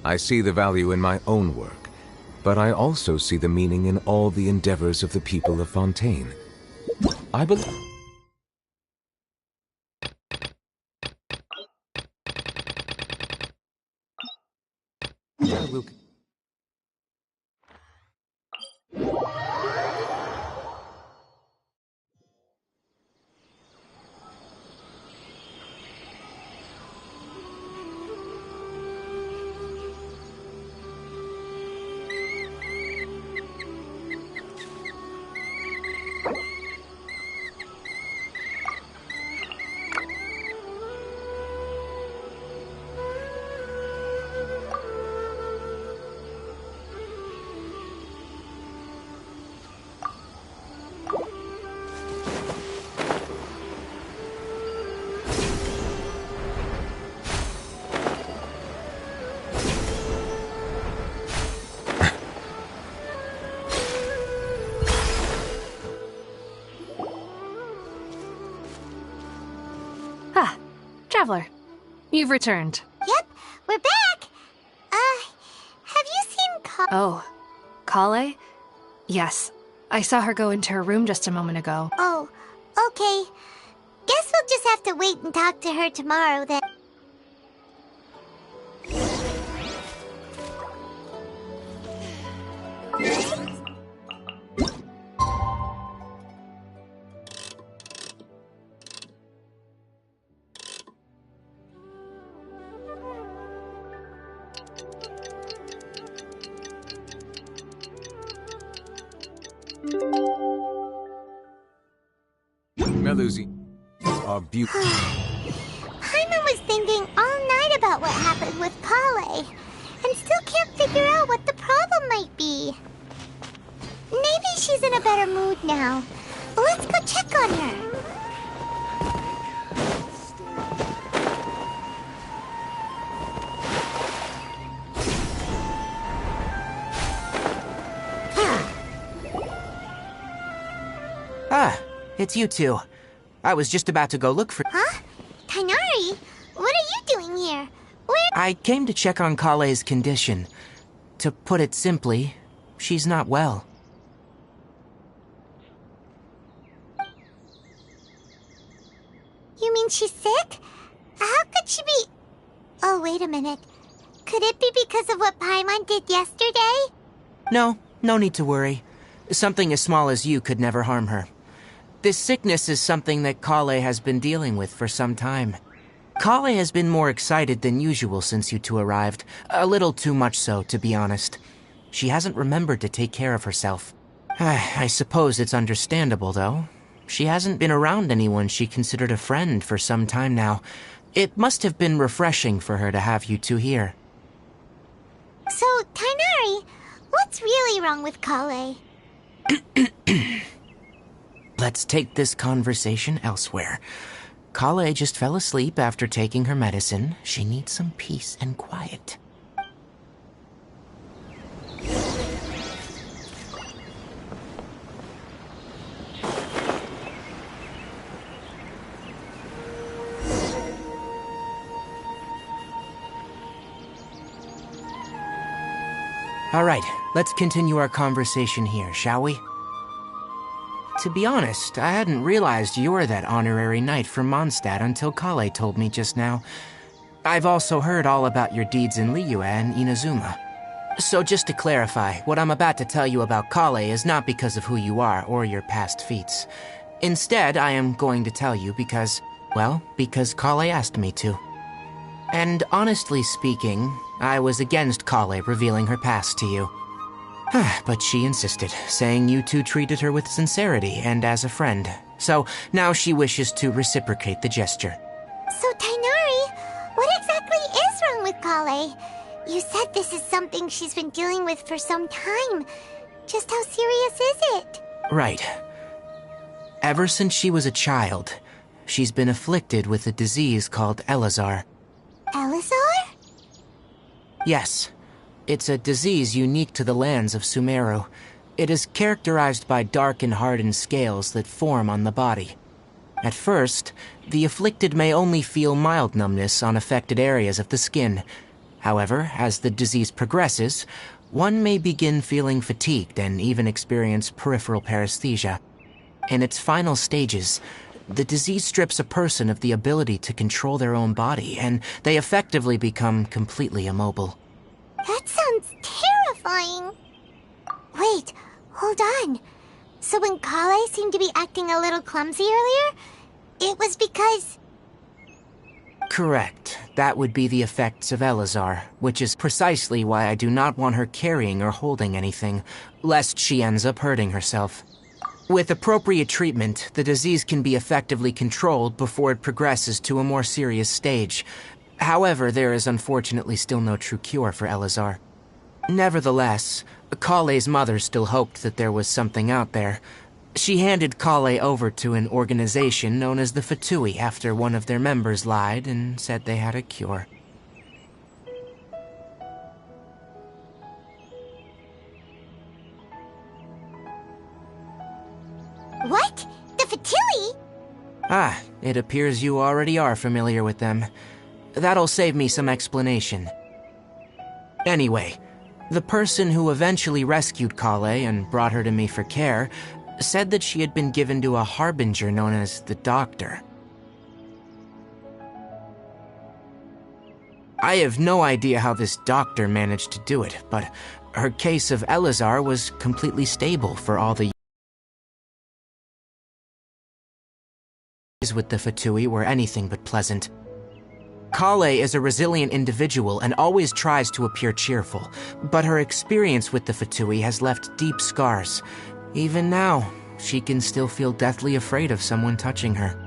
I see the value in my own work, but I also see the meaning in all the endeavors of the people of Fontaine. I believe... Luke. Traveler, you've returned. Yep, we're back! Have you seen Oh, Kale? Yes, I saw her go into her room just a moment ago. Oh, okay. Guess we'll just have to wait and talk to her tomorrow then. Melusi are beautiful. Hyman was thinking all night about what happened with Kale, and still can't figure out what the problem might be. Maybe she's in a better mood now. Let's go check on her. Ah, it's you two. I was just about to go look for... Huh? Tainari? What are you doing here? Where... I came to check on Kale's condition. To put it simply, she's not well. You mean she's sick? How could she be... Oh, wait a minute. Could it be because of what Paimon did yesterday? No need to worry. Something as small as you could never harm her. This sickness is something that Kale has been dealing with for some time. Kale has been more excited than usual since you two arrived. A little too much so, to be honest. She hasn't remembered to take care of herself. I suppose it's understandable, though. She hasn't been around anyone she considered a friend for some time now. It must have been refreshing for her to have you two here. So, Tainari, what's really wrong with Kale? Let's take this conversation elsewhere. Kale just fell asleep after taking her medicine. She needs some peace and quiet. All right, let's continue our conversation here, shall we? To be honest, I hadn't realized you're that honorary knight from Mondstadt until Kale told me just now. I've also heard all about your deeds in Liyue and Inazuma. So just to clarify, what I'm about to tell you about Kale is not because of who you are or your past feats. Instead, I am going to tell you because Kale asked me to. And honestly speaking, I was against Kale revealing her past to you. But she insisted, saying you two treated her with sincerity and as a friend. So now she wishes to reciprocate the gesture. So, Tainari, what exactly is wrong with Kale? You said this is something she's been dealing with for some time. Just how serious is it? Right. Ever since she was a child, she's been afflicted with a disease called Elazar. Elazar? Yes. It's a disease unique to the lands of Sumeru. It is characterized by dark and hardened scales that form on the body. At first, the afflicted may only feel mild numbness on affected areas of the skin. However, as the disease progresses, one may begin feeling fatigued and even experience peripheral paresthesia. In its final stages, the disease strips a person of the ability to control their own body, and they effectively become completely immobile. That sounds terrifying. Wait, hold on. So when Kale seemed to be acting a little clumsy earlier, it was because... Correct. That would be the effects of Elazar, which is precisely why I do not want her carrying or holding anything, lest she ends up hurting herself. With appropriate treatment, the disease can be effectively controlled before it progresses to a more serious stage. However, there is unfortunately still no true cure for Elazar. Nevertheless, Kale's mother still hoped that there was something out there. She handed Kale over to an organization known as the Fatui after one of their members lied and said they had a cure. What? The Fatui? Ah, it appears you already are familiar with them. That'll save me some explanation. Anyway, the person who eventually rescued Kale and brought her to me for care said that she had been given to a harbinger known as the Doctor. I have no idea how this doctor managed to do it, but her case of Elazar was completely stable for all the years with the Fatui were anything but pleasant. Kale is a resilient individual and always tries to appear cheerful, but her experience with the Fatui has left deep scars. Even now, she can still feel deathly afraid of someone touching her.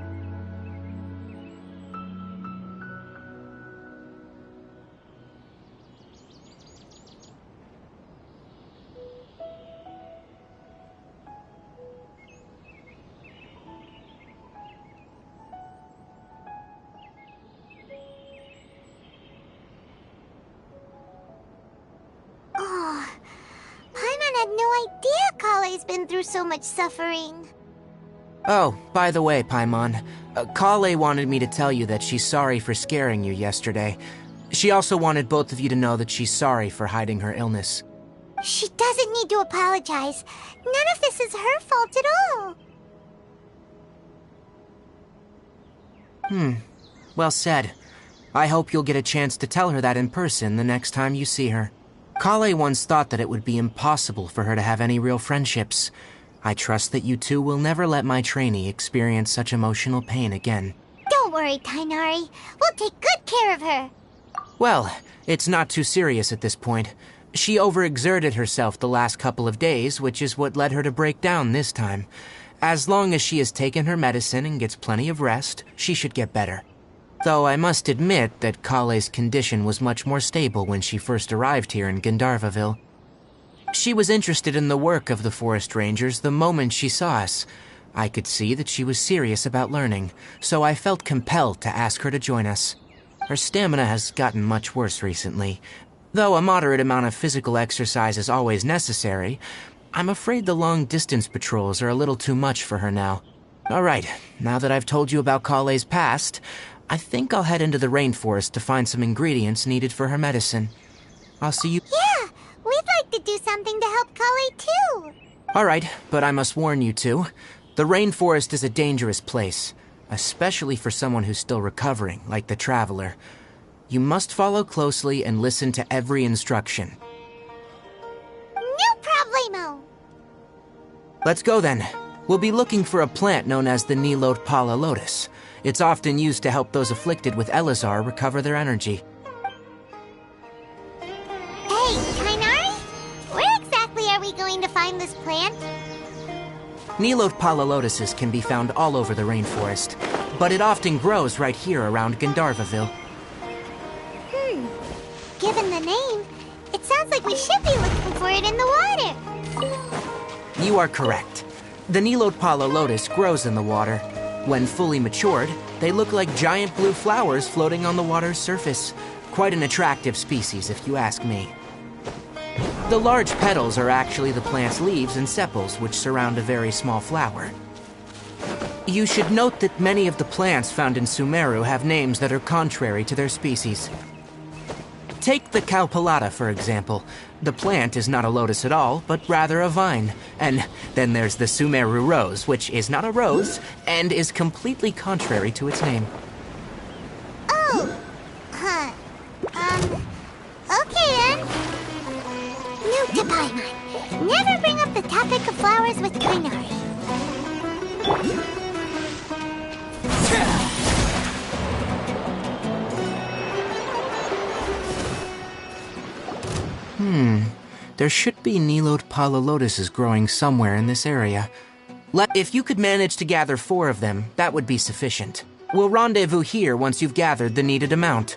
Kale's been through so much suffering. Oh, by the way, Paimon, Kale wanted me to tell you that she's sorry for scaring you yesterday. She also wanted both of you to know that she's sorry for hiding her illness. She doesn't need to apologize. None of this is her fault at all. Well said. I hope you'll get a chance to tell her that in person the next time you see her. Kale once thought that it would be impossible for her to have any real friendships. I trust that you two will never let my trainee experience such emotional pain again. Don't worry, Tainari. We'll take good care of her. Well, it's not too serious at this point. She overexerted herself the last couple of days, which is what led her to break down this time. As long as she has taken her medicine and gets plenty of rest, she should get better. Though I must admit that Kale's condition was much more stable when she first arrived here in Gandharvaville. She was interested in the work of the forest rangers the moment she saw us. I could see that she was serious about learning, so I felt compelled to ask her to join us. Her stamina has gotten much worse recently. Though a moderate amount of physical exercise is always necessary, I'm afraid the long-distance patrols are a little too much for her now. Alright, now that I've told you about Kale's past, I think I'll head into the rainforest to find some ingredients needed for her medicine. I'll see you— Yeah, we'd like to do something to help Kale too. Alright, but I must warn you two. The rainforest is a dangerous place, especially for someone who's still recovering, like the Traveler. You must follow closely and listen to every instruction. No problemo! Let's go then. We'll be looking for a plant known as the Nilot Pala Lotus. It's often used to help those afflicted with Elazar recover their energy. Hey, Tainari? Where exactly are we going to find this plant? Nilot Pala Lotuses can be found all over the rainforest, but it often grows right here around Gandharvaville. Given the name, it sounds like we should be looking for it in the water. You are correct. The Nilot Pala Lotus grows in the water. When fully matured, they look like giant blue flowers floating on the water's surface. Quite an attractive species, if you ask me. The large petals are actually the plant's leaves and sepals, which surround a very small flower. You should note that many of the plants found in Sumeru have names that are contrary to their species. Take the calpulata, for example. The plant is not a lotus at all, but rather a vine. And then there's the Sumeru rose, which is not a rose, and is completely contrary to its name. Oh, huh. Okay then. Note to Paimon. Never bring up the topic of flowers with Kainari. There should be Nilode Pala lotuses growing somewhere in this area. If you could manage to gather 4 of them, that would be sufficient. We'll rendezvous here once you've gathered the needed amount.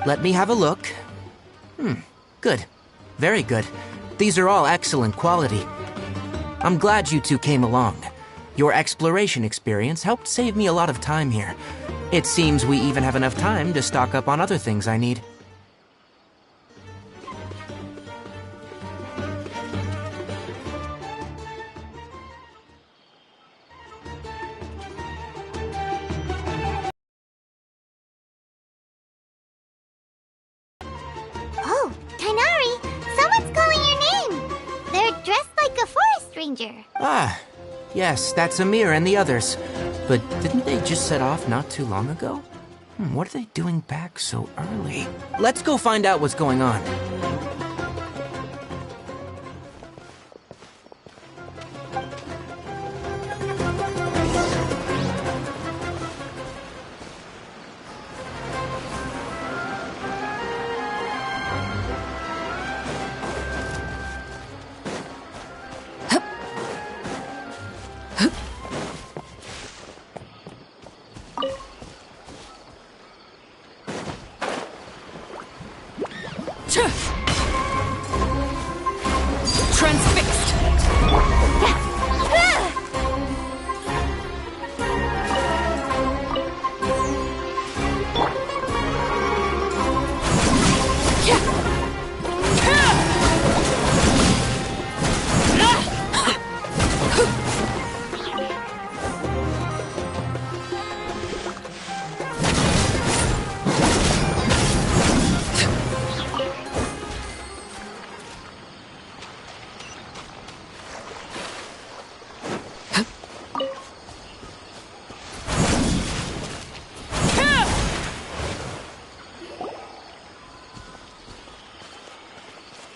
Let me have a look. Good. Very good. These are all excellent quality. I'm glad you two came along. Your exploration experience helped save me a lot of time here. It seems we even have enough time to stock up on other things I need. Ah, yes, that's Amir and the others. But didn't they just set off not too long ago? What are they doing back so early? Let's go find out what's going on.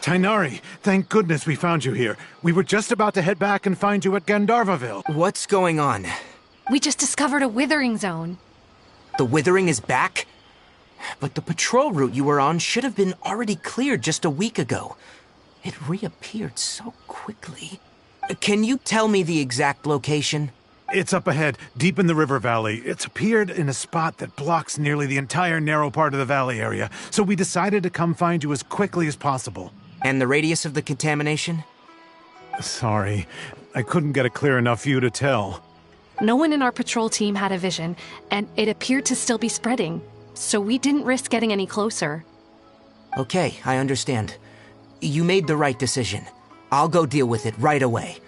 Tighnari, thank goodness we found you here. We were just about to head back and find you at Gandharvaville. What's going on? We just discovered a withering zone. The withering is back? But the patrol route you were on should have been already cleared just a week ago. It reappeared so quickly. Can you tell me the exact location? It's up ahead, deep in the river valley. It's appeared in a spot that blocks nearly the entire narrow part of the valley area, so we decided to come find you as quickly as possible. And the radius of the contamination? Sorry, I couldn't get a clear enough view to tell. No one in our patrol team had a vision, and it appeared to still be spreading, so we didn't risk getting any closer. Okay, I understand. You made the right decision. I'll go deal with it right away.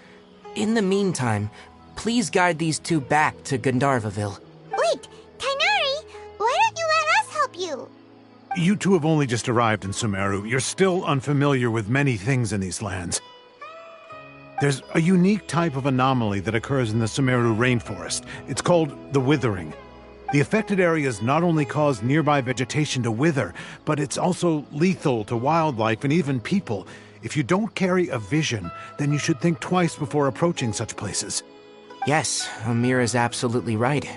In the meantime, please guide these two back to Gandharvaville. Wait, Tighnari, why don't you let us help you? You two have only just arrived in Sumeru. You're still unfamiliar with many things in these lands. There's a unique type of anomaly that occurs in the Sumeru rainforest. It's called the withering. The affected areas not only cause nearby vegetation to wither, but it's also lethal to wildlife and even people. If you don't carry a vision, then you should think twice before approaching such places. Yes, Amir is absolutely right.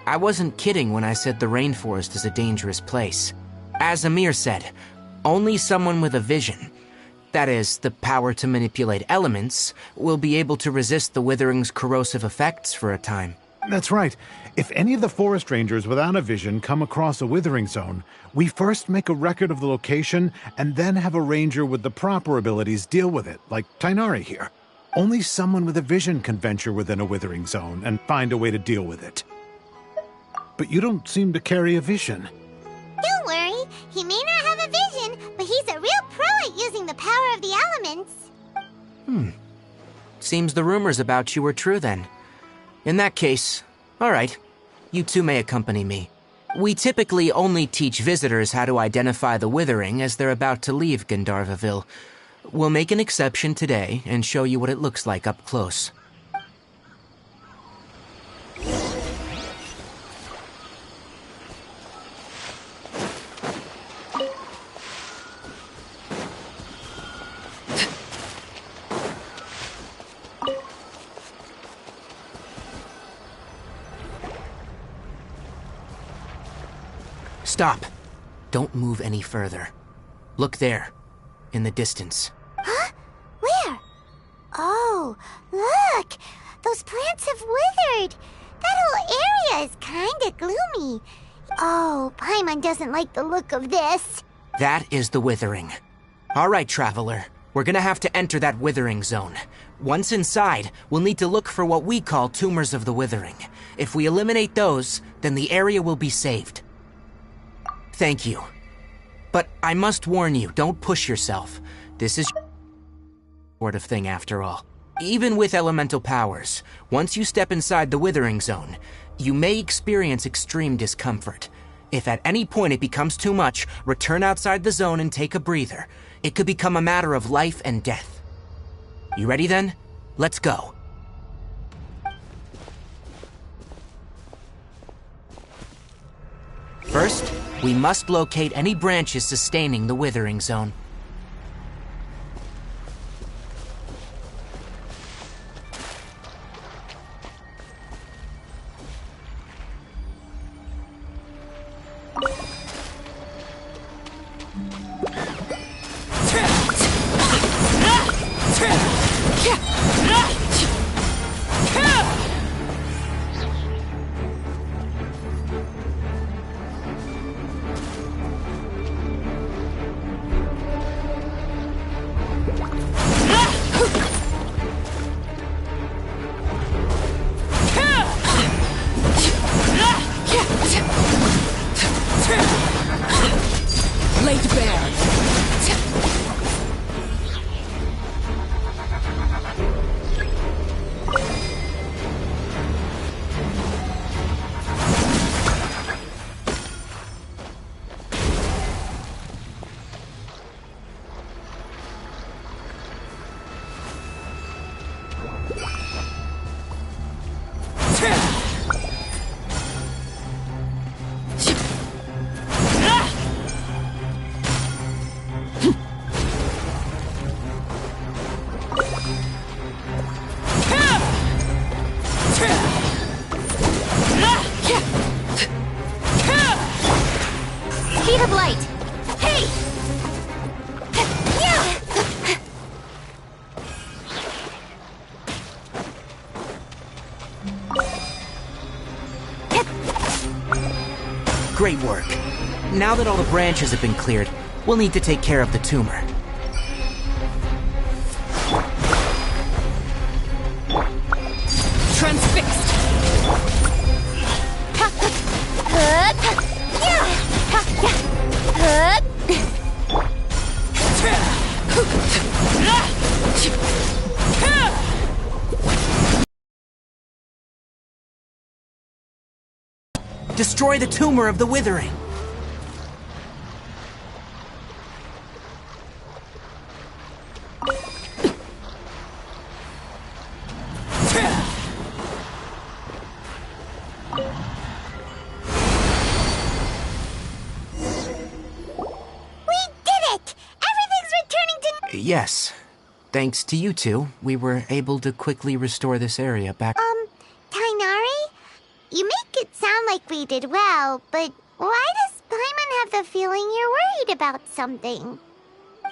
I wasn't kidding when I said the rainforest is a dangerous place. As Amir said, only someone with a vision, that is, the power to manipulate elements, will be able to resist the withering's corrosive effects for a time. That's right. If any of the forest rangers without a vision come across a withering zone, we first make a record of the location and then have a ranger with the proper abilities deal with it, like Tainari here. Only someone with a vision can venture within a withering zone and find a way to deal with it. But you don't seem to carry a vision. Don't worry, he may not have a vision, but he's a real pro at using the power of the elements. Seems the rumors about you were true then. In that case, all right, you two may accompany me. We typically only teach visitors how to identify the withering as they're about to leave Gandharvaville. We'll make an exception today and show you what it looks like up close. Stop. Don't move any further. Look there, in the distance. Huh? Where? Oh, look! Those plants have withered! That whole area is kinda gloomy. Oh, Paimon doesn't like the look of this. That is the withering. All right, traveler. We're gonna have to enter that withering zone. Once inside, we'll need to look for what we call tumors of the withering. If we eliminate those, then the area will be saved. Thank you. But I must warn you, don't push yourself. This is sort of thing after all. Even with elemental powers, once you step inside the withering zone, you may experience extreme discomfort. If at any point it becomes too much, return outside the zone and take a breather. It could become a matter of life and death. You ready then? Let's go. First, we must locate any branches sustaining the withering zone. Speed of light! Hey! Great work. Now that all the branches have been cleared, we'll need to take care of the tumor. Transfixed! Destroy the tumor of the withering! Yes. Thanks to you two, we were able to quickly restore this area back. Tainari? You make it sound like we did well, but why does Paimon have the feeling you're worried about something?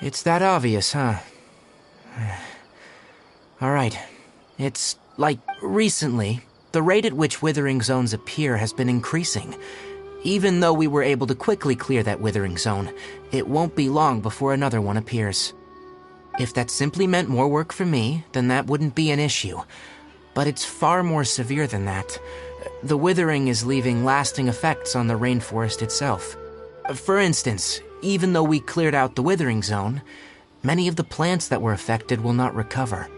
It's that obvious, huh? Alright. It's like, recently, the rate at which withering zones appear has been increasing. Even though we were able to quickly clear that withering zone, it won't be long before another one appears. If that simply meant more work for me, then that wouldn't be an issue. But it's far more severe than that. The withering is leaving lasting effects on the rainforest itself. For instance, even though we cleared out the withering zone, many of the plants that were affected will not recover.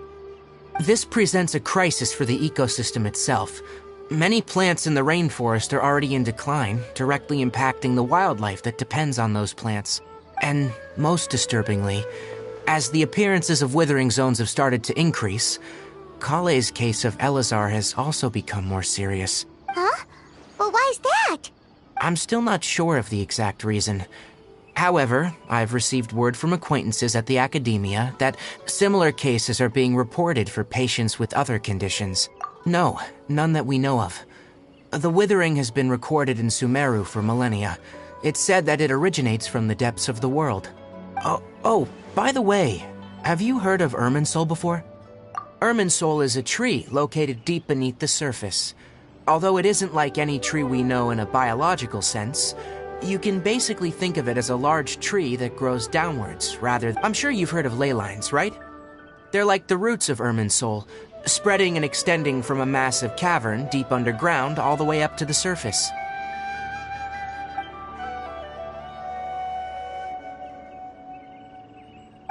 This presents a crisis for the ecosystem itself. Many plants in the rainforest are already in decline, directly impacting the wildlife that depends on those plants. And most disturbingly, as the appearances of withering zones have started to increase, Kale's case of Elazar has also become more serious. Huh? Well, why's that? I'm still not sure of the exact reason. However, I've received word from acquaintances at the academia that similar cases are being reported for patients with other conditions. No, none that we know of. The withering has been recorded in Sumeru for millennia. It's said that it originates from the depths of the world. Oh, by the way, have you heard of Irminsul before? Irminsul is a tree located deep beneath the surface. Although it isn't like any tree we know in a biological sense, you can basically think of it as a large tree that grows downwards, rather. I'm sure you've heard of ley lines, right? They're like the roots of Irminsul, spreading and extending from a massive cavern deep underground all the way up to the surface.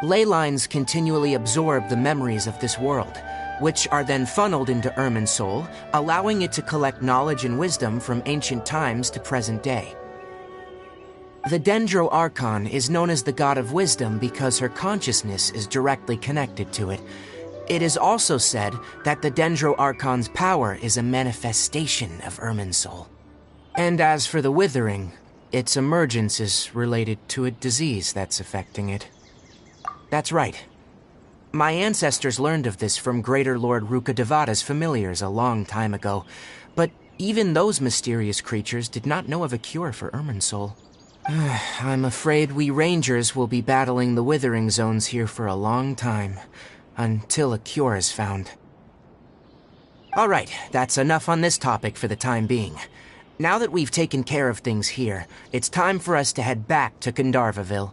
Ley lines continually absorb the memories of this world, which are then funneled into Irminsul, allowing it to collect knowledge and wisdom from ancient times to present day. The Dendro Archon is known as the God of Wisdom because her consciousness is directly connected to it. It is also said that the Dendro Archon's power is a manifestation of Irminsul. And as for the Withering, its emergence is related to a disease that's affecting it. That's right. My ancestors learned of this from Greater Lord Rukkhadevata's familiars a long time ago, but even those mysterious creatures did not know of a cure for Irminsul. I'm afraid we Rangers will be battling the withering zones here for a long time, until a cure is found. Alright, that's enough on this topic for the time being. Now that we've taken care of things here, it's time for us to head back to Gandharvaville.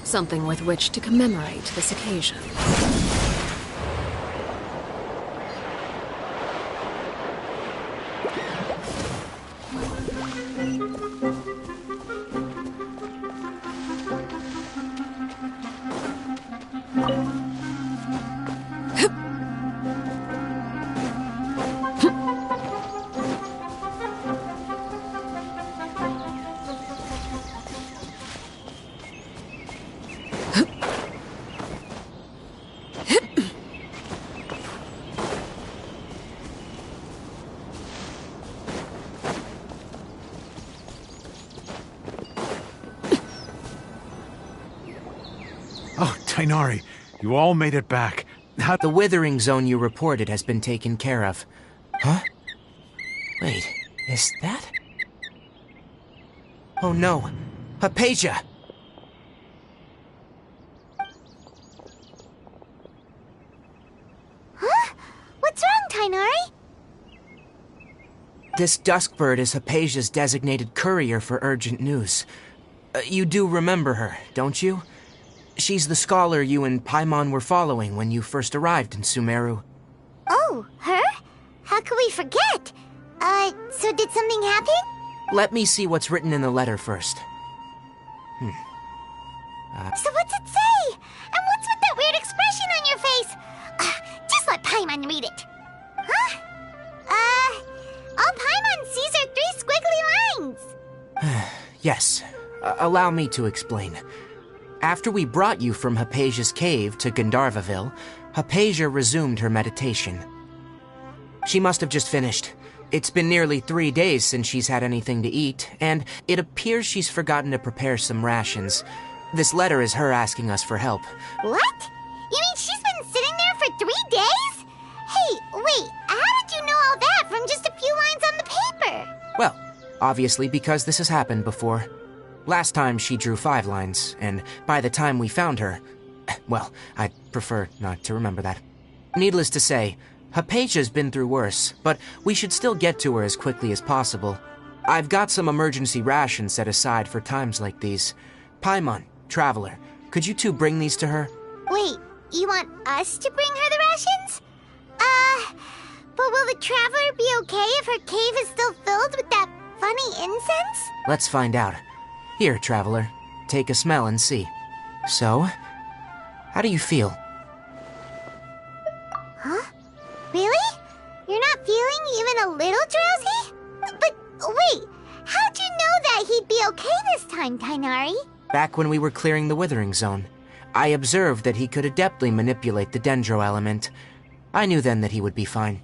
Something with which to commemorate this occasion. Tighnari, you all made it back. How... The withering zone you reported has been taken care of. Huh? Wait, is that... Oh no, Hypatia! Huh? What's wrong, Tighnari? This Duskbird is Hypatia's designated courier for urgent news. You do remember her, don't you? She's the scholar you and Paimon were following when you first arrived in Sumeru. Oh, her? How could we forget? So did something happen? Let me see what's written in the letter first. So what's it say? And what's with that weird expression on your face? Just let Paimon read it. Huh? All Paimon sees are 3 squiggly lines. Yes, allow me to explain. After we brought you from Hypatia's cave to Gandharvaville, Hypatia resumed her meditation. She must have just finished. It's been nearly 3 days since she's had anything to eat, and it appears she's forgotten to prepare some rations. This letter is her asking us for help. What? You mean she's been sitting there for 3 days? Hey, wait, how did you know all that from just a few lines on the paper? Well, obviously because this has happened before. Last time she drew 5 lines, and by the time we found her... Well, I'd prefer not to remember that. Needless to say, Hypatia's been through worse, but we should still get to her as quickly as possible. I've got some emergency rations set aside for times like these. Paimon, Traveler, could you two bring these to her? Wait, you want us to bring her the rations? But will the Traveler be okay if her cave is still filled with that funny incense? Let's find out. Here, Traveler, take a smell and see. So, how do you feel? Huh? Really? You're not feeling even a little drowsy? But wait, how'd you know that he'd be okay this time, Tighnari? Back when we were clearing the Withering Zone, I observed that he could adeptly manipulate the dendro element. I knew then that he would be fine.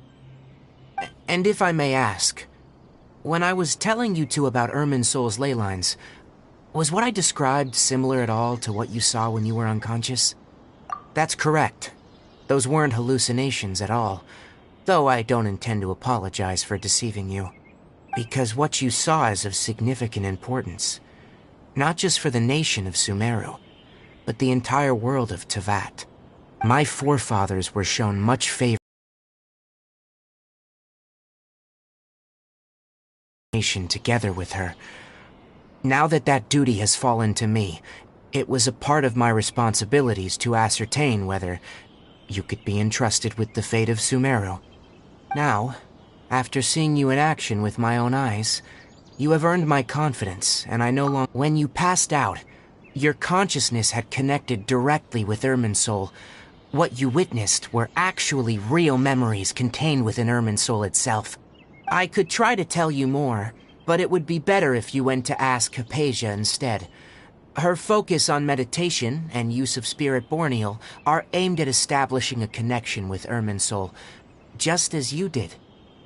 And if I may ask, when I was telling you two about Irminsul's ley lines, was what I described similar at all to what you saw when you were unconscious? That's correct. Those weren't hallucinations at all, though I don't intend to apologize for deceiving you. Because what you saw is of significant importance. Not just for the nation of Sumeru, but the entire world of Teyvat. My forefathers were shown much favor together with her. Now that that duty has fallen to me, it was a part of my responsibilities to ascertain whether you could be entrusted with the fate of Sumeru. Now, after seeing you in action with my own eyes, you have earned my confidence, and I no longer... When you passed out, your consciousness had connected directly with Irminsul. What you witnessed were actually real memories contained within Irminsul itself. I could try to tell you more, but it would be better if you went to ask Hypatia instead. Her focus on meditation and use of Spirit Borneal are aimed at establishing a connection with Irminsul, just as you did.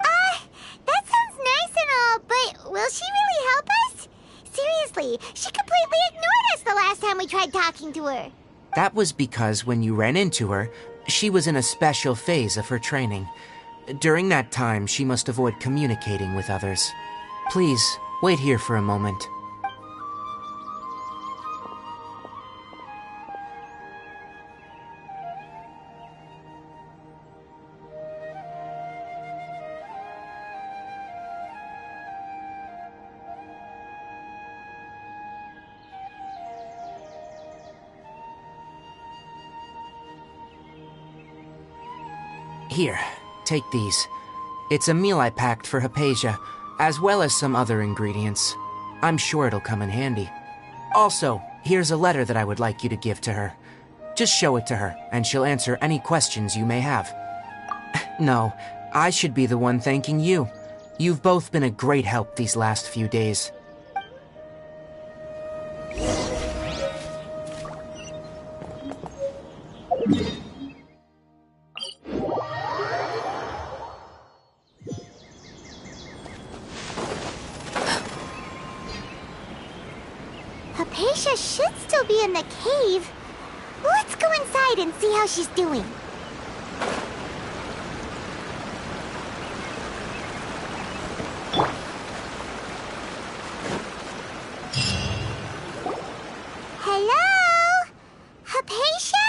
That sounds nice and all, but will she really help us? Seriously, she completely ignored us the last time we tried talking to her. That was because when you ran into her, she was in a special phase of her training. During that time, she must avoid communicating with others. Please, wait here for a moment. Here, take these. It's a meal I packed for Hypatia, as well as some other ingredients. I'm sure it'll come in handy. Also, here's a letter that I would like you to give to her. Just show it to her, and she'll answer any questions you may have. No, I should be the one thanking you. You've both been a great help these last few days. Hypatia should still be in the cave. Let's go inside and see how she's doing. Hello? Hypatia?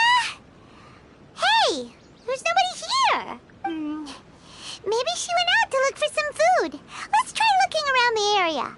Hey, there's nobody here. Maybe she went out to look for some food. Let's try looking around the area.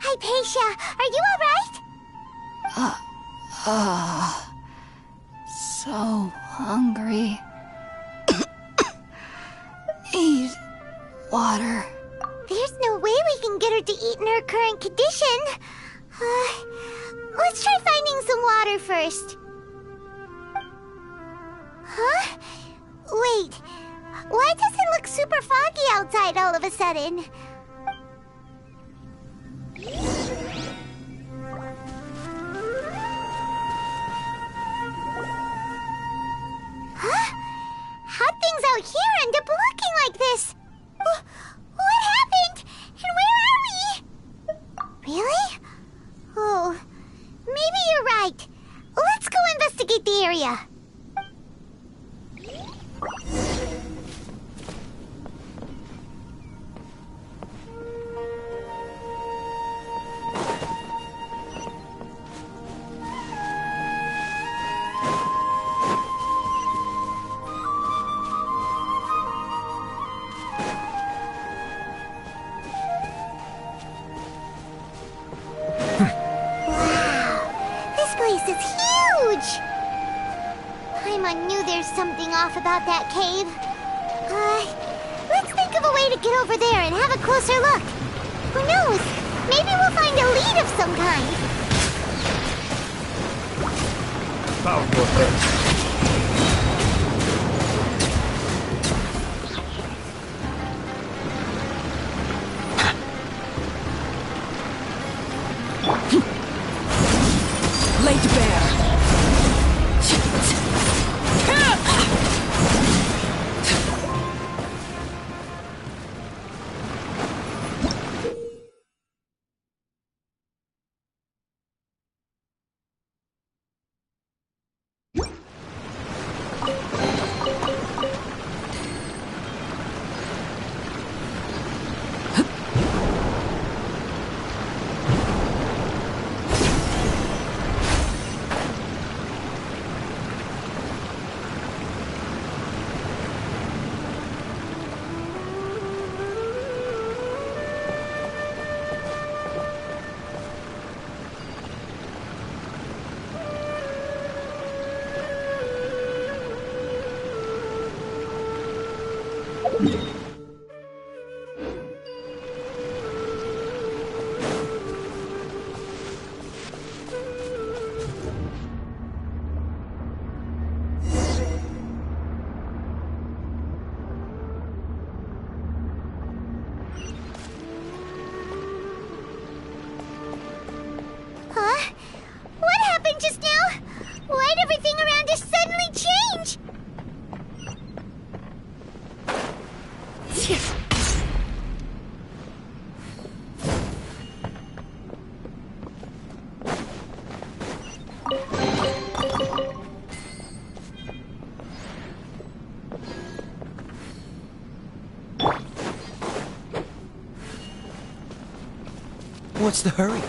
Hypatia, are you alright? So hungry. Need water. There's no way we can get her to eat in her current condition. Let's try finding some water first. Huh? Wait, why does it look super foggy outside all of a sudden? Huh? How'd things out here end up looking like this? What happened? And where are we? Really? Oh, maybe you're right. Let's go investigate the area. I knew there's something off about that cave. Let's think of a way to get over there and have a closer look. Who knows? Maybe we'll find a lead of some kind. Powerful effect. Laid bare. What's the hurry?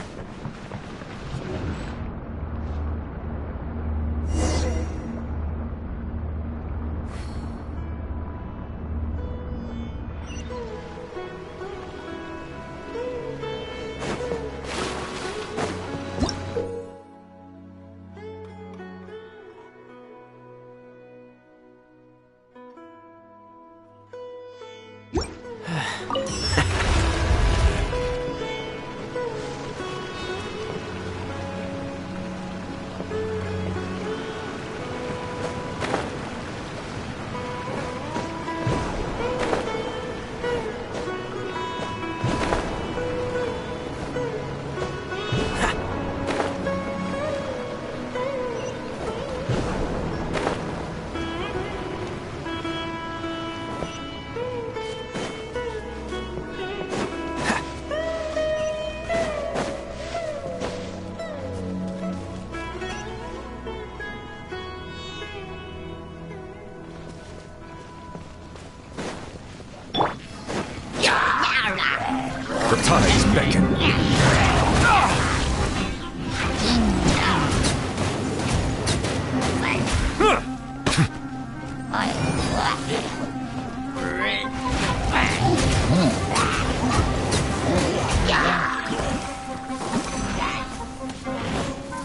The tides beckon.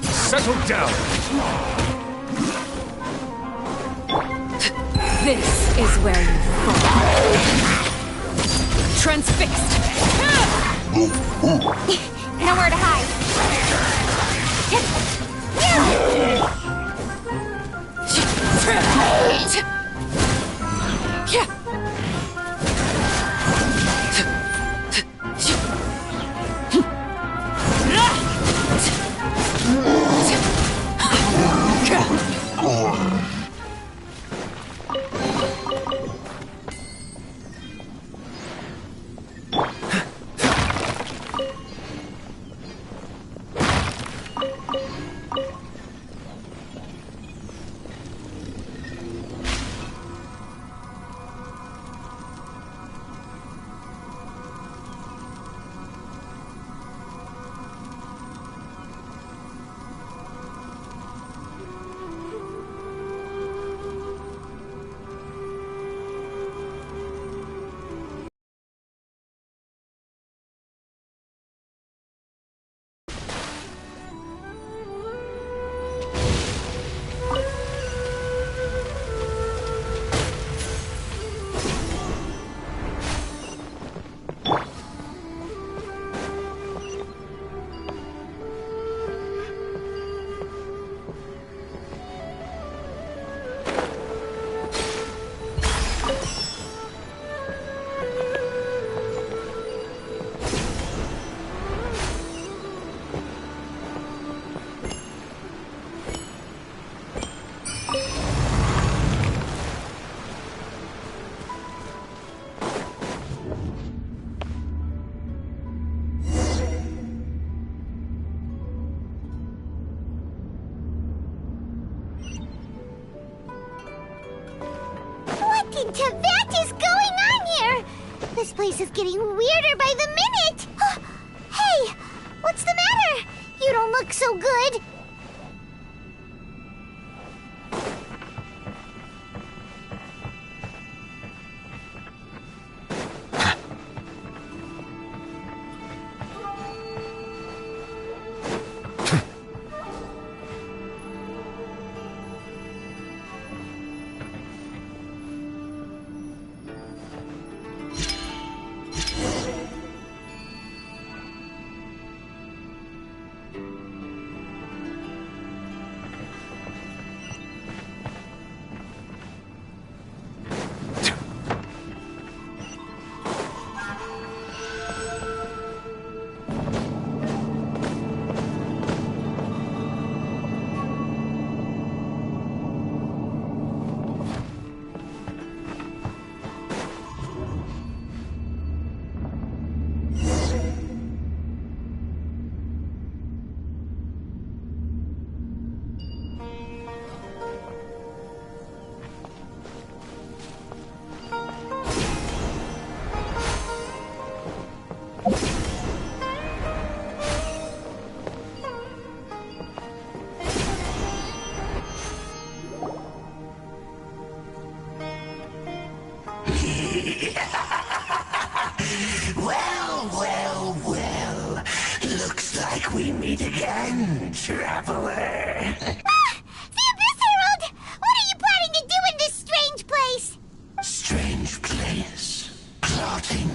Settle down. This is where you fall. Transfixed. Nowhere to hide. What is going on here? This place is getting weirder by the minute. Hey, what's the matter? You don't look so good. Well. Looks like we meet again, traveler. The Abyss Herald! What are you planning to do in this strange place? Strange place? Plotting?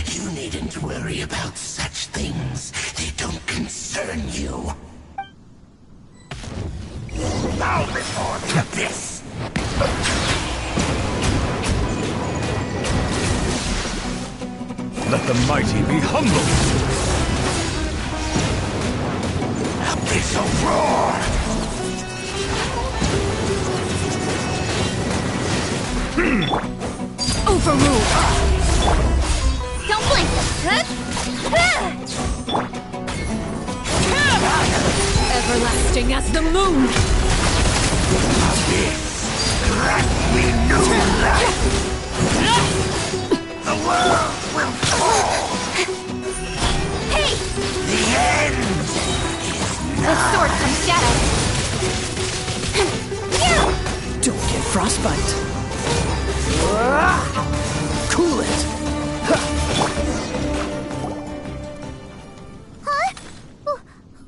You needn't worry about such things. They don't concern you. Bow before the Abyss! Let the mighty be humbled! Abyssal roar! Overrule! Don't blink! Everlasting as the moon! Abyss! Grant me new life! the world will fall! Hey! The end is The sword from Shadow! Don't get frostbite. Cool it. Huh?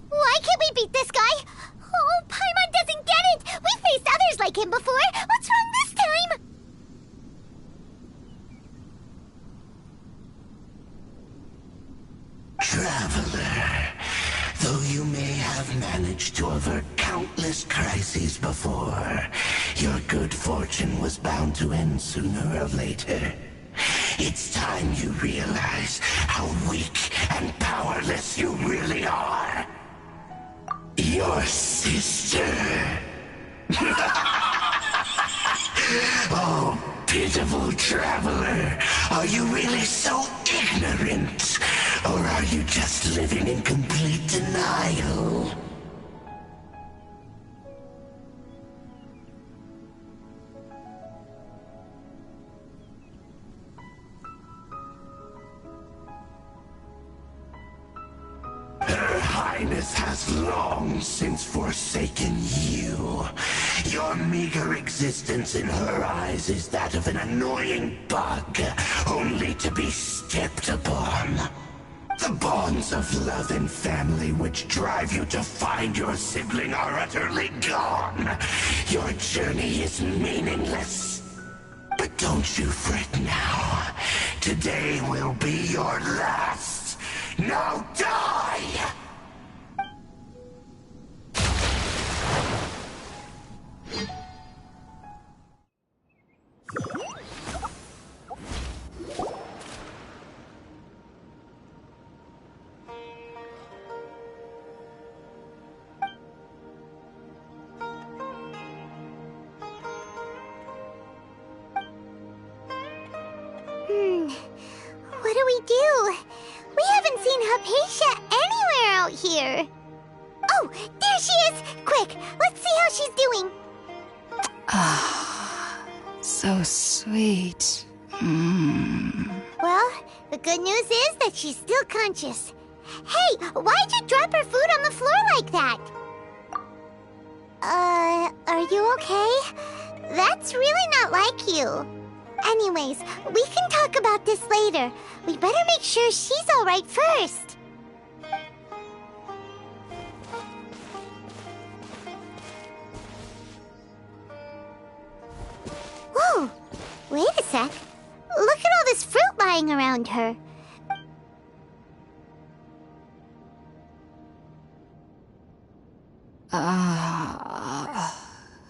Why can't we beat this guy? Oh, Paimon doesn't get it! We faced others like him before! What's wrong this time? Traveler, though you may have managed to avert countless crises before, your good fortune was bound to end sooner or later. It's time you realize how weak and powerless you really are. Your sister. Oh, pitiful traveler. Are you really so ignorant? Or are you just living in complete denial? Her Highness has long since forsaken you. Your meager existence in her eyes is that of an annoying bug, only to be stepped upon. The bonds of love and family which drive you to find your sibling are utterly gone. Your journey is meaningless. But don't you fret now. Today will be your last. Now die! What do we do? We haven't seen Hypatia anywhere out here. Oh, there she is! Quick, let's see how she's doing. So sweet. Well, the good news is that she's still conscious. Hey, why'd you drop her food on the floor like that? Are you okay? That's really not like you. Anyways, we can talk about this later. We better make sure she's alright first. Whoa! Wait a sec. Look at all this fruit lying around her.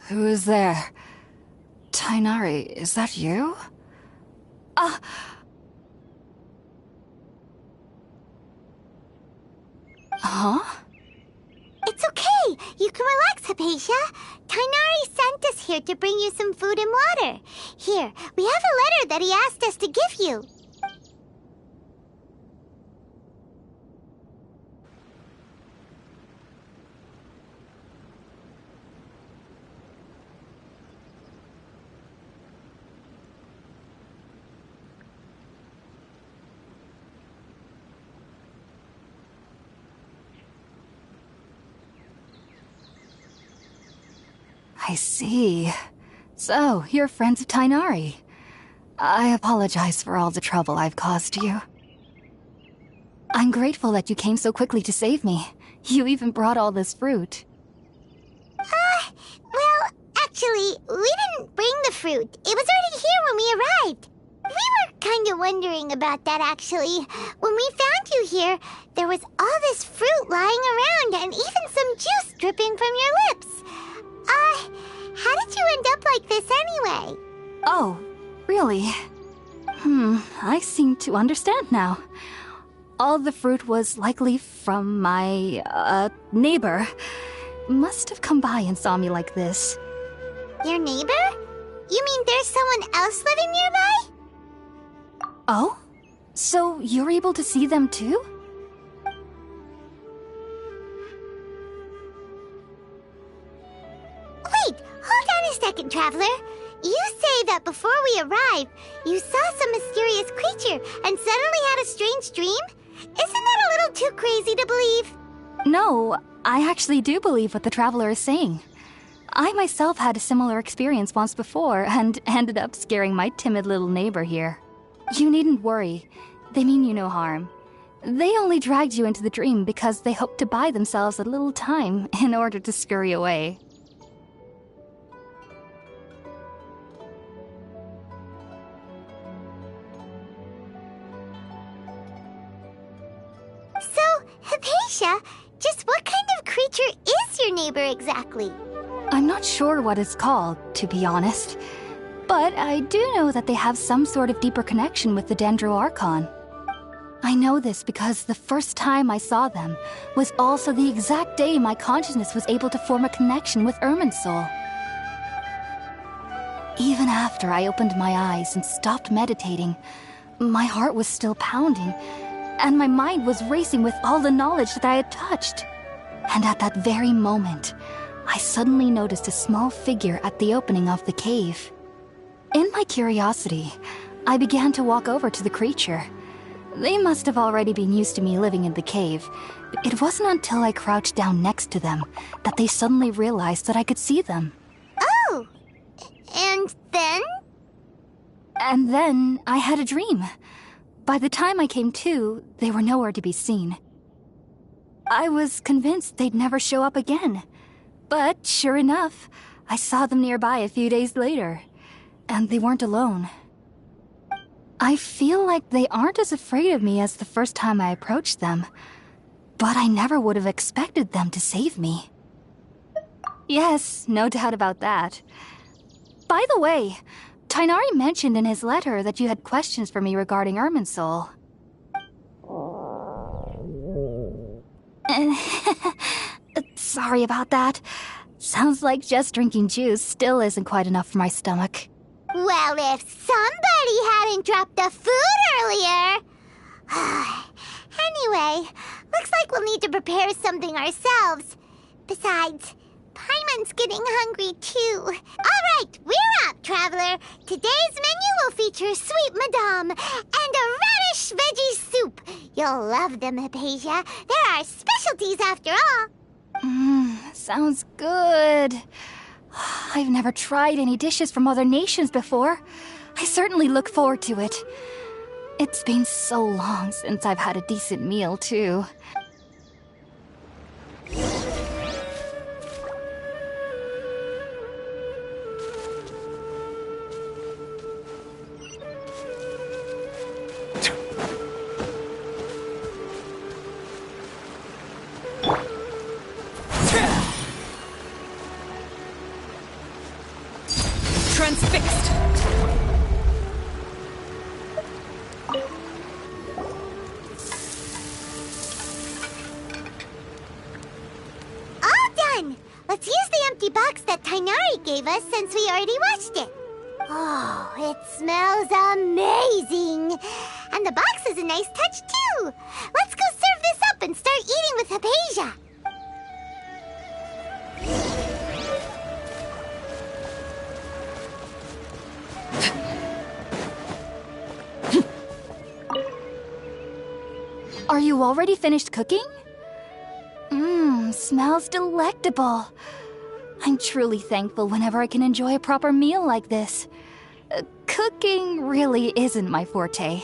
Who is there? Tainari, is that you? Huh? It's okay. You can relax, Hypatia. Tainari sent us here to bring you some food and water. Here, we have a letter that he asked us to give you. I see. So, you're friends of Tainari. I apologize for all the trouble I've caused you. I'm grateful that you came so quickly to save me. You even brought all this fruit. Well, actually, we didn't bring the fruit. It was already here when we arrived. We were kind of wondering about that, actually. When we found you here, there was all this fruit lying around and even some juice dripping from your lips. How did you end up like this anyway? Oh, really? I seem to understand now. All the fruit was likely from my, neighbor. Must have come by and saw me like this. Your neighbor? You mean there's someone else living nearby? Oh? So you're able to see them too? Wait, hold on a second, Traveler. You say that before we arrived, you saw some mysterious creature and suddenly had a strange dream? Isn't that a little too crazy to believe? No, I actually do believe what the traveler is saying. I myself had a similar experience once before and ended up scaring my timid little neighbor here. You needn't worry. They mean you no harm. They only dragged you into the dream because they hoped to buy themselves a little time in order to scurry away. So, Hypatia, just what kind of creature is your neighbor exactly? I'm not sure what it's called, to be honest. But I do know that they have some sort of deeper connection with the Dendro Archon. I know this because the first time I saw them was also the exact day my consciousness was able to form a connection with Irminsul. Even after I opened my eyes and stopped meditating, my heart was still pounding, and my mind was racing with all the knowledge that I had touched. And at that very moment, I suddenly noticed a small figure at the opening of the cave. In my curiosity, I began to walk over to the creature. They must have already been used to me living in the cave. It wasn't until I crouched down next to them that they suddenly realized that I could see them. Oh! And then? And then I had a dream. By the time I came to, they were nowhere to be seen. I was convinced they'd never show up again. But sure enough, I saw them nearby a few days later. And they weren't alone. I feel like they aren't as afraid of me as the first time I approached them. But I never would have expected them to save me. Yes, no doubt about that. By the way, Tighnari mentioned in his letter that you had questions for me regarding Irminsul. Sorry about that. Sounds like just drinking juice still isn't quite enough for my stomach. Well, if somebody hadn't dropped the food earlier... Anyway, looks like we'll need to prepare something ourselves. Besides, Paimon's getting hungry too. All right, we're up, traveler. Today's menu will feature sweet madame and a radish veggie soup. You'll love them, Hypatia. They're our specialties after all. Sounds good. I've never tried any dishes from other nations before. I certainly look forward to it. It's been so long since I've had a decent meal, too. Transfixed! All done! Let's use the empty box that Tighnari gave us since we already washed it. Oh, it smells amazing! And the box is a nice touch too! Let's go serve this up and start eating with Hypatia! Are you already finished cooking? Smells delectable. I'm truly thankful whenever I can enjoy a proper meal like this. Cooking really isn't my forte.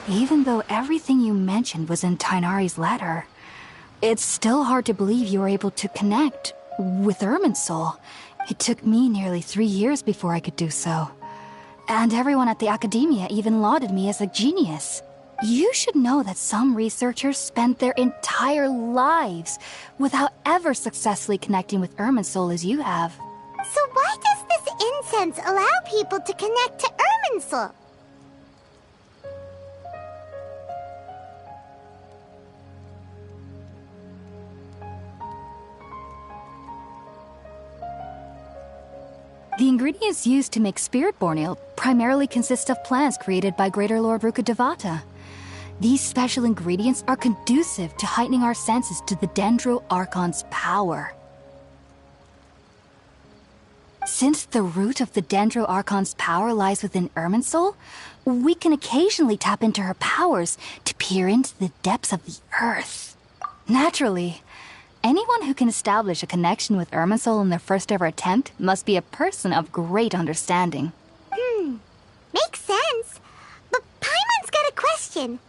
Even though everything you mentioned was in Tighnari's letter, it's still hard to believe you were able to connect with Irminsul. It took me nearly 3 years before I could do so. And everyone at the Academia even lauded me as a genius. You should know that some researchers spent their entire lives without ever successfully connecting with Irminsul as you have. So why does this incense allow people to connect to Irminsul? The ingredients used to make spirit-born ale primarily consist of plants created by Greater Lord Rukkhadevata. These special ingredients are conducive to heightening our senses to the Dendro Archon's power. Since the root of the Dendro Archon's power lies within Irminsul, we can occasionally tap into her powers to peer into the depths of the earth. Naturally, anyone who can establish a connection with Irminsul in their first ever attempt must be a person of great understanding. Makes sense. But Paimon's got a question.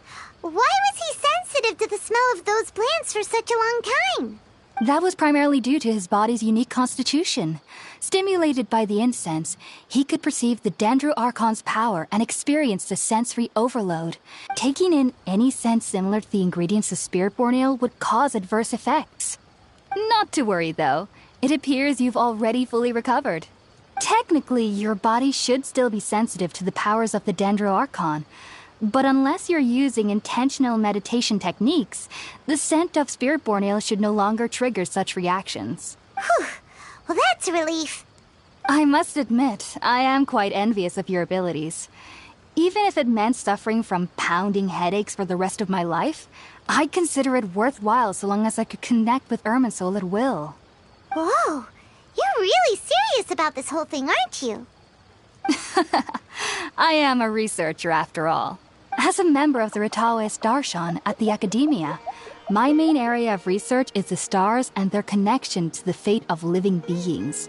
Why was he sensitive to the smell of those plants for such a long time? That was primarily due to his body's unique constitution. Stimulated by the incense, he could perceive the Dendro Archon's power and experience the sensory overload. Taking in any sense similar to the ingredients of Spirit-born Ale would cause adverse effects. Not to worry, though. It appears you've already fully recovered. Technically, your body should still be sensitive to the powers of the Dendro Archon. But unless you're using intentional meditation techniques, the scent of Spirit-born Ale should no longer trigger such reactions. Whew. Well, that's a relief. I must admit, I am quite envious of your abilities. Even if it meant suffering from pounding headaches for the rest of my life, I'd consider it worthwhile so long as I could connect with Irminsul at will. Whoa, you're really serious about this whole thing, aren't you? I am a researcher after all. As a member of the Ritawes Darshan at the Academia, my main area of research is the stars and their connection to the fate of living beings.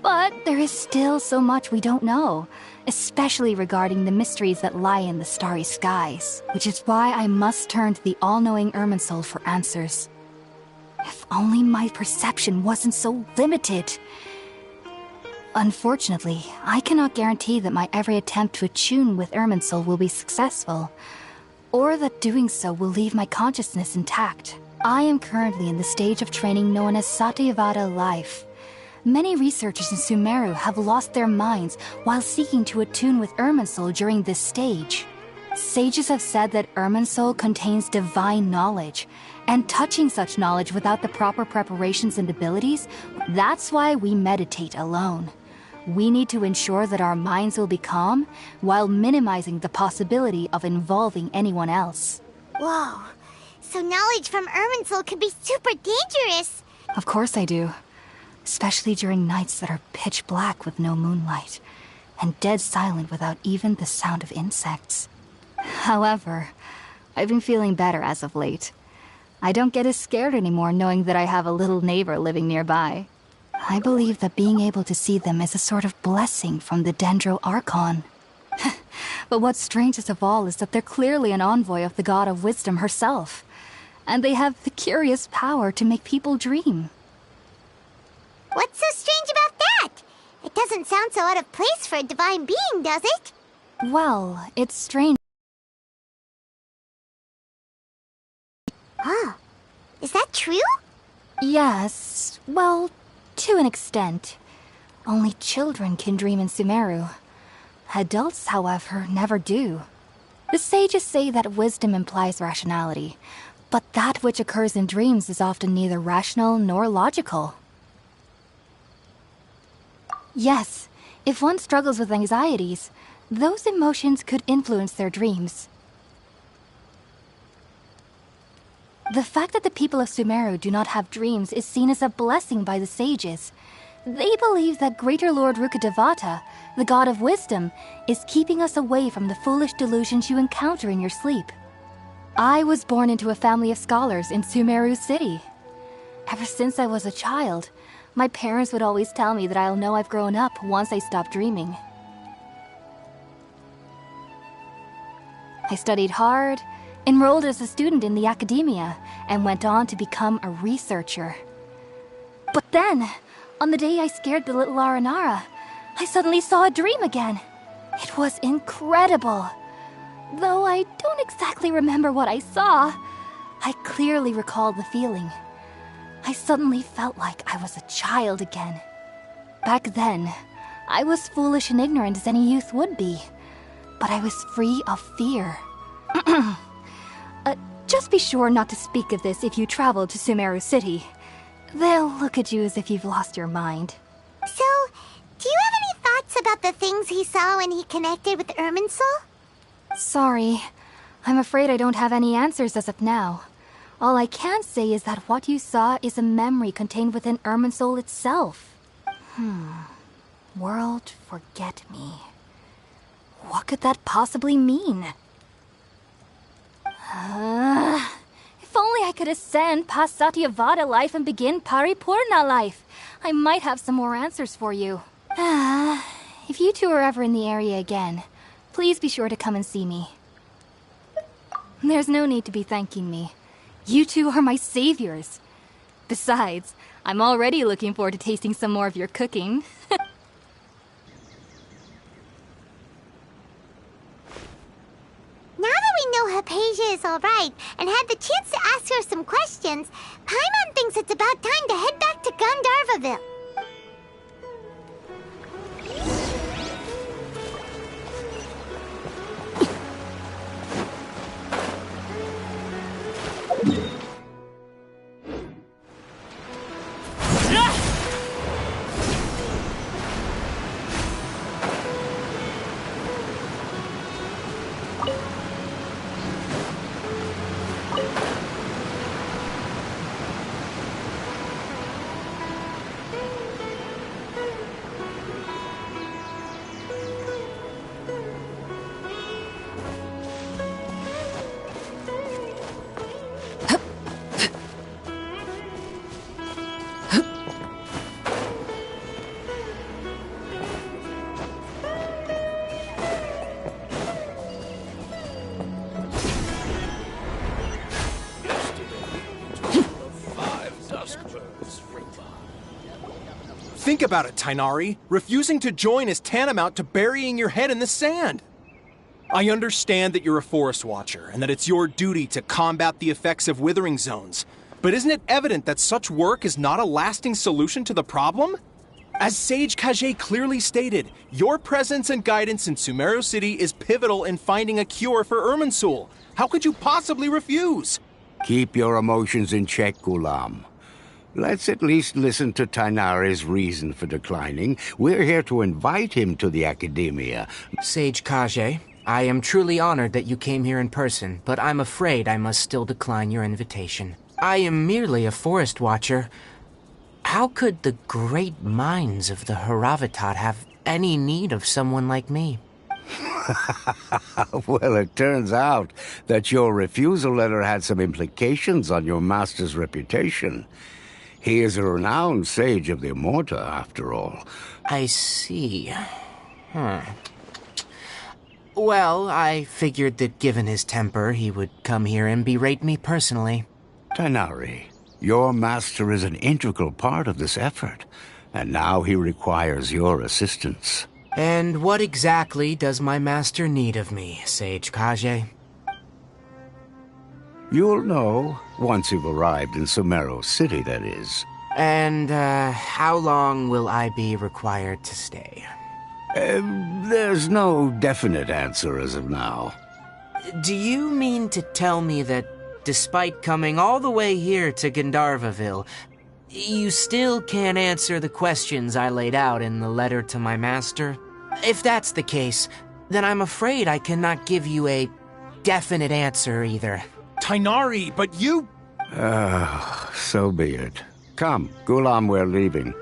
But there is still so much we don't know, especially regarding the mysteries that lie in the starry skies, which is why I must turn to the all-knowing Irminsul for answers. If only my perception wasn't so limited. Unfortunately, I cannot guarantee that my every attempt to attune with Irminsul will be successful, or that doing so will leave my consciousness intact. I am currently in the stage of training known as Satyavada life. Many researchers in Sumeru have lost their minds while seeking to attune with Irminsul during this stage. Sages have said that Irminsul contains divine knowledge, and touching such knowledge without the proper preparations and abilities, that's why we meditate alone. We need to ensure that our minds will be calm, while minimizing the possibility of involving anyone else. Whoa, so knowledge from Irminsul could be super dangerous. Of course I do. Especially during nights that are pitch black with no moonlight, and dead silent without even the sound of insects. However, I've been feeling better as of late. I don't get as scared anymore knowing that I have a little neighbor living nearby. I believe that being able to see them is a sort of blessing from the Dendro Archon. But what's strangest of all is that they're clearly an envoy of the God of Wisdom herself, and they have the curious power to make people dream. What's so strange about that? It doesn't sound so out of place for a divine being, does it? Well, it's strange. Oh, is that true? Yes, well, to an extent. Only children can dream in Sumeru. Adults, however, never do. The sages say that wisdom implies rationality, but that which occurs in dreams is often neither rational nor logical. Yes, if one struggles with anxieties, those emotions could influence their dreams. The fact that the people of Sumeru do not have dreams is seen as a blessing by the sages. They believe that Greater Lord Rukkhadevata, the God of Wisdom, is keeping us away from the foolish delusions you encounter in your sleep. I was born into a family of scholars in Sumeru City. Ever since I was a child, my parents would always tell me that I'll know I've grown up once I stop dreaming. I studied hard, enrolled as a student in the Academia, and went on to become a researcher. But then, on the day I scared the little Aranara, I suddenly saw a dream again. It was incredible. Though I don't exactly remember what I saw, I clearly recall the feeling. I suddenly felt like I was a child again. Back then, I was foolish and ignorant as any youth would be, but I was free of fear. Just be sure not to speak of this if you travel to Sumeru City. They'll look at you as if you've lost your mind. So, do you have any about the things he saw when he connected with Irminsul? Sorry. I'm afraid I don't have any answers as of now. All I can say is that what you saw is a memory contained within Irminsul itself. World forget me. What could that possibly mean? If only I could ascend past Satyavada life and begin Paripurna life, I might have some more answers for you. If you two are ever in the area again, please be sure to come and see me. There's no need to be thanking me. You two are my saviors. Besides, I'm already looking forward to tasting some more of your cooking. Now that we know Hypatia is alright and had the chance to ask her some questions, Paimon thinks it's about time to head back to Gandharvaville. Think about it, Tainari. Refusing to join is tantamount to burying your head in the sand. I understand that you're a forest watcher and that it's your duty to combat the effects of withering zones. But isn't it evident that such work is not a lasting solution to the problem? As Sage Kage clearly stated, your presence and guidance in Sumeru City is pivotal in finding a cure for Irminsul. How could you possibly refuse? Keep your emotions in check, Ghulam. Let's at least listen to Tainari's reason for declining. We're here to invite him to the academia. Sage Kage, I am truly honored that you came here in person, but I'm afraid I must still decline your invitation. I am merely a forest watcher. How could the great minds of the Haravatat have any need of someone like me? Well, it turns out that your refusal letter had some implications on your master's reputation. He is a renowned sage of the Immorta, after all. I see. Well, I figured that given his temper, he would come here and berate me personally. Tainari, your master is an integral part of this effort, and now he requires your assistance. And what exactly does my master need of me, Sage Kage? You'll know, once you've arrived in Sumeru City, that is. And, how long will I be required to stay? There's no definite answer as of now. Do you mean to tell me that, despite coming all the way here to Gandharvaville, you still can't answer the questions I laid out in the letter to my master? If that's the case, then I'm afraid I cannot give you a definite answer either. Tainari, but you... So be it. Come, Ghulam, we're leaving.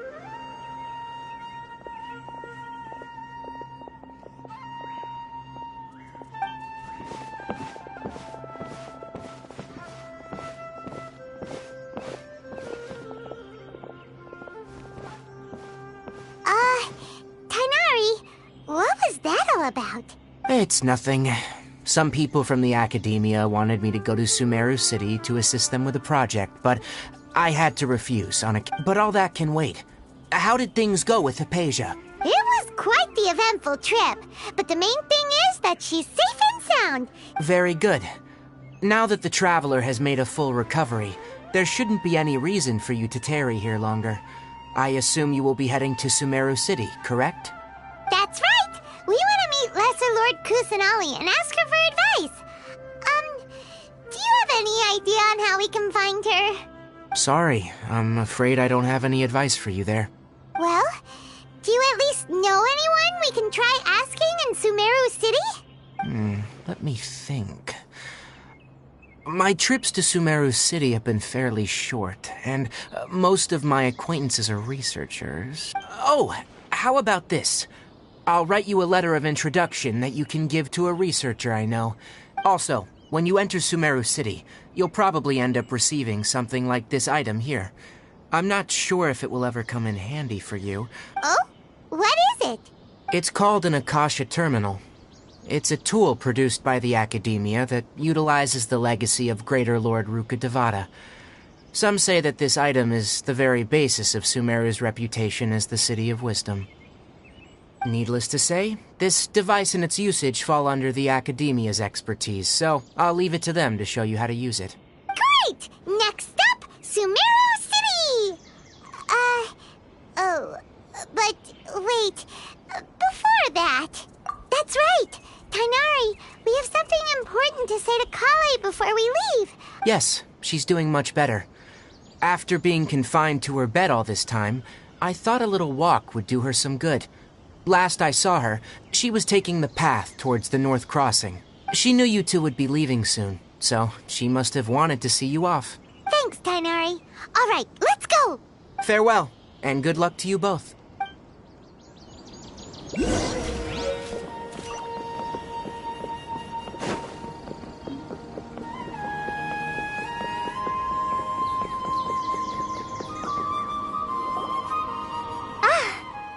Tainari, what was that all about? It's nothing. Some people from the academia wanted me to go to Sumeru City to assist them with a project, but I had to refuse but all that can wait. How did things go with Hypatia? It was quite the eventful trip, but the main thing is that she's safe and sound. Very good. Now that the Traveler has made a full recovery, there shouldn't be any reason for you to tarry here longer. I assume you will be heading to Sumeru City, correct? That's right! We want to meet Lesser Lord Kusanali and ask her for advice. Do you have any idea on how we can find her? Sorry, I'm afraid I don't have any advice for you there. Well, do you at least know anyone we can Let me think. My trips to Sumeru City have been fairly short, and most of my acquaintances are researchers. Oh, how about this? I'll write you a letter of introduction that you can give to a researcher I know. Also, when you enter Sumeru City, you'll probably end up receiving something like this item here. I'm not sure if it will ever come in handy for you. Oh? What is it? It's called an Akasha Terminal. It's a tool produced by the Academia that utilizes the legacy of Greater Lord Rukkhadevata. Some say that this item is the very basis of Sumeru's reputation as the City of Wisdom. Needless to say, this device and its usage fall under the Academia's expertise, so I'll leave it to them to show you how to use it. Great! Next up, Sumeru City! But wait, before that... That's right! Tainari, we have something important to say to Kale before we leave. Yes, she's doing much better. After being confined to her bed all this time, I thought a little walk would do her some good. Last I saw her, she was taking the path towards the North Crossing. She knew you two would be leaving soon, so she must have wanted to see you off. Thanks, Tainari. All right, let's go! Farewell, and good luck to you both.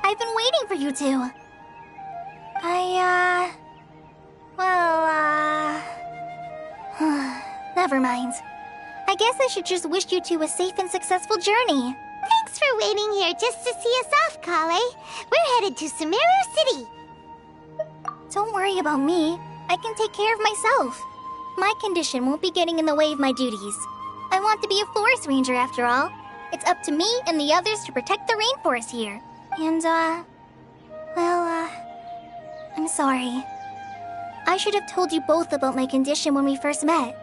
I've been waiting for you two. Never mind. I guess I should just wish you two a safe and successful journey. Thanks for waiting here just to see us off, Kale. We're headed to Sumeru City. Don't worry about me. I can take care of myself. My condition won't be getting in the way of my duties. I want to be a forest ranger after all. It's up to me and the others to protect the rainforest here. And, I'm sorry. I should have told you both about my condition when we first met.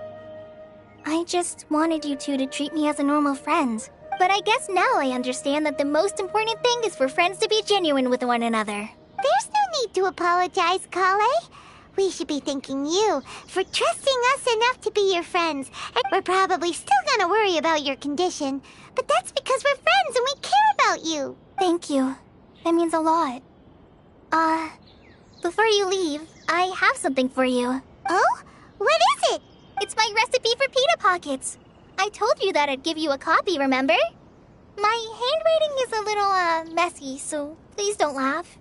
I just wanted you two to treat me as a normal friend. But I guess now I understand that the most important thing is for friends to be genuine with one another. There's no need to apologize, Kale. We should be thanking you for trusting us enough to be your friends. And we're probably still gonna worry about your condition, but that's because we're friends and we care about you. Thank you. That means a lot. Before you leave, I have something for you. Oh? What is it? It's my recipe for pita pockets. I told you that I'd give you a copy, remember? My handwriting is a little, messy, so please don't laugh.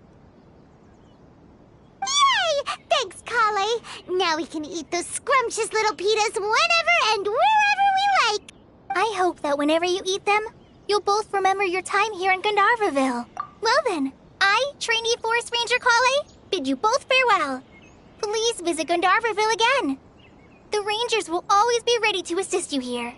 Yay! Thanks, Kale. Now we can eat those scrumptious little pitas whenever and wherever we like. I hope that whenever you eat them, you'll both remember your time here in Gandharvaville. Well then, I, trainee Forest Ranger Kale, bid you both farewell. Please visit Gandharvaville again. The Rangers will always be ready to assist you here.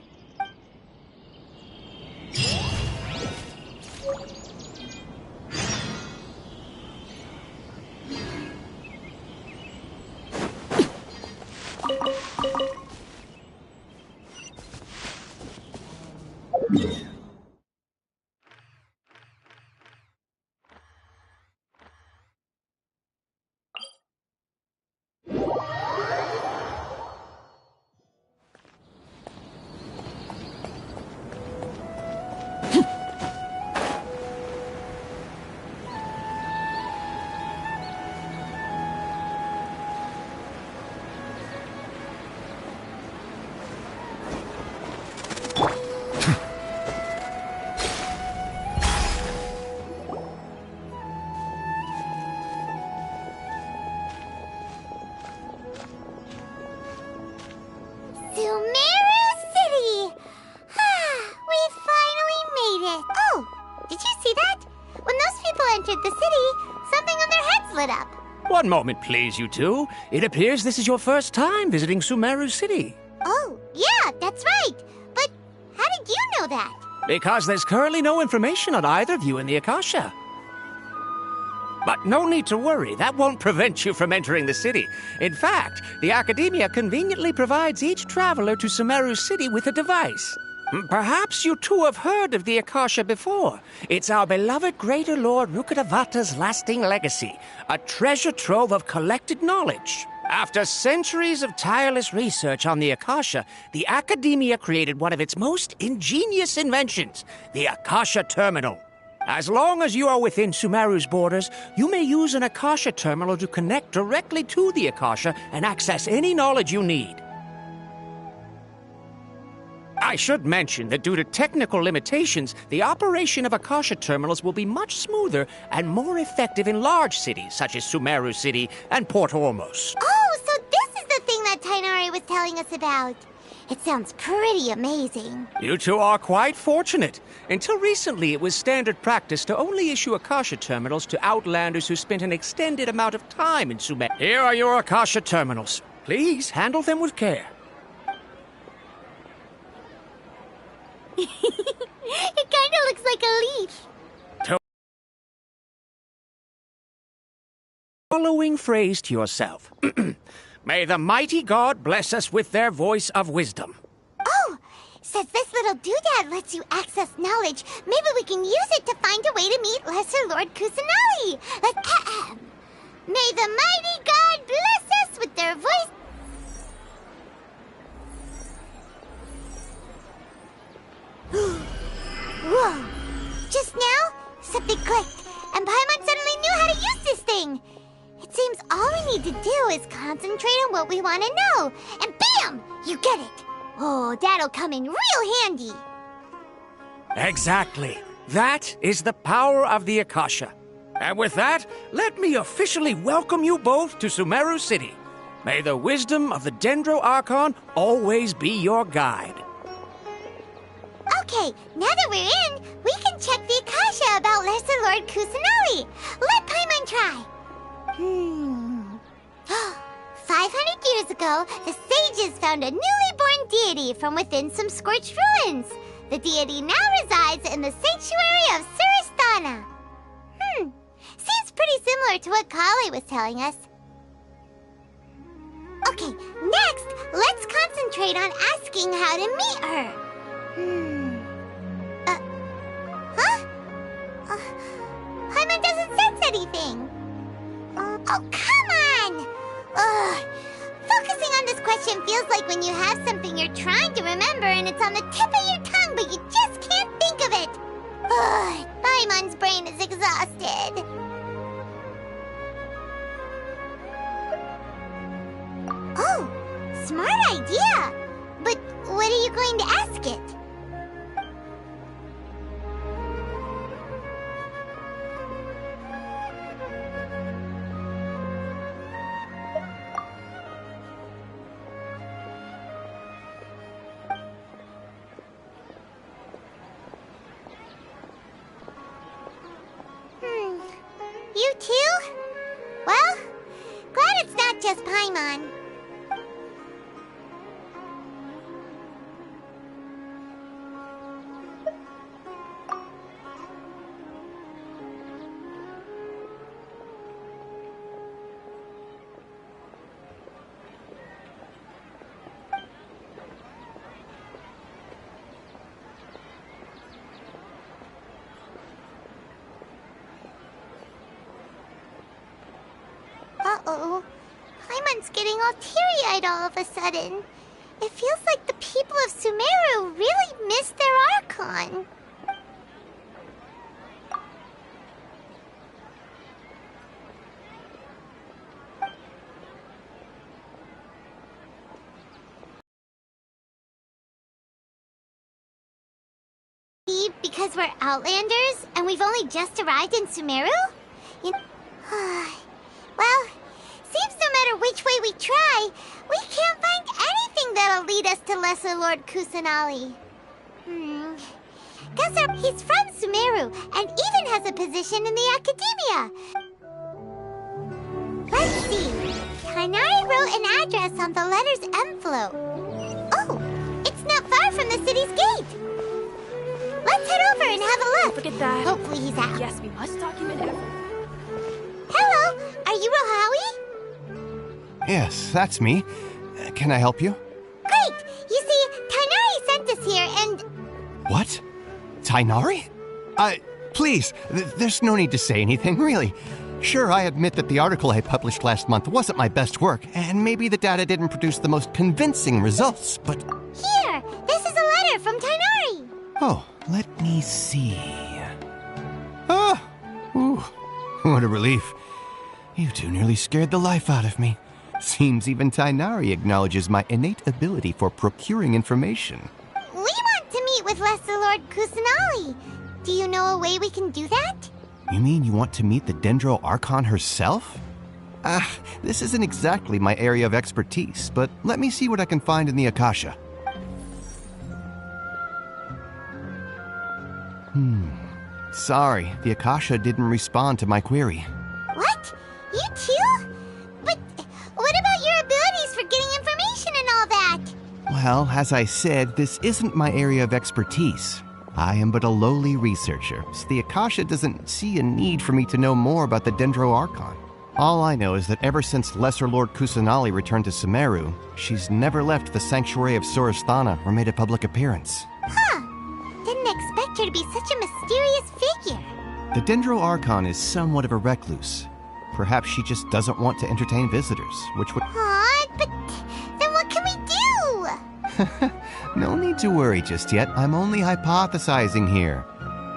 One moment, please, you two. It appears this is your first time visiting Sumeru City. Oh, yeah, that's right. But how did you know that? Because there's currently no information on either of you in the Akasha. But no need to worry, that won't prevent you from entering the city. In fact, the Academia conveniently provides each traveler to Sumeru City with a device. Perhaps you two have heard of the Akasha before. It's our beloved Greater Lord Rukkhadevata's lasting legacy, a treasure trove of collected knowledge. After centuries of tireless research on the Akasha, the Academia created one of its most ingenious inventions, the Akasha Terminal. As long as you are within Sumeru's borders, you may use an Akasha Terminal to connect directly to the Akasha and access any knowledge you need. I should mention that due to technical limitations, the operation of Akasha terminals will be much smoother and more effective in large cities such as Sumeru City and Port Ormos. Oh, so this is the thing that Tainari was telling us about. It sounds pretty amazing. You two are quite fortunate. Until recently, it was standard practice to only issue Akasha terminals to outlanders who spent an extended amount of time in Sumeru. Here are your Akasha terminals. Please handle them with care. It kind of looks like a leaf. Following phrase to yourself. May the mighty God bless us with their voice of wisdom. Oh, since this little doodad lets you access knowledge, maybe we can use it to find a way to meet Lesser Lord Kusanali. May the mighty God bless us with their voice. Whoa! Just now, something clicked, and Paimon suddenly knew how to use this thing. It seems all we need to do is concentrate on what we want to know, and bam! You get it! Oh, that'll come in real handy. Exactly. That is the power of the Akasha. And with that, let me officially welcome you both to Sumeru City. May the wisdom of the Dendro Archon always be your guide. Okay, now that we're in, we can check the Akasha about Lesser Lord Kusanali. Let Paimon try. 500 years ago, the sages found a newly born deity from within some scorched ruins. The deity now resides in the sanctuary of Suristana. Seems pretty similar to what Kali was telling us. Okay, next, let's concentrate on asking how to meet her. Paimon doesn't sense anything. Oh, come on! Focusing on this question feels like when you have something you're trying to remember and it's on the tip of your tongue, but you just can't think of it. Paimon's brain is exhausted. Oh, smart idea! But what are you going to ask it? You too? Well, glad it's not just Paimon. Uh-oh. Paimon's getting all teary-eyed all of a sudden. It feels like the people of Sumeru really missed their Archon. Because we're Outlanders and we've only just arrived in Sumeru? Well, seems no matter which way we try, we can't find anything that'll lead us to Lesser Lord Kusanali. Guess he's from Sumeru and even has a position in the Academia. Let's see. Tainari wrote an address on the letter's envelope. Oh, it's not far from the city's gate. Let's head over and have a look. Look at that. Hopefully he's out. Yes, we must document everything. Hello, are you Rohawi? Yes, that's me. Can I help you? Great! You see, Tainari sent us here and... What? Tainari? Please, there's no need to say anything, really. Sure, I admit that the article I published last month wasn't my best work, and maybe the data didn't produce the most convincing results, but... Here! This is a letter from Tighnari! Oh, let me see... Oh! Ooh, what a relief. You two nearly scared the life out of me. Seems even Tighnari acknowledges my innate ability for procuring information. We want to meet with Lesser Lord Kusanali. Do you know a way we can do that? You mean you want to meet the Dendro Archon herself? This isn't exactly my area of expertise, but let me see what I can find in the Akasha. Sorry, the Akasha didn't respond to my query. What? You too? But what about your abilities for getting information and all that? Well, as I said, this isn't my area of expertise. I am but a lowly researcher, so the Akasha doesn't see a need for me to know more about the Dendro Archon. All I know is that ever since Lesser Lord Kusanali returned to Sumeru, she's never left the Sanctuary of Sorasthana or made a public appearance. Huh. Didn't expect her to be such a mysterious figure. The Dendro Archon is somewhat of a recluse. Perhaps she just doesn't want to entertain visitors, which would... Aw, but then what can we do? No need to worry just yet. I'm only hypothesizing here.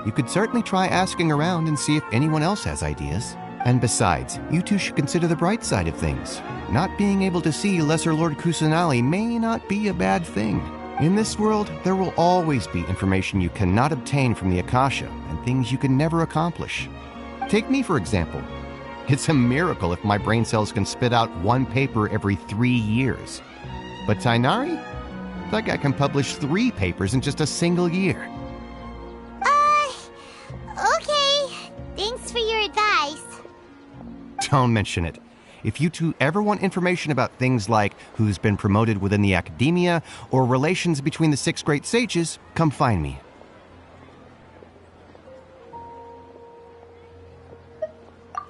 You could certainly try asking around and see if anyone else has ideas. And besides, you two should consider the bright side of things. Not being able to see Lesser Lord Kusanali may not be a bad thing. In this world, there will always be information you cannot obtain from the Akasha and things you can never accomplish. Take me, for example. It's a miracle if my brain cells can spit out one paper every 3 years. But Tighnari? That guy can publish 3 papers in just a single year. Okay. Thanks for your advice. Don't mention it. If you two ever want information about things like who's been promoted within the academia or relations between the 6 great sages, come find me.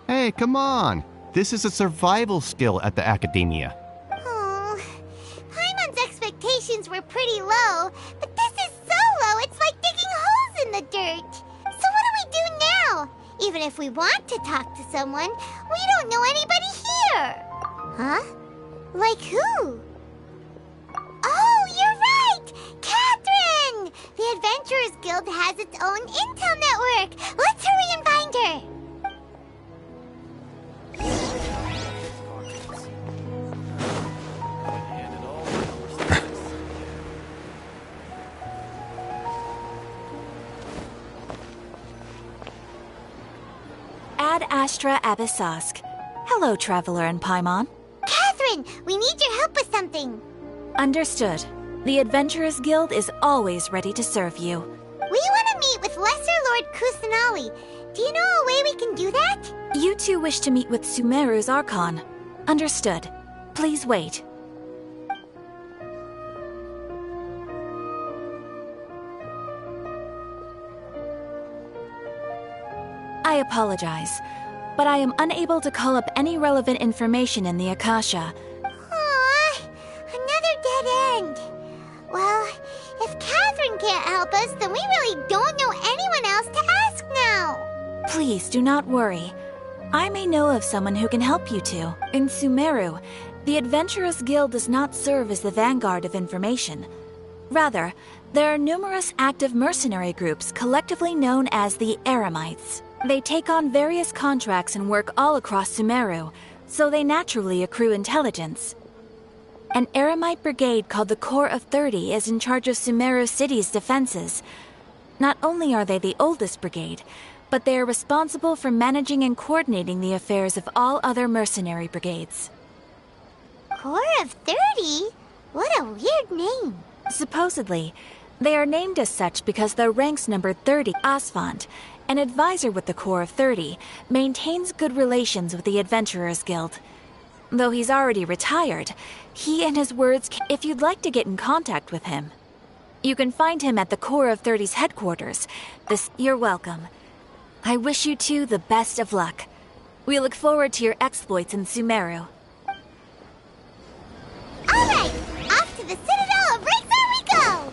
Hey, come on! This is a survival skill at the academia. Oh, Paimon's expectations were pretty low, but this is so low it's like digging holes in the dirt. So what do we do now? Even if we want to talk to someone, we don't know anybody here. Huh? Like who? Oh, you're right! Catherine! The Adventurers Guild has its own intel network. Let's hurry and find her. Ad Astra Abyssosk. Hello, Traveler and Paimon. Catherine, we need your help with something. Understood. The Adventurers Guild is always ready to serve you. We want to meet with Lesser Lord Kusanali. Do you know a way we can do that? You two wish to meet with Sumeru's Archon. Understood. Please wait. I apologize, but I am unable to call up any relevant information in the Akasha. Aww, another dead end. Well, if Catherine can't help us, then we really don't know anyone else to ask now. Please do not worry. I may know of someone who can help you two. In Sumeru, the Adventurers Guild does not serve as the vanguard of information. Rather, there are numerous active mercenary groups collectively known as the Eremites. They take on various contracts and work all across Sumeru, so they naturally accrue intelligence. An Eremite brigade called the Corps of 30 is in charge of Sumeru City's defenses. Not only are they the oldest brigade, but they are responsible for managing and coordinating the affairs of all other mercenary brigades. Corps of 30? What a weird name. Supposedly, they are named as such because their ranks numbered 30. Asphalt, an advisor with the Corps of 30, maintains good relations with the Adventurers Guild. Though he's already retired, he and his words if you'd like to get in contact with him. You can find him at the Corps of 30's headquarters. You're welcome. I wish you two the best of luck. We look forward to your exploits in Sumeru. Alright, off to the Citadel of Razor we go!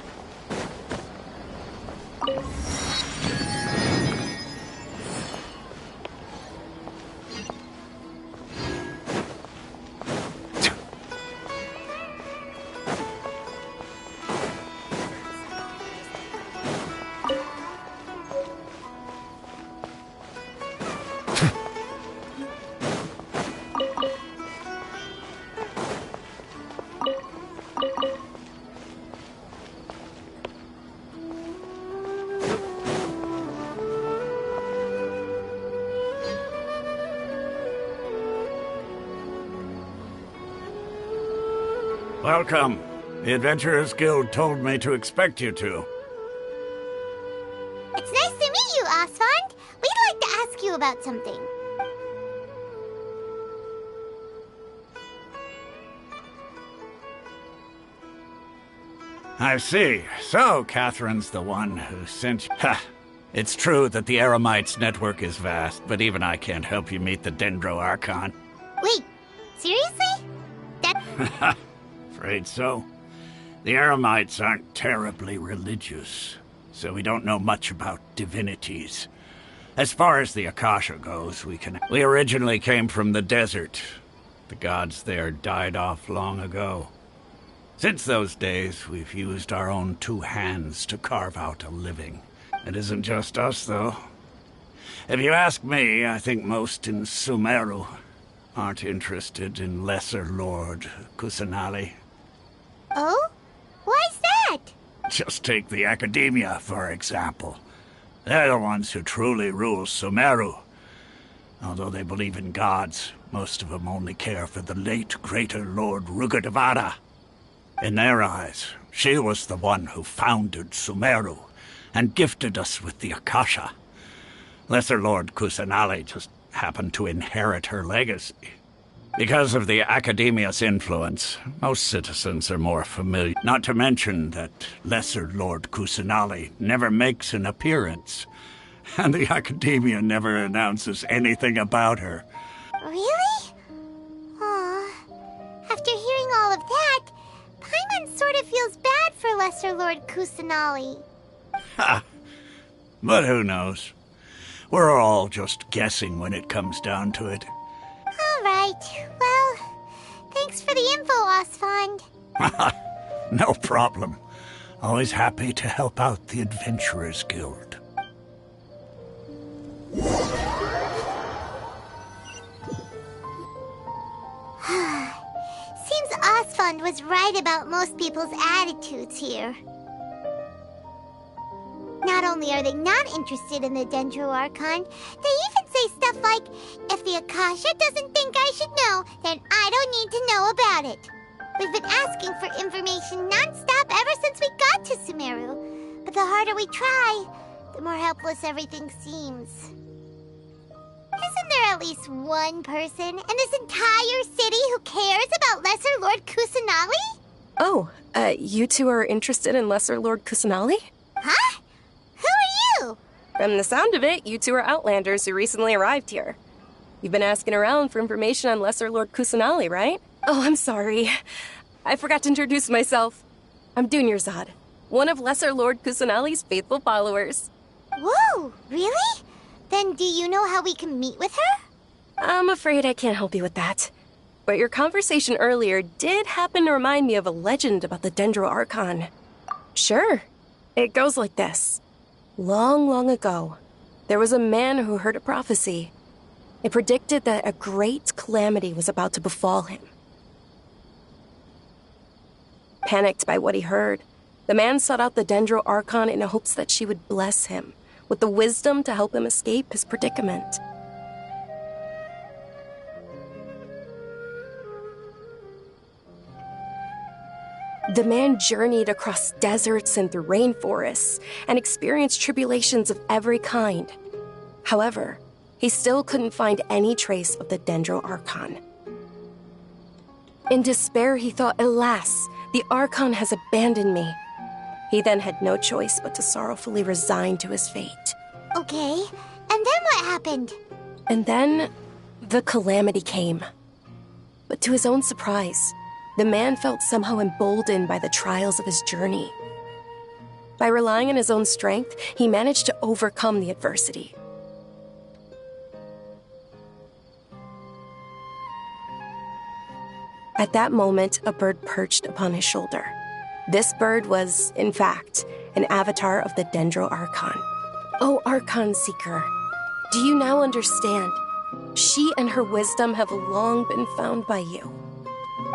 Welcome. The Adventurers Guild told me to expect you two. It's nice to meet you, Osfond. We'd like to ask you about something. I see. So, Catherine's the one who sent you. Ha! It's true that the Eremites' network is vast, but even I can't help you meet the Dendro Archon. Wait, seriously? That... Afraid so. The Eremites aren't terribly religious, so we don't know much about divinities. As far as the Akasha goes, we originally came from the desert. The gods there died off long ago. Since those days, we've used our own two hands to carve out a living. It isn't just us, though. If you ask me, I think most in Sumeru aren't interested in Lesser Lord Kusanali. Oh? Why's that? Just take the Academia, for example. They're the ones who truly rule Sumeru. Although they believe in gods, most of them only care for the late Greater Lord Rugadavada. In their eyes, she was the one who founded Sumeru and gifted us with the Akasha. Lesser Lord Kusanali just happened to inherit her legacy. Because of the Academia's influence, most citizens are more familiar. Not to mention that Lesser Lord Kusanali never makes an appearance, and the Academia never announces anything about her. Really? Aw. After hearing all of that, Paimon sort of feels bad for Lesser Lord Kusanali. Ha! But who knows? We're all just guessing when it comes down to it. All right. Well, thanks for the info, Osfond. No problem. Always happy to help out the Adventurers Guild. Seems Osfond was right about most people's attitudes here. Not only are they not interested in the Dendro Archon, they even say stuff like, if the Akasha doesn't think I should know, then I don't need to know about it. We've been asking for information non-stop ever since we got to Sumeru. But the harder we try, the more helpless everything seems. Isn't there at least one person in this entire city who cares about Lesser Lord Kusanali? Oh, you two are interested in Lesser Lord Kusanali? Huh? Who are you? From the sound of it, you two are Outlanders who recently arrived here. You've been asking around for information on Lesser Lord Kusanali, right? Oh, I'm sorry. I forgot to introduce myself. I'm Dunyarzad, one of Lesser Lord Kusanali's faithful followers. Whoa, really? Then do you know how we can meet with her? I'm afraid I can't help you with that. But your conversation earlier did happen to remind me of a legend about the Dendro Archon. Sure. It goes like this. Long, long ago, there was a man who heard a prophecy. It predicted that a great calamity was about to befall him. Panicked by what he heard, the man sought out the Dendro Archon in hopes that she would bless him with the wisdom to help him escape his predicament. The man journeyed across deserts and through rainforests and experienced tribulations of every kind. However, he still couldn't find any trace of the Dendro Archon. In despair, he thought, alas, the Archon has abandoned me. He then had no choice but to sorrowfully resign to his fate. Okay, and then what happened? And then, the calamity came. But to his own surprise, the man felt somehow emboldened by the trials of his journey. By relying on his own strength, he managed to overcome the adversity. At that moment, a bird perched upon his shoulder. This bird was, in fact, an avatar of the Dendro Archon. Oh, Archon Seeker, do you now understand? She and her wisdom have long been found by you.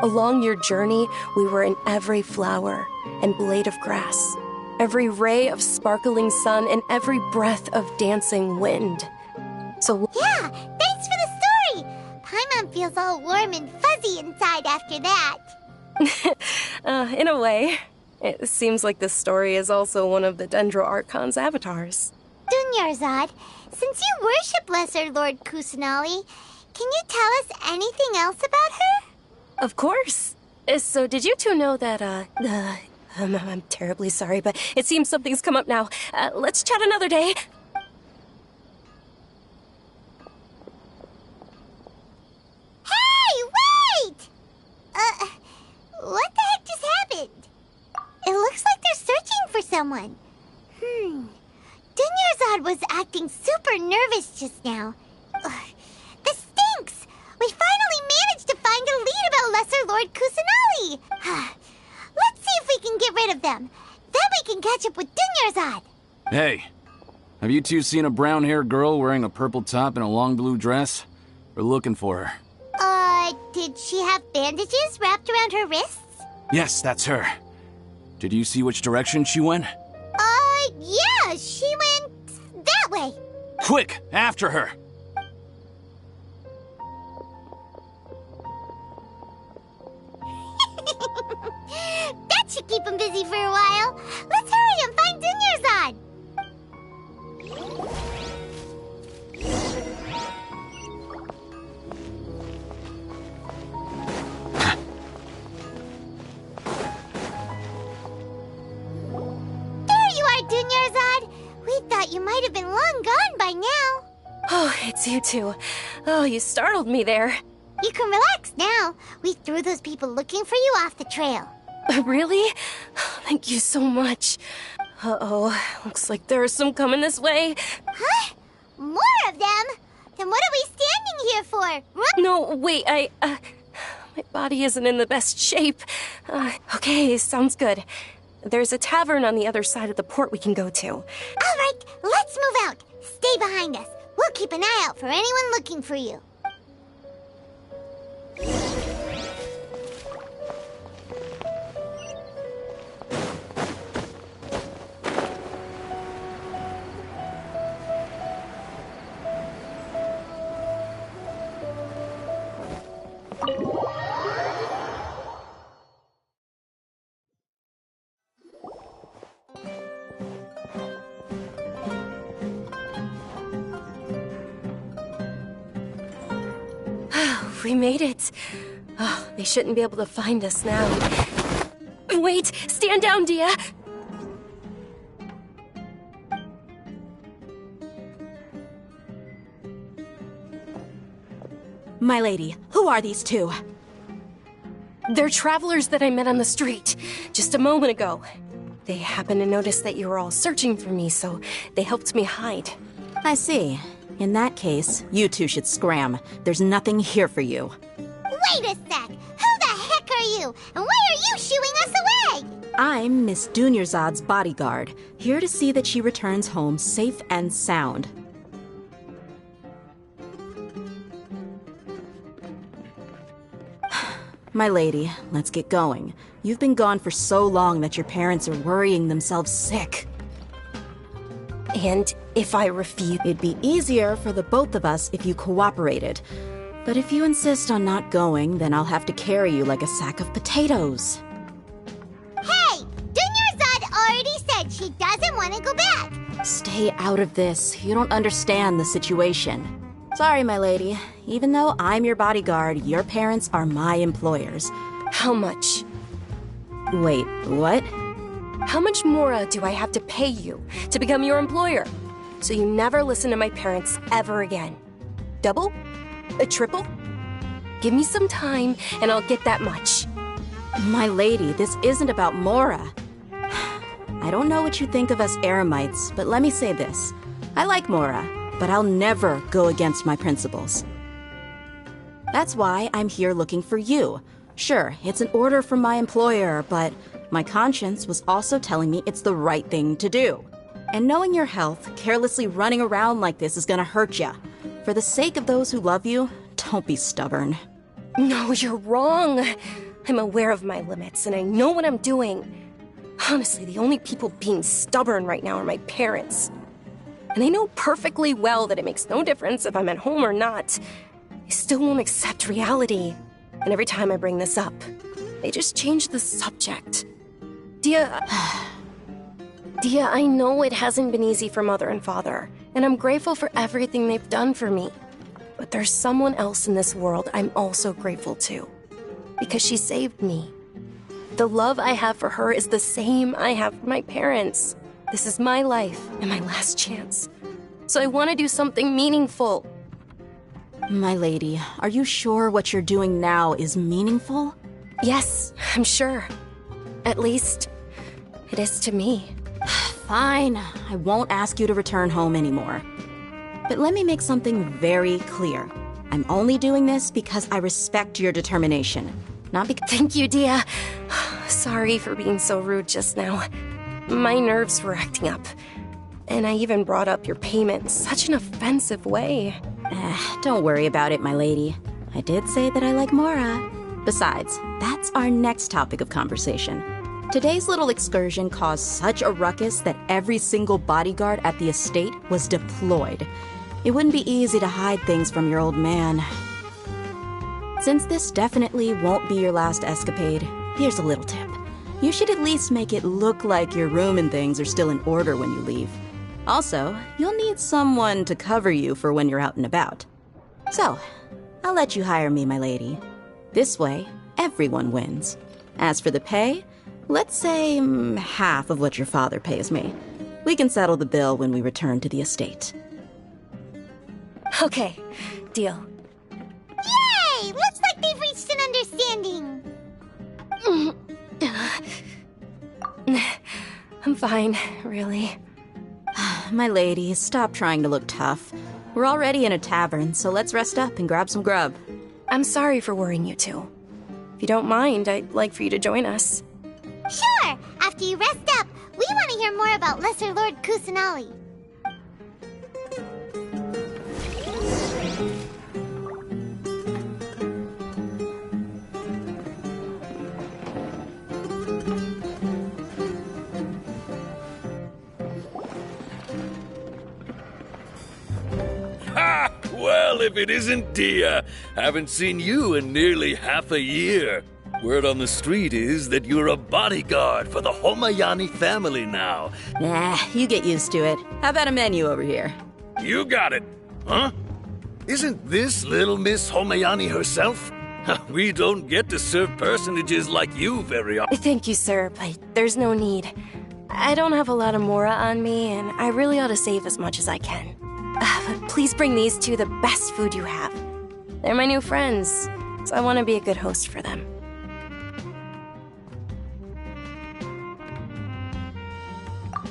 Along your journey, we were in every flower and blade of grass, every ray of sparkling sun, and every breath of dancing wind. So yeah, thanks for the story! Paimon feels all warm and fuzzy inside after that. In a way. It seems like this story is also one of the Dendro Archon's avatars. Dunyarzad, since you worship Lesser Lord Kusanali, can you tell us anything else about her? Of course. So did you two know that, I'm terribly sorry, but it seems something's come up now. Let's chat another day. Hey, wait! What the heck just happened? It looks like they're searching for someone. Dunyarzad was acting super nervous just now. This stinks! We finally managed to find a lead about Lesser Lord Kusanali! Let's see if we can get rid of them. Then we can catch up with Dunyarzad. Hey, have you two seen a brown-haired girl wearing a purple top and a long blue dress? We're looking for her. Did she have bandages wrapped around her wrists? Yes, that's her. Did you see which direction she went? Yeah, she went that way. Quick, after her! That should keep him busy for a while. Let's hurry and find Dunyarzad. There you are, Dunyarzad. We thought you might have been long gone by now. Oh, it's you two. Oh, you startled me there. You can relax now. We threw those people looking for you off the trail. Really? Thank you so much. Uh-oh, looks like there are some coming this way. Huh? More of them? Then what are we standing here for? Run! No, wait, my body isn't in the best shape. Okay, sounds good. There's a tavern on the other side of the port we can go to. All right, let's move out. Stay behind us. We'll keep an eye out for anyone looking for you. We made it. Oh, they shouldn't be able to find us now. Wait, stand down, Dia. My lady, who are these two? They're travelers that I met on the street just a moment ago. They happened to notice that you were all searching for me, so they helped me hide. I see. In that case, you two should scram. There's nothing here for you. Wait a sec! Who the heck are you? And why are you shooing us away? I'm Miss Dunyarzad's bodyguard, here to see that she returns home safe and sound. My lady, let's get going. You've been gone for so long that your parents are worrying themselves sick. And if I refuse? It'd be easier for the both of us if you cooperated. But if you insist on not going, then I'll have to carry you like a sack of potatoes. Hey! Dunyarzad already said she doesn't want to go back! Stay out of this. You don't understand the situation. Sorry, my lady. Even though I'm your bodyguard, your parents are my employers. How much? Wait, what? How much more do I have to pay you to become your employer? So you never listen to my parents ever again. Double? A triple? Give me some time and I'll get that much. My lady, this isn't about Mora. I don't know what you think of us Eremites, but let me say this. I like Mora, but I'll never go against my principles. That's why I'm here looking for you. Sure, it's an order from my employer, but my conscience was also telling me it's the right thing to do. And knowing your health, carelessly running around like this is gonna hurt ya. For the sake of those who love you, don't be stubborn. No, you're wrong. I'm aware of my limits, and I know what I'm doing. Honestly, the only people being stubborn right now are my parents. And I know perfectly well that it makes no difference if I'm at home or not. I still won't accept reality. And every time I bring this up, They just changed the subject. Dia, I know it hasn't been easy for Mother and Father, and I'm grateful for everything they've done for me. But there's someone else in this world I'm also grateful to, because she saved me. The love I have for her is the same I have for my parents. This is my life and my last chance. So I want to do something meaningful. My lady, are you sure what you're doing now is meaningful? Yes, I'm sure. At least, it is to me. Fine, I won't ask you to return home anymore. But let me make something very clear. I'm only doing this because I respect your determination, not because— Thank you, Dia. Sorry for being so rude just now. My nerves were acting up. And I even brought up your payment in such an offensive way. Don't worry about it, my lady. I did say that I like Mora. Besides, that's our next topic of conversation. Today's little excursion caused such a ruckus that every single bodyguard at the estate was deployed. It wouldn't be easy to hide things from your old man. Since this definitely won't be your last escapade, here's a little tip. You should at least make it look like your room and things are still in order when you leave. Also, you'll need someone to cover you for when you're out and about. So, I'll let you hire me, my lady. This way, everyone wins. As for the pay, let's say half of what your father pays me. We can settle the bill when we return to the estate. Okay, deal. Yay! Looks like they've reached an understanding. I'm fine, really. My lady, stop trying to look tough. We're already in a tavern, so let's rest up and grab some grub. I'm sorry for worrying you two. If you don't mind, I'd like for you to join us. Sure! After you rest up, we want to hear more about Lesser Lord Kusanali. Ha! Well, if it isn't Dia. Haven't seen you in nearly half a year. Word on the street is that you're a bodyguard for the Homayani family now. Nah, you get used to it. How about a menu over here? You got it. Huh? Isn't this little Miss Homayani herself? We don't get to serve personages like you very often. Thank you, sir, but there's no need. I don't have a lot of Mora on me, and I really ought to save as much as I can. But please bring these two the best food you have. They're my new friends, so I want to be a good host for them.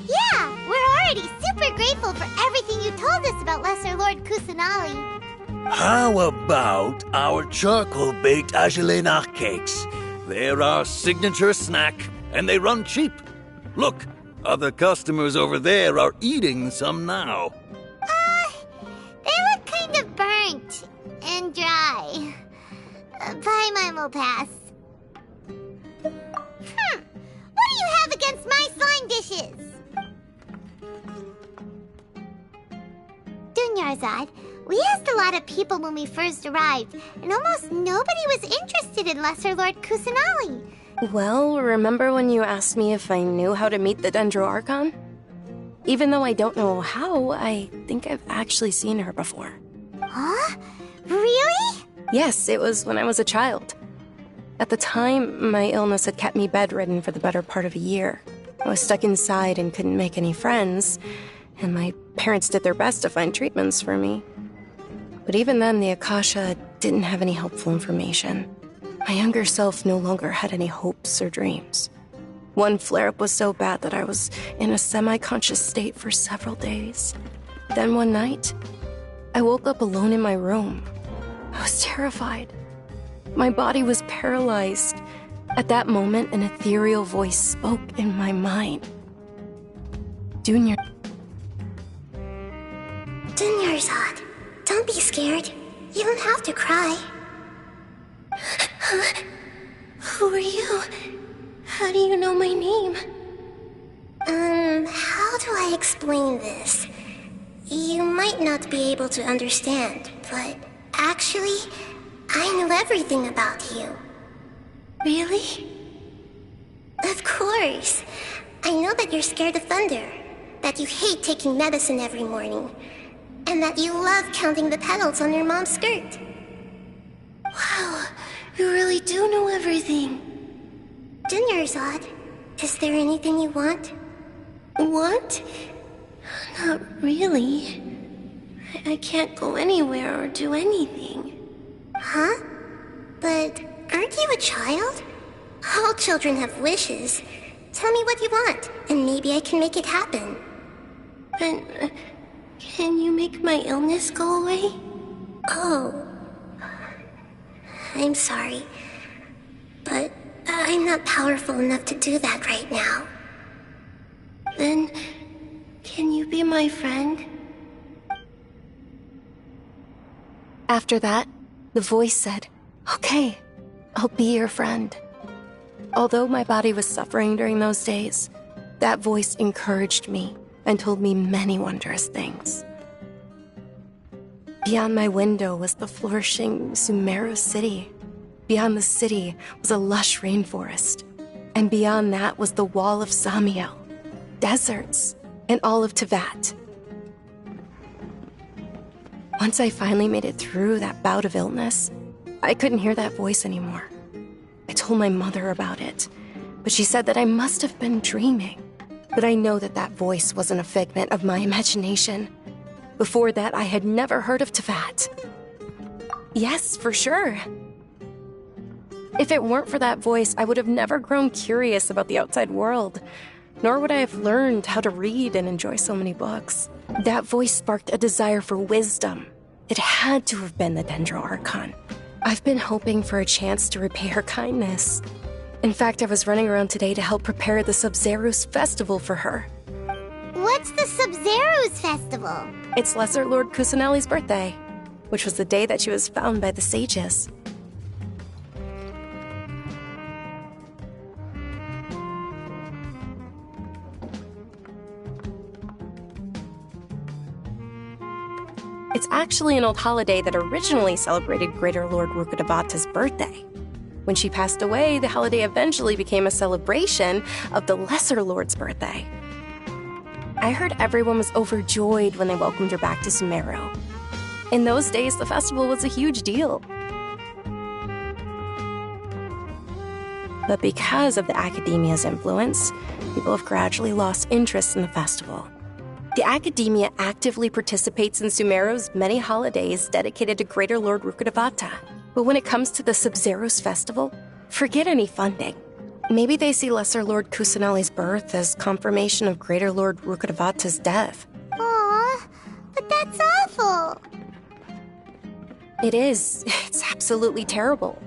Yeah, we're already super grateful for everything you told us about Lesser Lord Kusanali. How about our charcoal-baked Agelenach cakes? They're our signature snack, and they run cheap. Look, other customers over there are eating some now. They look kind of burnt and dry. Paimon will pass. What do you have against my slime dishes? Dunyarzad, we asked a lot of people when we first arrived, and almost nobody was interested in Lesser Lord Kusanali. Well, remember when you asked me if I knew how to meet the Dendro Archon? Even though I don't know how, I think I've actually seen her before. Huh? Really? Yes, it was when I was a child. At the time, my illness had kept me bedridden for the better part of a year. I was stuck inside and couldn't make any friends, and my parents did their best to find treatments for me. But even then, the Akasha didn't have any helpful information. My younger self no longer had any hopes or dreams. One flare-up was so bad that I was in a semi-conscious state for several days. Then one night, I woke up alone in my room. I was terrified. My body was paralyzed. At that moment, an ethereal voice spoke in my mind. Dunyarzad, don't be scared. You don't have to cry. Who are you? How do you know my name? How do I explain this? You might not be able to understand, but actually, I know everything about you. Really? Of course. I know that you're scared of thunder, that you hate taking medicine every morning, and that you love counting the petals on your mom's skirt. Wow, you really do know everything. Junior Zod, is there anything you want? Want? Not really. I can't go anywhere or do anything. Huh? But aren't you a child? All children have wishes. Tell me what you want, and maybe I can make it happen. But can you make my illness go away? Oh. I'm sorry. But I'm not powerful enough to do that right now. Then, can you be my friend? After that, the voice said, "Okay, I'll be your friend." Although my body was suffering during those days, that voice encouraged me and told me many wondrous things. Beyond my window was the flourishing Sumeru city. Beyond the city was a lush rainforest. And beyond that was the wall of Samiel, deserts, and all of Teyvat. Once I finally made it through that bout of illness, I couldn't hear that voice anymore. I told my mother about it, but she said that I must have been dreaming. But I know that that voice wasn't a figment of my imagination. Before that, I had never heard of Teyvat. Yes, for sure. If it weren't for that voice, I would have never grown curious about the outside world, nor would I have learned how to read and enjoy so many books. That voice sparked a desire for wisdom. It had to have been the Dendro Archon. I've been hoping for a chance to repay her kindness. In fact, I was running around today to help prepare the Sub-Zerus festival for her. What's the Sub-Zerus festival? It's Lesser Lord Kusanali's birthday, which was the day that she was found by the sages. It's actually an old holiday that originally celebrated Greater Lord Rukkhadevata's birthday. When she passed away, the holiday eventually became a celebration of the Lesser Lord's birthday. I heard everyone was overjoyed when they welcomed her back to Sumeru. In those days, the festival was a huge deal. But because of the Academia's influence, people have gradually lost interest in the festival. The Academia actively participates in Sumeru's many holidays dedicated to Greater Lord Rukkhadevata. But when it comes to the Sub-Zerus festival, forget any funding. Maybe they see Lesser Lord Kusanali's birth as confirmation of Greater Lord Rukkhadevata's death. Aw, but that's awful. It is. It's absolutely terrible.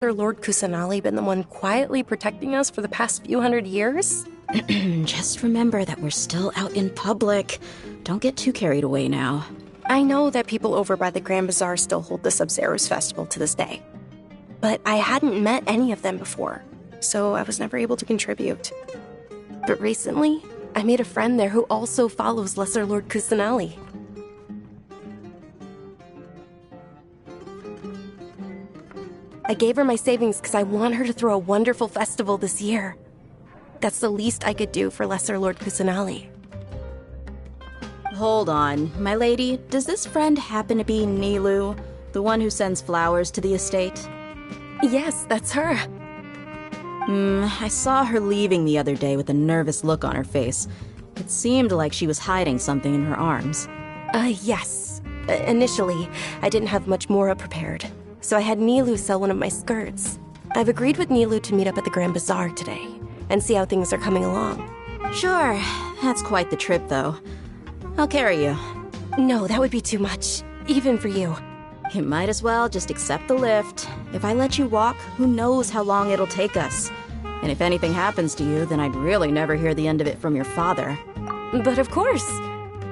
Has Lord Kusanali been the one quietly protecting us for the past few hundred years? Just remember that we're still out in public. Don't get too carried away now. I know that people over by the Grand Bazaar still hold the Sub-Zerus festival to this day. But I hadn't met any of them before, so I was never able to contribute. But recently, I made a friend there who also follows Lesser Lord Kusanali. I gave her my savings because I want her to throw a wonderful festival this year. That's the least I could do for Lesser Lord Kusanali. Hold on, my lady. Does this friend happen to be Nilou, the one who sends flowers to the estate? Yes, that's her. I saw her leaving the other day with a nervous look on her face. It seemed like she was hiding something in her arms. Yes. Initially, I didn't have much Mora prepared, so I had Nilou sell one of my skirts. I've agreed with Nilou to meet up at the Grand Bazaar today and see how things are coming along. Sure, that's quite the trip, though. I'll carry you. No, that would be too much, even for you. You might as well just accept the lift. If I let you walk, who knows how long it'll take us. And if anything happens to you, then I'd really never hear the end of it from your father. But of course.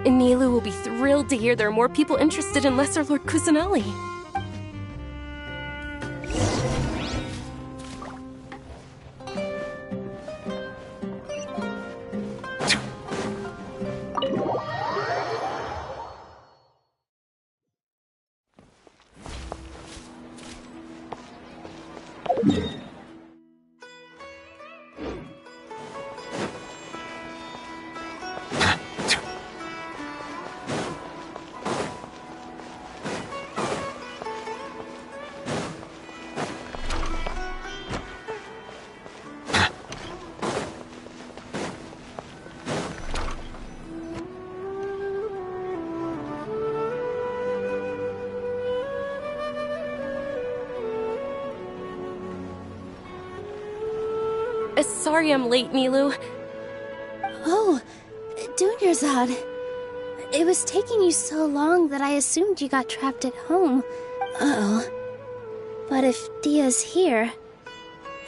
Nilou will be thrilled to hear there are more people interested in Lesser Lord Kusanali. Sorry I'm late, Nilou. Oh, Dunyarzad. It was taking you so long that I assumed you got trapped at home. Uh-oh. But if Dia's here,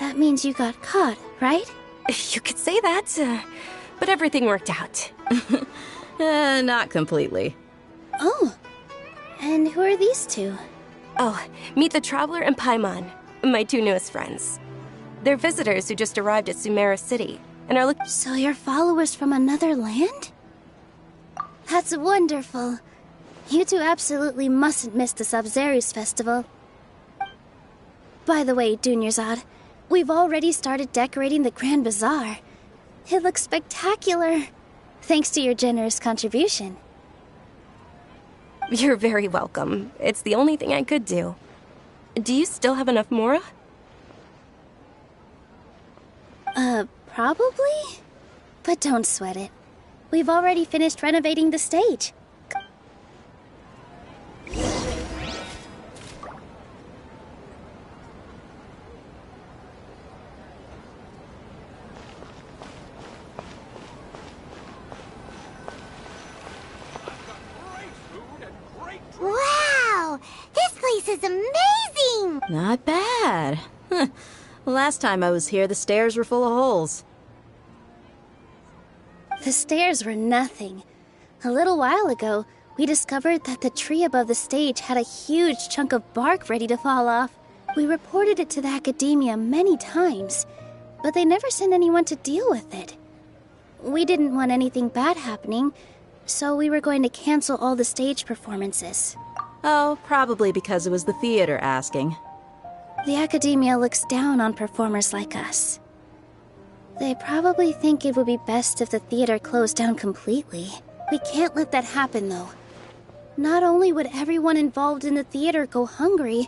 that means you got caught, right? You could say that, but everything worked out. Not completely. Oh, and who are these two? Oh, meet the Traveler and Paimon, my two newest friends. They're visitors who just arrived at Sumeru City, and are looking— So you're followers from another land? That's wonderful. You two absolutely mustn't miss the Sub-Zerus festival. By the way, Dunyarzad, we've already started decorating the Grand Bazaar. It looks spectacular, thanks to your generous contribution. You're very welcome. It's the only thing I could do. Do you still have enough Mora? Probably? But don't sweat it. We've already finished renovating the stage. Wow! This place is amazing! Not bad. Last time I was here, the stairs were full of holes. The stairs were nothing. A little while ago, we discovered that the tree above the stage had a huge chunk of bark ready to fall off. We reported it to the academia many times, but they never sent anyone to deal with it. We didn't want anything bad happening, so we were going to cancel all the stage performances. Oh, probably because it was the theater asking. The academia looks down on performers like us. They probably think it would be best if the theater closed down completely. We can't let that happen, though. Not only would everyone involved in the theater go hungry,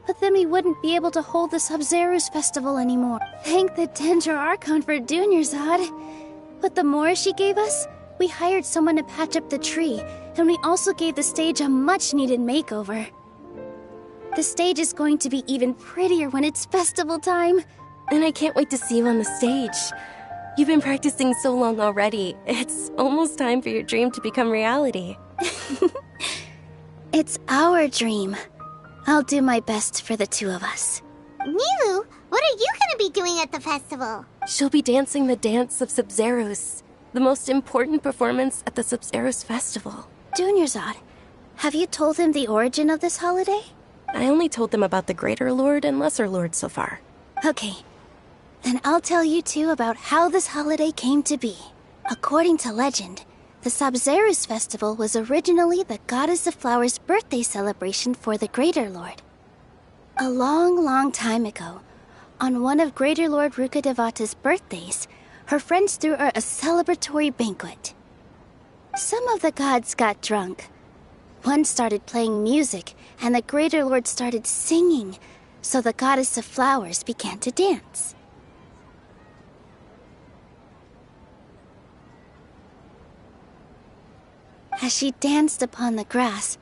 but then we wouldn't be able to hold the Sub-Zerus festival anymore. Thank the Dendro Archon for Dunyarzad. With the Mora she gave us, we hired someone to patch up the tree, and we also gave the stage a much-needed makeover. The stage is going to be even prettier when it's festival time. And I can't wait to see you on the stage. You've been practicing so long already. It's almost time for your dream to become reality. It's our dream. I'll do my best for the two of us. Nilou, what are you gonna be doing at the festival? She'll be dancing the dance of Sub-Zerus, the most important performance at the Sub-Zerus festival. Dunyarzad, have you told him the origin of this holiday? I only told them about the Greater Lord and Lesser Lord so far. Okay. Then I'll tell you two about how this holiday came to be. According to legend, the Sub-Zerus festival was originally the Goddess of Flowers' birthday celebration for the Greater Lord. A long, long time ago, on one of Greater Lord Rukkhadevata's birthdays, her friends threw her a celebratory banquet. Some of the gods got drunk. One started playing music, and the Greater Lord started singing, so the Goddess of Flowers began to dance. As she danced upon the grass,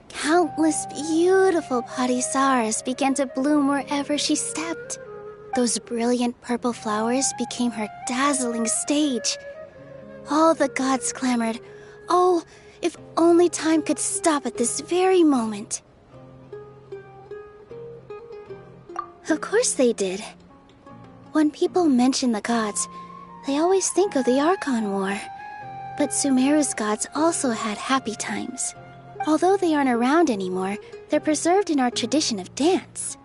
countless beautiful parisaras began to bloom wherever she stepped. Those brilliant purple flowers became her dazzling stage. All the gods clamored, "Oh, if only time could stop at this very moment." Of course they did. When people mention the gods, they always think of the Archon War. But Sumeru's gods also had happy times. Although they aren't around anymore, they're preserved in our tradition of dance.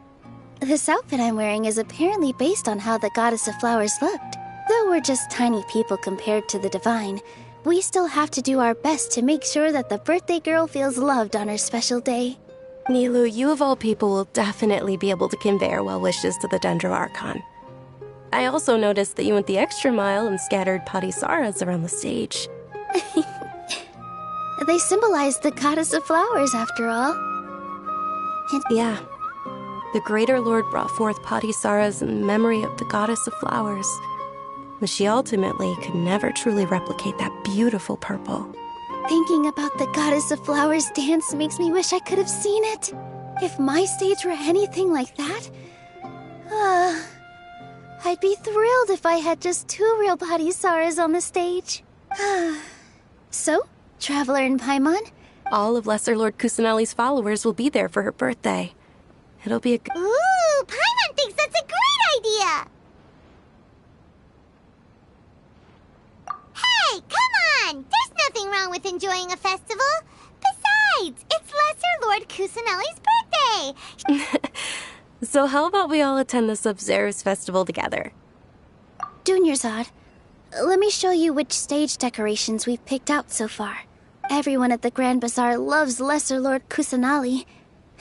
This outfit I'm wearing is apparently based on how the Goddess of Flowers looked. Though we're just tiny people compared to the divine, we still have to do our best to make sure that the birthday girl feels loved on her special day. Nilou, you of all people will definitely be able to convey our well wishes to the Dendro Archon. I also noticed that you went the extra mile and scattered Patisaras around the stage. They symbolize the goddess of flowers, after all. Yeah. The Greater Lord brought forth Patisaras in memory of the goddess of flowers. But she ultimately could never truly replicate that beautiful purple. Thinking about the goddess of flowers dance makes me wish I could have seen it. If my stage were anything like that, I'd be thrilled if I had just 2 real Patisaras on the stage. So, Traveler and Paimon? All of Lesser Lord Kusanali's followers will be there for her birthday. It'll be a Ooh, Paimon thinks that's a great idea! Hey, come on! There's nothing wrong with enjoying a festival. Besides, it's Lesser Lord Kusanali's birthday! So how about we all attend the Sub-Zerus festival together? Dunyarzad, let me show you which stage decorations we've picked out so far. Everyone at the Grand Bazaar loves Lesser Lord Kusanali,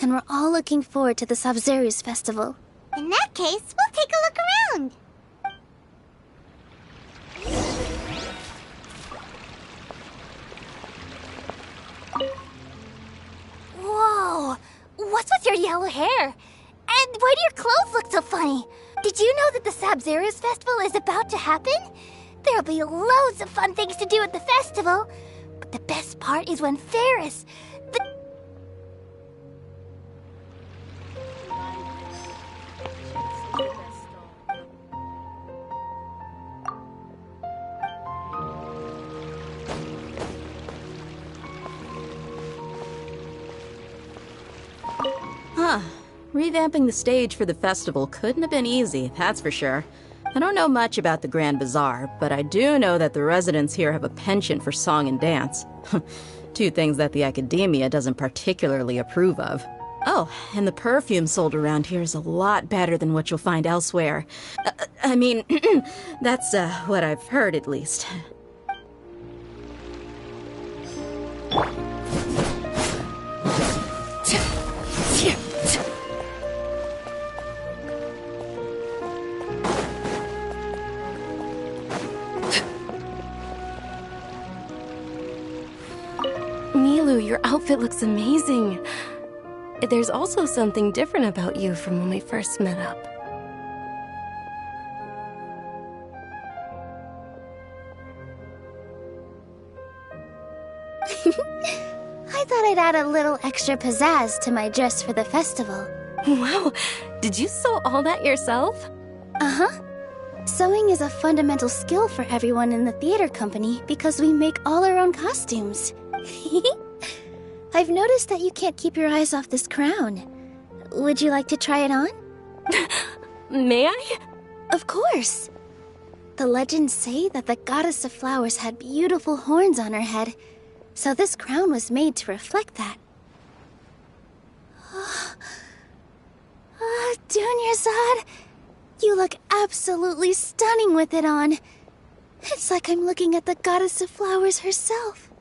and we're all looking forward to the Sub-Zerus festival. In that case, we'll take a look around. Whoa! What's with your yellow hair? And why do your clothes look so funny? Did you know that the Sub-Zerus festival is about to happen? There'll be loads of fun things to do at the festival. But the best part is when Ferris, Huh. Revamping the stage for the festival couldn't have been easy, that's for sure. I don't know much about the Grand Bazaar, but I do know that the residents here have a penchant for song and dance. 2 things that the Academia doesn't particularly approve of. Oh, and the perfume sold around here is a lot better than what you'll find elsewhere. I mean, that's what I've heard at least. Nilou, your outfit looks amazing. There's also something different about you from when we first met up. I thought I'd add a little extra pizzazz to my dress for the festival. Wow, did you sew all that yourself? Uh-huh. Sewing is a fundamental skill for everyone in the theater company because we make all our own costumes. I've noticed that you can't keep your eyes off this crown. Would you like to try it on? May I? Of course. The legends say that the goddess of flowers had beautiful horns on her head, so this crown was made to reflect that. Dunyarzad, you look absolutely stunning with it on. It's like I'm looking at the goddess of flowers herself.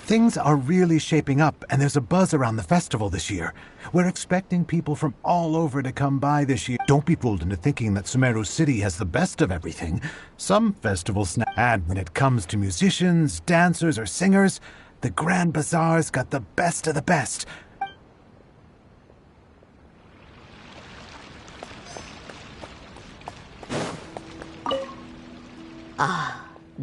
Things are really shaping up, and there's a buzz around the festival this year. We're expecting people from all over to come by this year. Don't be fooled into thinking that Sumeru City has the best of everything. Some festivals and when it comes to musicians, dancers, or singers, the Grand Bazaar's got the best of the best.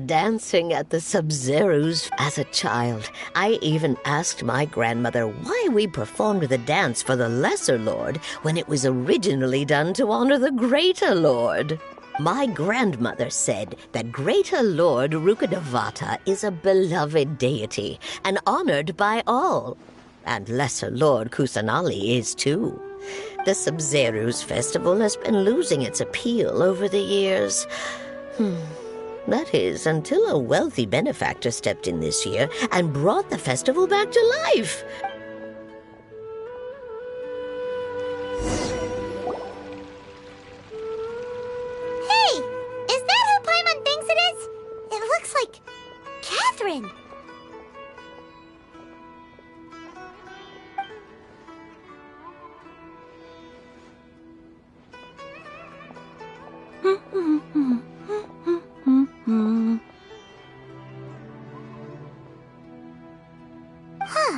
Dancing at the Sub-Zerus as a child. I even asked my grandmother why we performed the dance for the Lesser Lord when it was originally done to honor the Greater Lord. My grandmother said that Greater Lord Rukkhadevata is a beloved deity and honored by all. And Lesser Lord Kusanali is too. The Sub-Zerus festival has been losing its appeal over the years. That is, until a wealthy benefactor stepped in this year and brought the festival back to life. Huh.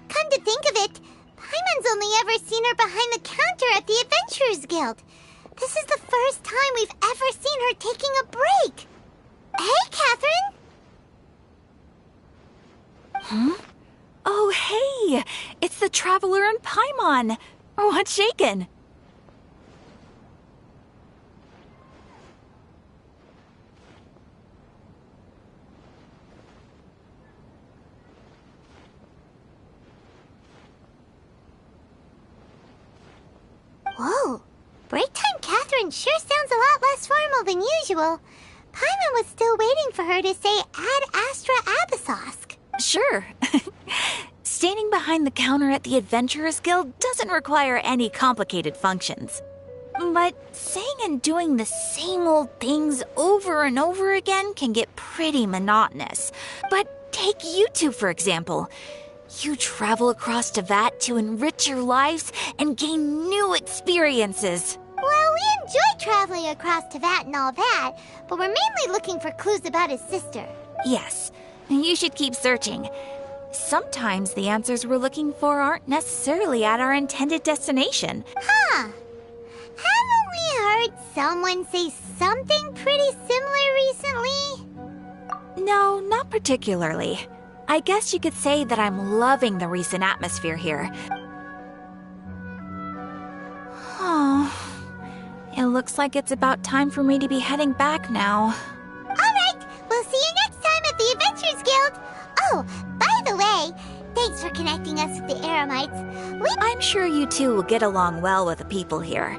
Come to think of it, Paimon's only ever seen her behind the counter at the Adventurers Guild. This is the first time we've ever seen her taking a break. Hey, Catherine! Huh? Oh, hey! It's the Traveler and Paimon! What's shaken? Whoa! Break time Catherine sure sounds a lot less formal than usual. Paimon was still waiting for her to say Ad Astra Abyssosk. Sure. Standing behind the counter at the Adventurers Guild doesn't require any complicated functions. But saying and doing the same old things over and over again can get pretty monotonous. But take you two, for example. You travel across Tevat to enrich your lives and gain new experiences. Well, we enjoy traveling across Tevat and all that, but we're mainly looking for clues about his sister. Yes, you should keep searching. Sometimes the answers we're looking for aren't necessarily at our intended destination. Huh. Haven't we heard someone say something pretty similar recently? No, not particularly. I guess you could say that I'm loving the recent atmosphere here. Oh, it looks like it's about time for me to be heading back now. Alright, we'll see you next time at the Adventurers Guild. Oh, by the way, thanks for connecting us with the Eremites. I'm sure you two will get along well with the people here.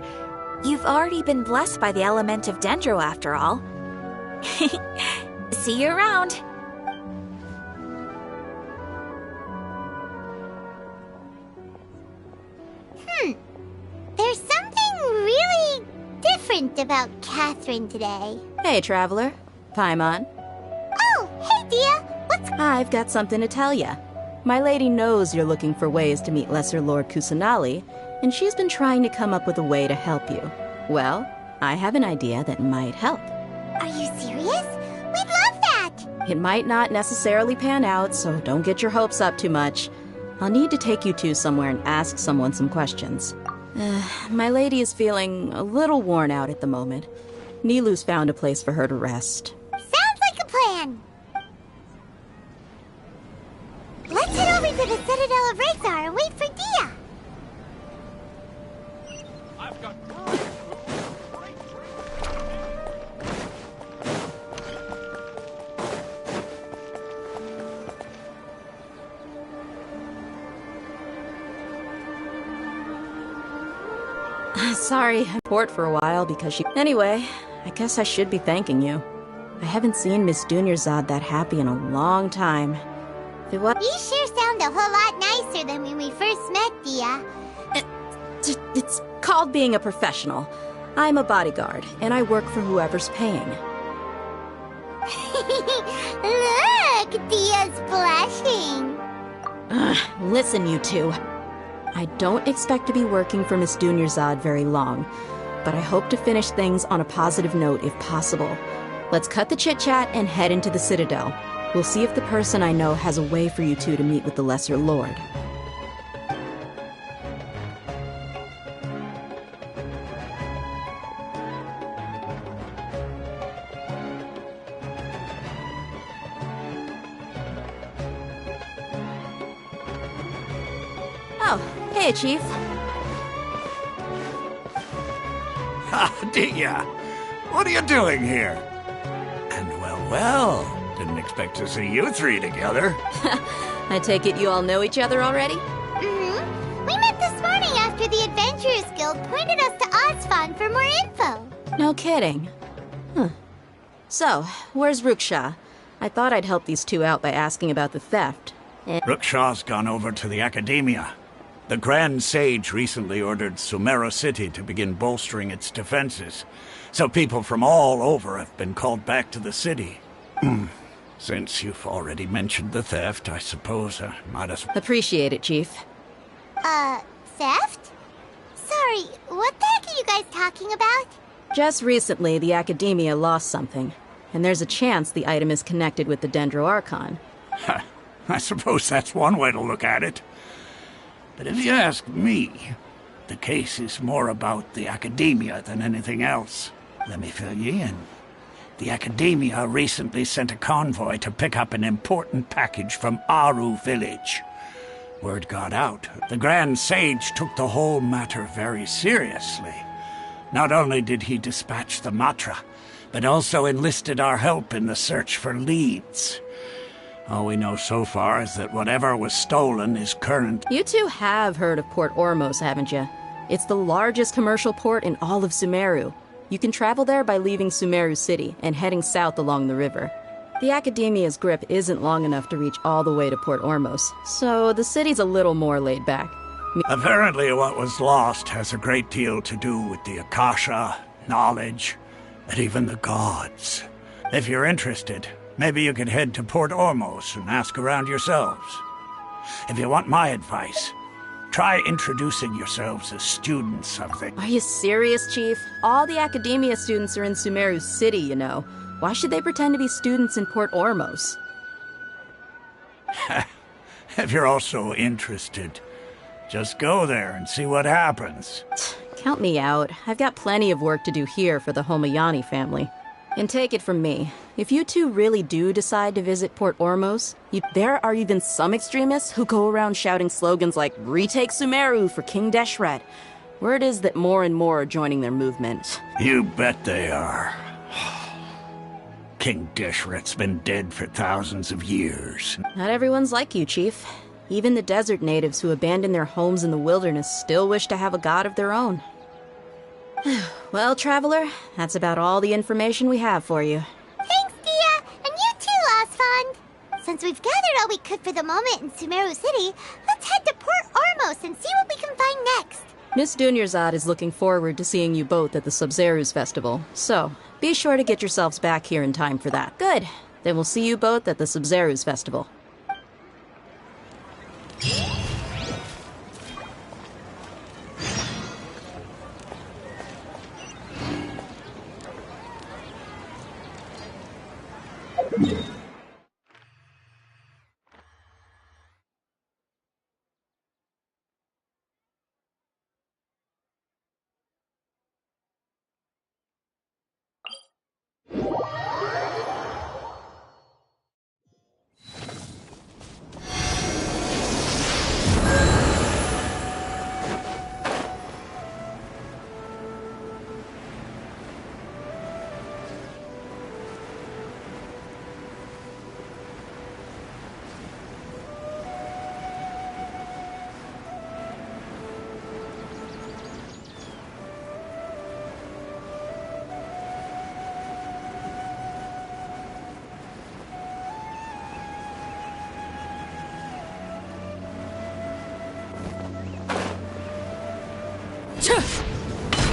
You've already been blessed by the element of Dendro after all. See you around. There's something really different about Catherine today. Hey, Traveler. Paimon. Oh, hey, Dia. What's... I've got something to tell ya. My lady knows you're looking for ways to meet Lesser Lord Kusanali, and she's been trying to come up with a way to help you. Well, I have an idea that might help. Are you serious? We'd love that! It might not necessarily pan out, so don't get your hopes up too much. I'll need to take you two somewhere and ask someone some questions. My lady is feeling a little worn out at the moment. Nilu's found a place for her to rest. Sounds like a plan! Let's head over to the Citadel of Rexar and wait for Dia! I've got... Sorry, I port for a while because she... Anyway, I guess I should be thanking you. I haven't seen Miss Dunyarzad that happy in a long time. If it was... You sure sound a whole lot nicer than when we first met, Dia. It's called being a professional. I'm a bodyguard, and I work for whoever's paying. Look, Dia's blushing. Listen, you two. I don't expect to be working for Miss Dunyarzad very long, but I hope to finish things on a positive note if possible. Let's cut the chit-chat and head into the Citadel. We'll see if the person I know has a way for you two to meet with the Lesser Lord. Oh, hey, Chief. Ha, Dia! What are you doing here? And well, didn't expect to see you three together. I take it you all know each other already? Mm-hmm. We met this morning after the Adventurers Guild pointed us to Ozfon for more info. No kidding. Huh. So, where's Ruksha? I thought I'd help these two out by asking about the theft. Ruksha's gone over to the Academia. The Grand Sage recently ordered Sumeru City to begin bolstering its defenses, so people from all over have been called back to the city. Since you've already mentioned the theft, I suppose I might as well... Appreciate it, Chief. Theft? Sorry, what the heck are you guys talking about? Just recently, the Academia lost something, and there's a chance the item is connected with the Dendro Archon. I suppose that's one way to look at it. But if you ask me, the case is more about the Academia than anything else. Let me fill you in. The Academia recently sent a convoy to pick up an important package from Aru village. Word got out. The Grand Sage took the whole matter very seriously. Not only did he dispatch the Matra, but also enlisted our help in the search for leads. All we know so far is that whatever was stolen is current. You two have heard of Port Ormos, haven't you? It's the largest commercial port in all of Sumeru. You can travel there by leaving Sumeru City and heading south along the river. The Academia's grip isn't long enough to reach all the way to Port Ormos, so the city's a little more laid back. Apparently what was lost has a great deal to do with the Akasha, knowledge, and even the gods. If you're interested, maybe you could head to Port Ormos and ask around yourselves. If you want my advice, try introducing yourselves as students of the... Are you serious, Chief? All the Academia students are in Sumeru City, you know. Why should they pretend to be students in Port Ormos? If you're also interested, just go there and see what happens. Count me out. I've got plenty of work to do here for the Homayani family. And take it from me, if you two really do decide to visit Port Ormos, there are even some extremists who go around shouting slogans like, "Retake Sumeru for King Deshret." Word is that more and more are joining their movement. You bet they are. King Deshret's been dead for thousands of years. Not everyone's like you, Chief. Even the desert natives who abandoned their homes in the wilderness still wish to have a god of their own. Well, Traveler, that's about all the information we have for you. Thanks, Dia! And you too, Osfond! Since we've gathered all we could for the moment in Sumeru City, let's head to Port Ormos and see what we can find next. Miss Dunyarzad is looking forward to seeing you both at the Sub-Zerus Festival, so be sure to get yourselves back here in time for that. Good. Then we'll see you both at the Sub-Zerus Festival.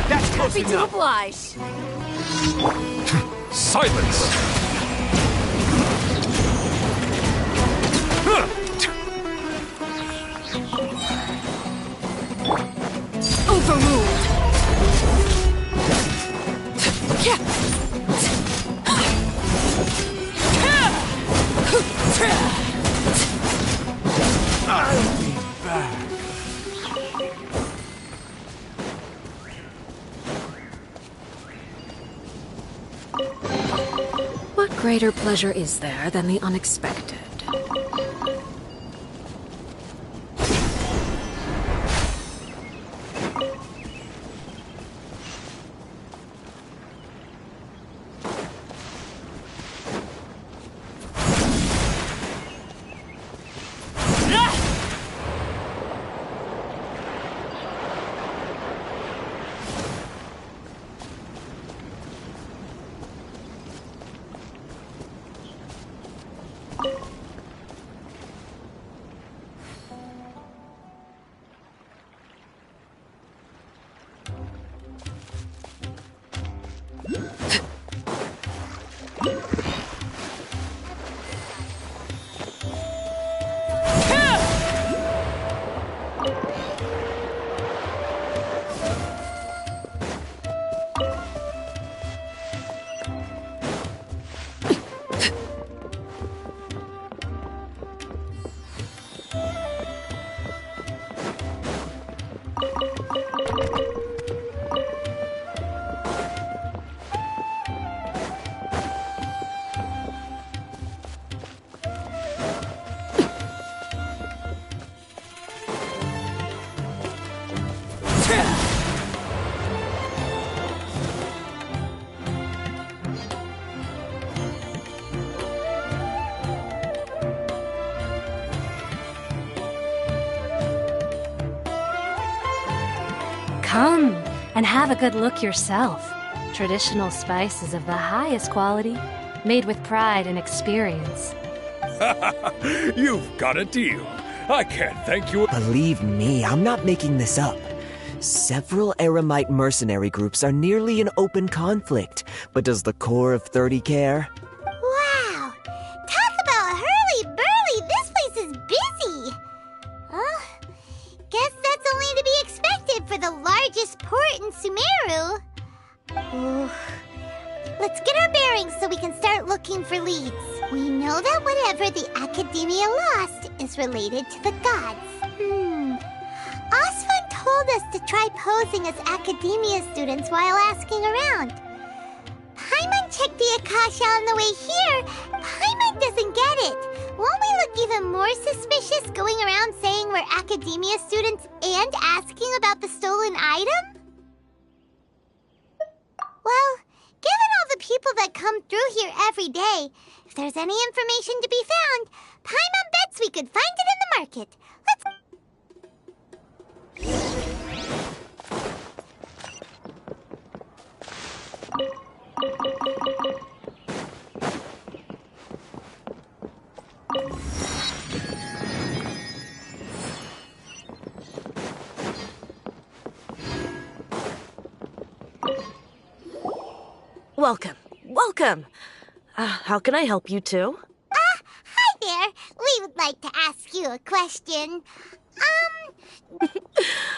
That's close Happy to enough. oblige. Silence! Overruled. I'll be back. What greater pleasure is there than the unexpected? Come and have a good look yourself. Traditional spices of the highest quality, made with pride and experience. You've got a deal. I can't thank you. Believe me, I'm not making this up. Several Eremite mercenary groups are nearly in open conflict, but does the core of 30 care? Wow! Talk about hurly-burly! This place is busy! Guess that's only to be expected for the largest port in Sumeru. Let's get our bearings so we can start looking for leads. We know that whatever the Academia lost is related to the gods. Osvan told us to try posing as Academia students while asking around. Paimon checked the Akasha on the way here. Paimon doesn't get it. Won't we look even more suspicious going around saying we're Academia students and asking about the stolen item? Well, given all the people that come through here every day, if there's any information to be found, Paimon bets we could find it in the market. Welcome. Welcome. How can I help you two? Hi there. We would like to ask you a question.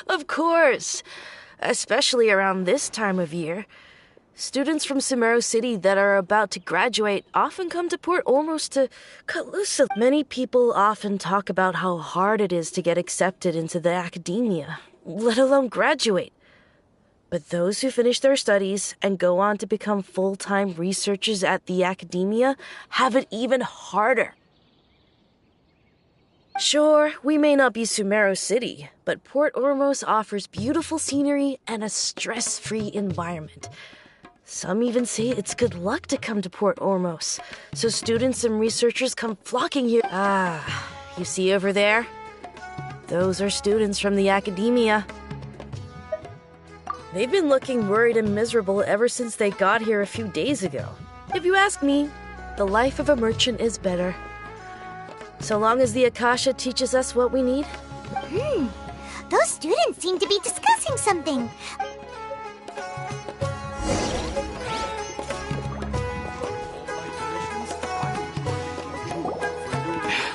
Of course. Especially around this time of year. Students from Sumeru City that are about to graduate often come to Port Ormos to cut loose. Many people often talk about how hard it is to get accepted into the academia, let alone graduate. But those who finish their studies and go on to become full-time researchers at the academia have it even harder. Sure, we may not be Sumeru City, but Port Ormos offers beautiful scenery and a stress-free environment. Some even say it's good luck to come to Port Ormos, so students and researchers come flocking here. You see over there? Those are students from the academia. They've been looking worried and miserable ever since they got here a few days ago. If you ask me, the life of a merchant is better. So long as the Akasha teaches us what we need. Those students seem to be discussing something.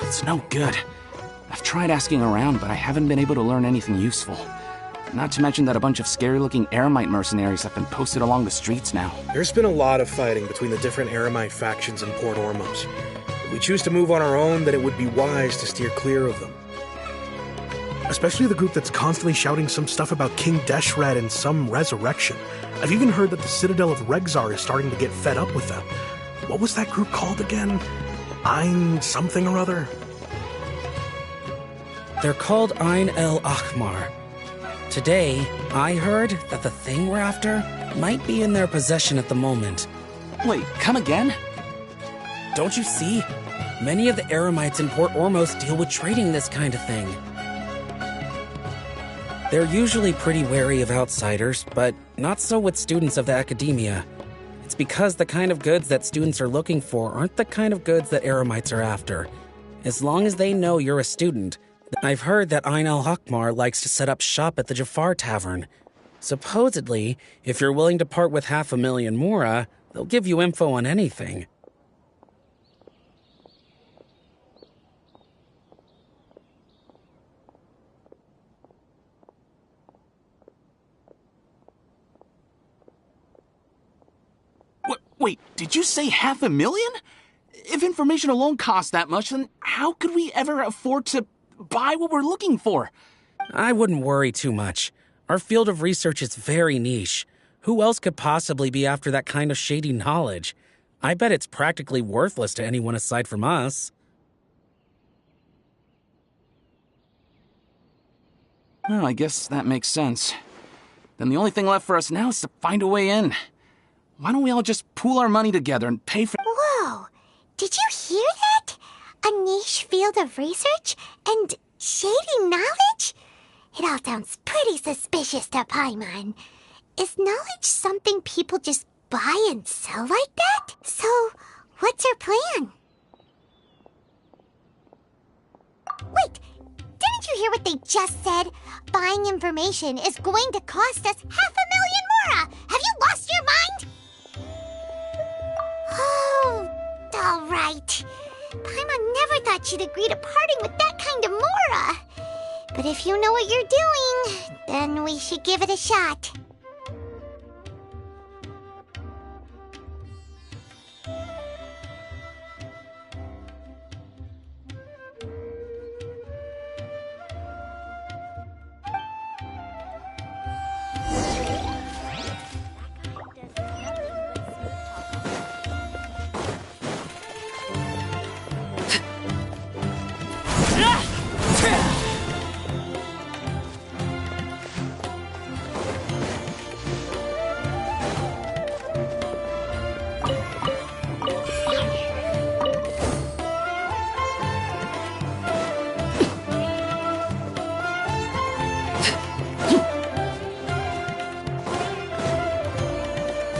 It's no good. I've tried asking around, but I haven't been able to learn anything useful. Not to mention that a bunch of scary-looking Eremite mercenaries have been posted along the streets now. There's been a lot of fighting between the different Eremite factions in Port Ormos. If we choose to move on our own, then it would be wise to steer clear of them. Especially the group that's constantly shouting some stuff about King Deshret and some resurrection. I've even heard that the Citadel of Regzar is starting to get fed up with them. What was that group called again? Ein something or other? They're called Ein El Akhmar. Today, I heard that the thing we're after might be in their possession at the moment. Wait, come again? Don't you see? Many of the Eremites in Port Ormos deal with trading this kind of thing. They're usually pretty wary of outsiders, but not so with students of the academia. It's because the kind of goods that students are looking for aren't the kind of goods that Eremites are after. As long as they know you're a student. I've heard that Ein al-Hakmar likes to set up shop at the Jafar Tavern. Supposedly, if you're willing to part with 500,000 Mora, they'll give you info on anything. Wait, did you say 500,000? If information alone costs that much, then how could we ever afford to buy what we're looking for? I wouldn't worry too much. Our field of research is very niche. Who else could possibly be after that kind of shady knowledge? I bet it's practically worthless to anyone aside from us. Well, I guess that makes sense. Then the only thing left for us now is to find a way in. Why don't we all just pool our money together and pay for— Whoa! Did you hear that? A niche field of research and shady knowledge? It all sounds pretty suspicious to Paimon. Is knowledge something people just buy and sell like that? So, what's her plan? Wait, didn't you hear what they just said? Buying information is going to cost us 500,000 mora! Have you lost your mind? Oh, alright. Paimon never thought she'd agree to parting with that kind of mora. But if you know what you're doing, then we should give it a shot.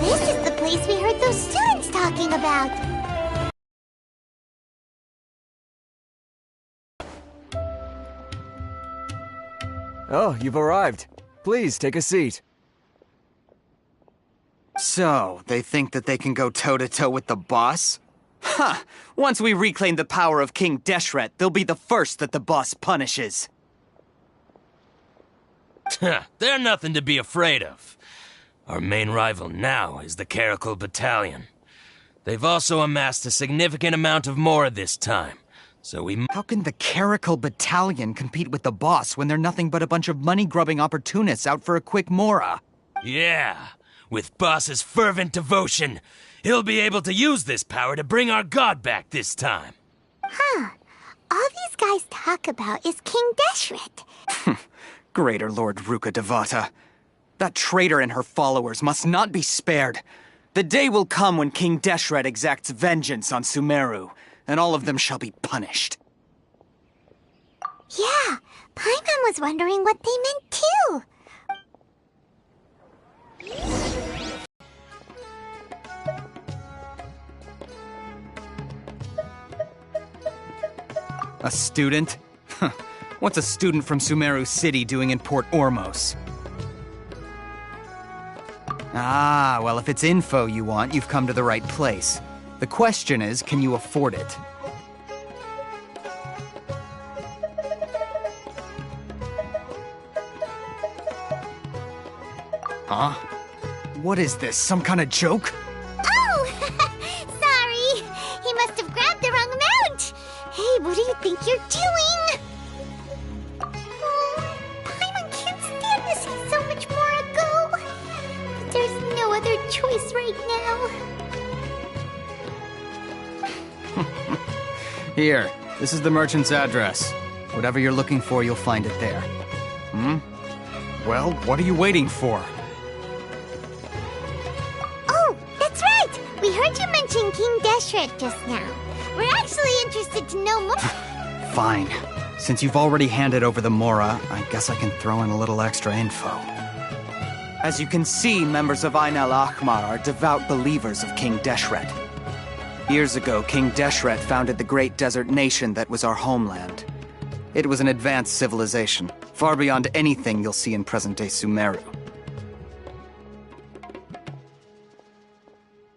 This is the place we heard those students talking about. Oh, you've arrived. Please, take a seat. So, they think that they can go toe-to-toe with the boss? Huh! Once we reclaim the power of King Deshret, they'll be the first that the boss punishes. They're nothing to be afraid of. Our main rival now is the Caracal Battalion. They've also amassed a significant amount of mora this time, so we... How can the Caracal Battalion compete with the boss when they're nothing but a bunch of money-grubbing opportunists out for a quick mora? Yeah, with boss's fervent devotion, he'll be able to use this power to bring our god back this time. Huh. All these guys talk about is King Deshret. Greater Lord Ruka Devata. That traitor and her followers must not be spared. The day will come when King Deshret exacts vengeance on Sumeru, and all of them shall be punished. Yeah, Paimon was wondering what they meant too. A student? What's a student from Sumeru City doing in Port Ormos? Ah, well, if it's info you want, you've come to the right place. The question is, can you afford it? Huh? What is this, some kind of joke? Oh! Sorry! He must have grabbed the wrong amount! Hey, what do you think you're doing? Oh, Paimon can't stand to see so much more ago. But there's no other choice right now. Here, this is the merchant's address. Whatever you're looking for, you'll find it there. Well, what are you waiting for? Oh, that's right! We heard you mention King Deshret just now. We're actually interested to know more. Fine. Since you've already handed over the mora, I guess I can throw in a little extra info. As you can see, members of Ain al-Ahmar are devout believers of King Deshret. Years ago, King Deshret founded the great desert nation that was our homeland. It was an advanced civilization, far beyond anything you'll see in present-day Sumeru.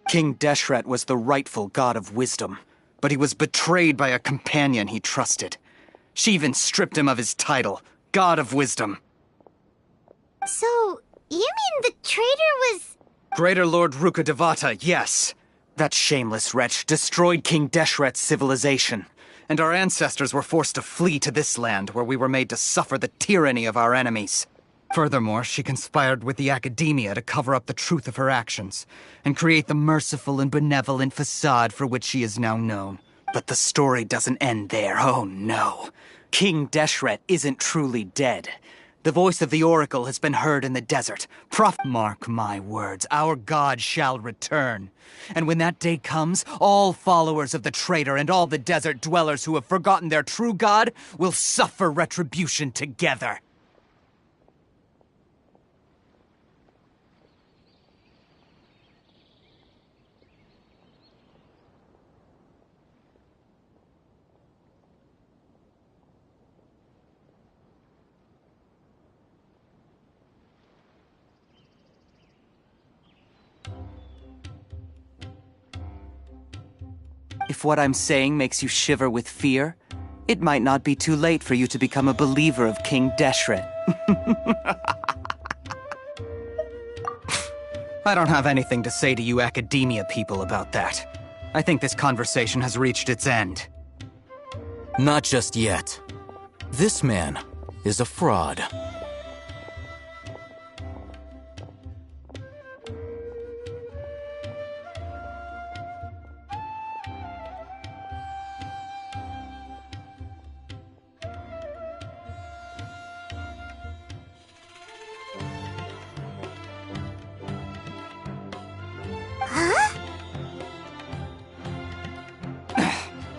King Deshret was the rightful god of wisdom, but he was betrayed by a companion he trusted. She even stripped him of his title, God of Wisdom. So, you mean the traitor was... Greater Lord Ruka Devata, yes. That shameless wretch destroyed King Deshret's civilization, and our ancestors were forced to flee to this land where we were made to suffer the tyranny of our enemies. Furthermore, she conspired with the Academia to cover up the truth of her actions, and create the merciful and benevolent facade for which she is now known. But the story doesn't end there, oh no. King Deshret isn't truly dead. The voice of the Oracle has been heard in the desert. Mark my words, our god shall return. And when that day comes, all followers of the traitor and all the desert dwellers who have forgotten their true god will suffer retribution together. If what I'm saying makes you shiver with fear, it might not be too late for you to become a believer of King Deshret. I don't have anything to say to you academia people about that. I think this conversation has reached its end. Not just yet. This man is a fraud.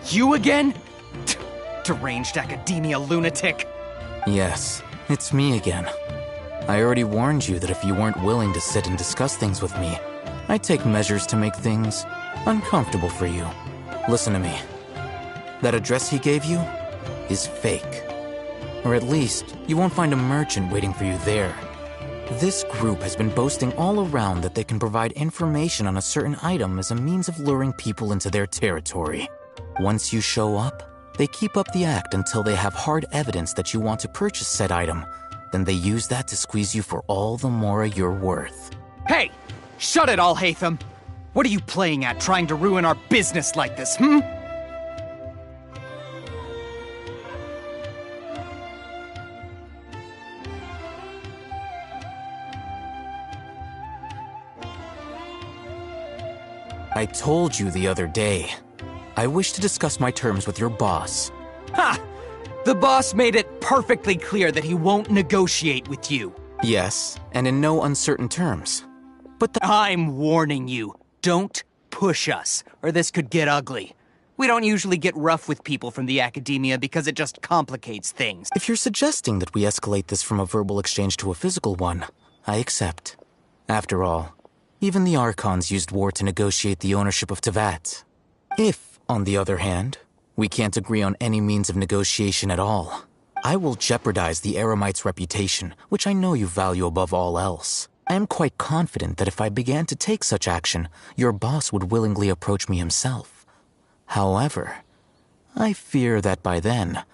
You again? Deranged academia lunatic. Yes, it's me again. I already warned you that if you weren't willing to sit and discuss things with me, I'd take measures to make things uncomfortable for you. Listen to me. That address he gave you is fake. Or at least, you won't find a merchant waiting for you there. This group has been boasting all around that they can provide information on a certain item as a means of luring people into their territory. Once you show up, they keep up the act until they have hard evidence that you want to purchase said item. Then they use that to squeeze you for all the mora you're worth. Hey! Shut it all, Hatham! What are you playing at, trying to ruin our business like this, hmm? I told you the other day. I wish to discuss my terms with your boss. Ha! The boss made it perfectly clear that he won't negotiate with you. Yes, and in no uncertain terms. But I'm warning you, don't push us, or this could get ugly. We don't usually get rough with people from the academia because it just complicates things. If you're suggesting that we escalate this from a verbal exchange to a physical one, I accept. After all, even the Archons used war to negotiate the ownership of Tevat. If, on the other hand, we can't agree on any means of negotiation at all, I will jeopardize the Eremite's reputation, which I know you value above all else. I am quite confident that if I began to take such action, your boss would willingly approach me himself. However, I fear that by then,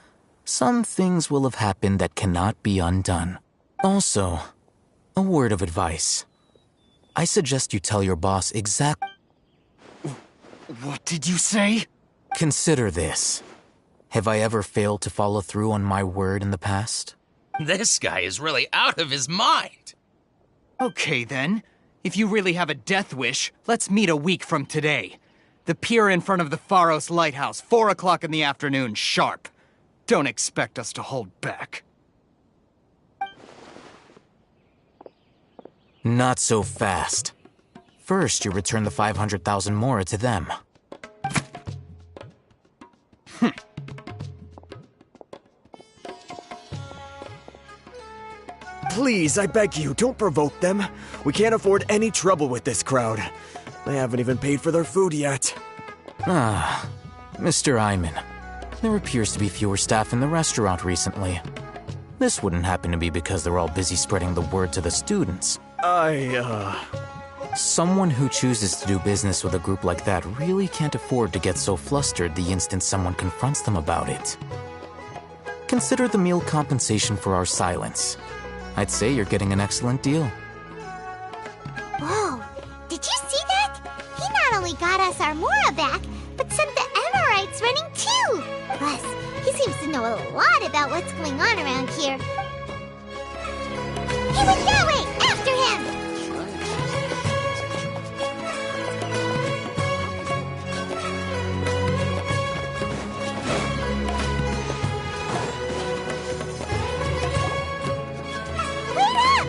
some things will have happened that cannot be undone. Also, a word of advice. I suggest you tell your boss exactly... What did you say? Consider this. Have I ever failed to follow through on my word in the past? This guy is really out of his mind. Okay then. If you really have a death wish, let's meet a week from today. The pier in front of the Pharos Lighthouse, 4 o'clock in the afternoon, sharp. Don't expect us to hold back. Not so fast. First, you return the 500,000 mora to them. Please, I beg you, don't provoke them. We can't afford any trouble with this crowd. They haven't even paid for their food yet. Ah, Mr. Iman. There appears to be fewer staff in the restaurant recently. This wouldn't happen to be because they're all busy spreading the word to the students. Someone who chooses to do business with a group like that really can't afford to get so flustered the instant someone confronts them about it. Consider the meal compensation for our silence. I'd say you're getting an excellent deal. Whoa, did you see that? He not only got us our Mora back, but sent the Emirites running too! Plus, he seems to know a lot about what's going on around here. He went that way! After him! Wait up!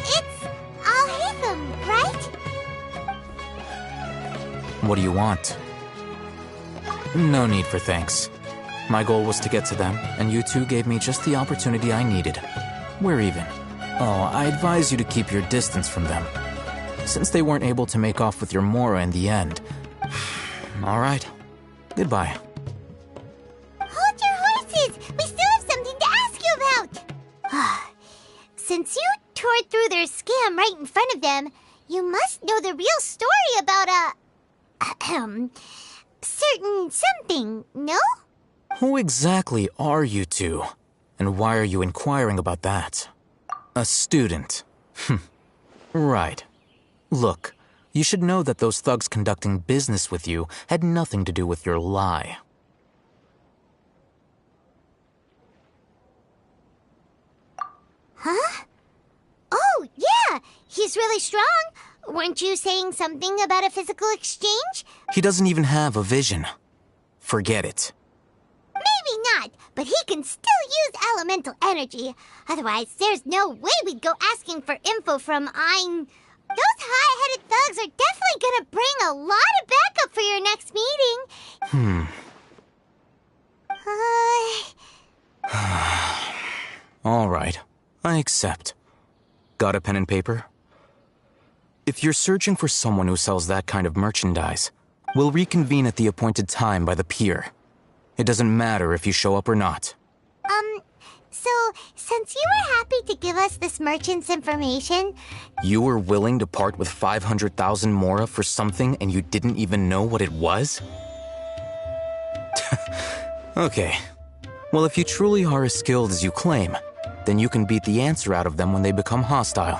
It's Al-Hatham, right? What do you want? No need for thanks. My goal was to get to them, and you two gave me just the opportunity I needed. We're even. Oh, I advise you to keep your distance from them, since they weren't able to make off with your Mora in the end. All right. Goodbye. Hold your horses! We still have something to ask you about! Since you tore through their scam right in front of them, you must know the real story about, certain something, no? Who exactly are you two? And why are you inquiring about that? A student. Right. Look, you should know that those thugs conducting business with you had nothing to do with your lie. Huh? Oh, yeah! He's really strong! Weren't you saying something about a physical exchange? He doesn't even have a vision. Forget it. Maybe not, but he can still use elemental energy. Otherwise, there's no way we'd go asking for info from Ein. Those high-headed thugs are definitely gonna bring a lot of backup for your next meeting. All right, I accept. Got a pen and paper? If you're searching for someone who sells that kind of merchandise, we'll reconvene at the appointed time by the pier. It doesn't matter if you show up or not. So, since you were happy to give us this merchant's information... You were willing to part with 500,000 mora for something and you didn't even know what it was? Okay. Well, if you truly are as skilled as you claim, then you can beat the answer out of them when they become hostile.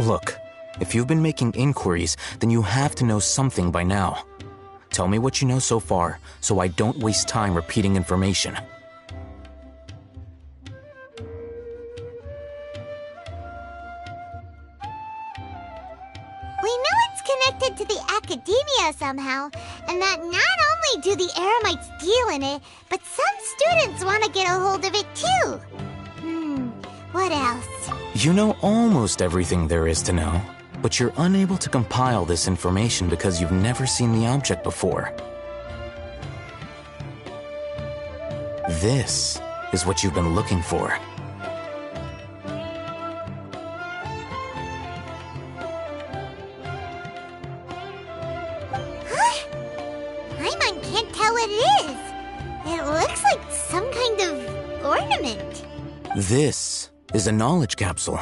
Look, if you've been making inquiries, then you have to know something by now. Tell me what you know so far, so I don't waste time repeating information. We know it's connected to the academia somehow, and that not only do the Eremites deal in it, but some students want to get a hold of it too. What else? You know almost everything there is to know, but you're unable to compile this information because you've never seen the object before. This is what you've been looking for. Paimon can't tell what it is. It looks like some kind of ornament. This is a knowledge capsule.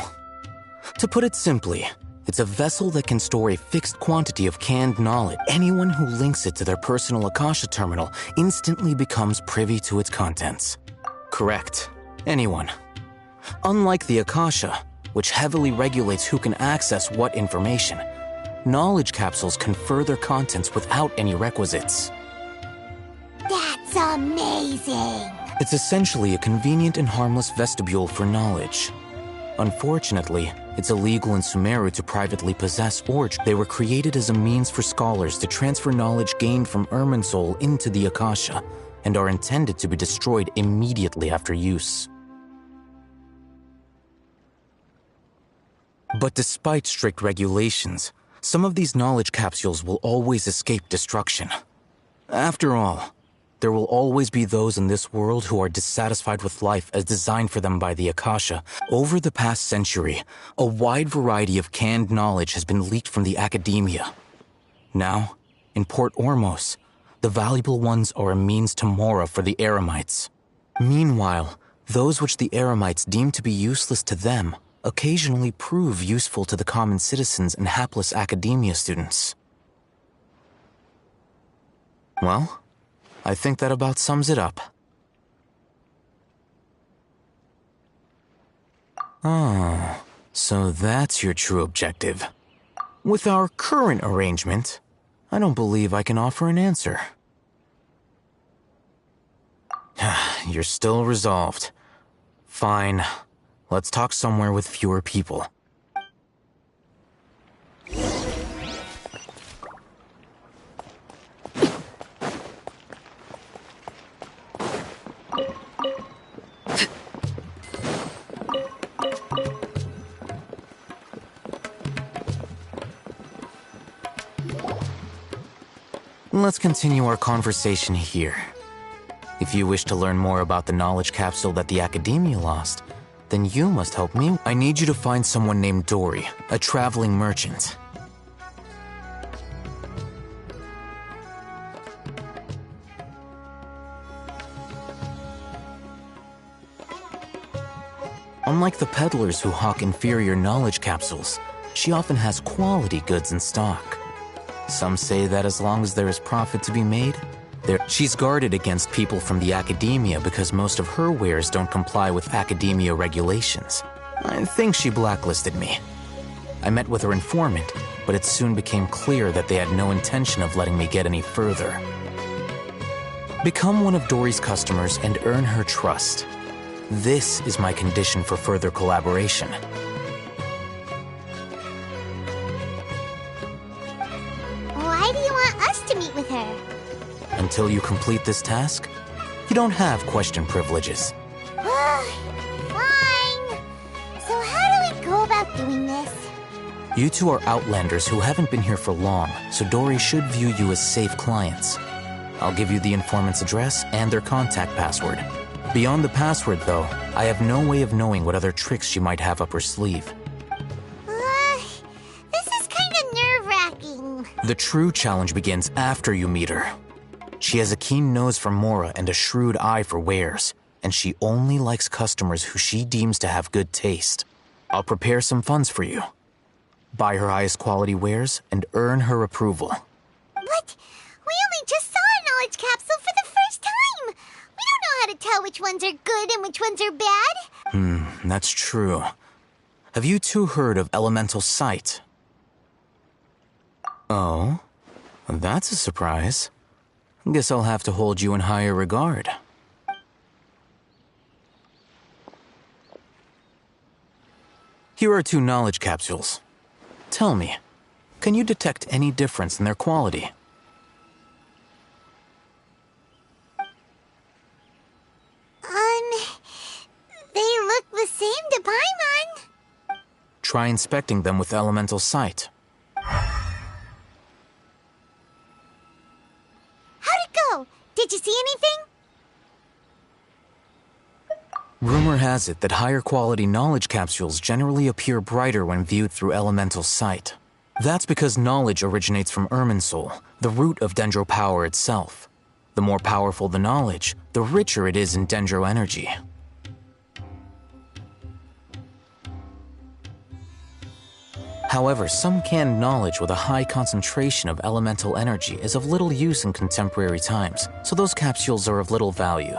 To put it simply, it's a vessel that can store a fixed quantity of canned knowledge. Anyone who links it to their personal Akasha terminal instantly becomes privy to its contents. Correct. Anyone. Unlike the Akasha, which heavily regulates who can access what information, knowledge capsules confer their contents without any requisites. That's amazing! It's essentially a convenient and harmless vestibule for knowledge. Unfortunately, it's illegal in Sumeru to privately possess or they were created as a means for scholars to transfer knowledge gained from Irminsul into the Akasha, and are intended to be destroyed immediately after use. But despite strict regulations, some of these knowledge capsules will always escape destruction. After all, there will always be those in this world who are dissatisfied with life as designed for them by the Akasha. Over the past century, a wide variety of canned knowledge has been leaked from the academia. Now, in Port Ormos, the valuable ones are a means to mora for the Eremites. Meanwhile, those which the Eremites deem to be useless to them occasionally prove useful to the common citizens and hapless academia students. Well, I think that about sums it up. Oh, so that's your true objective. With our current arrangement, I don't believe I can offer an answer. You're still resolved. Fine. Let's talk somewhere with fewer people. Let's continue our conversation here. If you wish to learn more about the knowledge capsule that the Academia lost, then you must help me. I need you to find someone named Dory, a traveling merchant. Unlike the peddlers who hawk inferior knowledge capsules, she often has quality goods in stock. Some say that as long as there is profit to be made, She's guarded against people from the academia because most of her wares don't comply with academia regulations. I think she blacklisted me. I met with her informant, but it soon became clear that they had no intention of letting me get any further. Become one of Dory's customers and earn her trust. This is my condition for further collaboration. Why do you want us to meet with her? Until you complete this task, you don't have question privileges. Fine. So how do we go about doing this? You two are outlanders who haven't been here for long, so Dory should view you as safe clients. I'll give you the informant's address and their contact password. Beyond the password, though, I have no way of knowing what other tricks she might have up her sleeve. This is kind of nerve-wracking. The true challenge begins after you meet her. She has a keen nose for Mora and a shrewd eye for wares, and she only likes customers who she deems to have good taste. I'll prepare some funds for you. Buy her highest quality wares and earn her approval. But we only just saw a knowledge capsule for the first time. We don't know how to tell which ones are good and which ones are bad. That's true. Have you two heard of elemental sight? Oh, that's a surprise. Guess I'll have to hold you in higher regard. Here are 2 knowledge capsules. Tell me, can you detect any difference in their quality? They look the same to Paimon. Try inspecting them with elemental sight. How'd it go? Did you see anything? Rumor has it that higher quality knowledge capsules generally appear brighter when viewed through elemental sight. That's because knowledge originates from Irminsul, the root of Dendro power itself. The more powerful the knowledge, the richer it is in Dendro energy. However, some canned knowledge with a high concentration of elemental energy is of little use in contemporary times, so those capsules are of little value.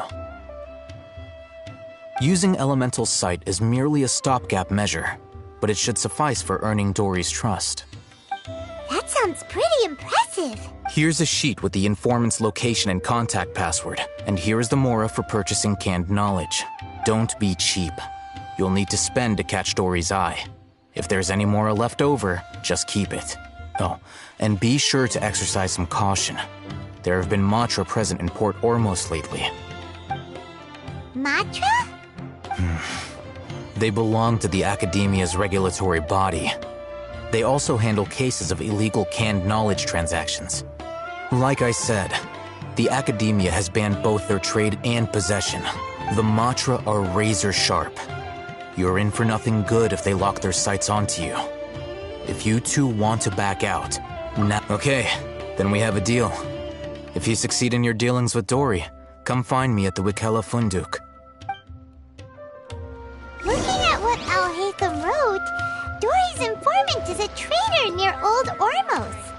Using elemental sight is merely a stopgap measure, but it should suffice for earning Dory's trust. That sounds pretty impressive. Here's a sheet with the informant's location and contact password, and here is the Mora for purchasing canned knowledge. Don't be cheap. You'll need to spend to catch Dory's eye. If there's any Mora left over, just keep it. Oh, and be sure to exercise some caution. There have been Matra present in Port Ormos lately. Matra? They belong to the Academia's regulatory body. They also handle cases of illegal canned knowledge transactions. Like I said, the Academia has banned both their trade and possession. The Matra are razor sharp. You're in for nothing good if they lock their sights onto you. If you two want to back out, now— Okay, then we have a deal. If you succeed in your dealings with Dory, come find me at the Wikela Funduk. Looking at what Al-Haytham wrote, Dory's informant is a trader near Old Ormos.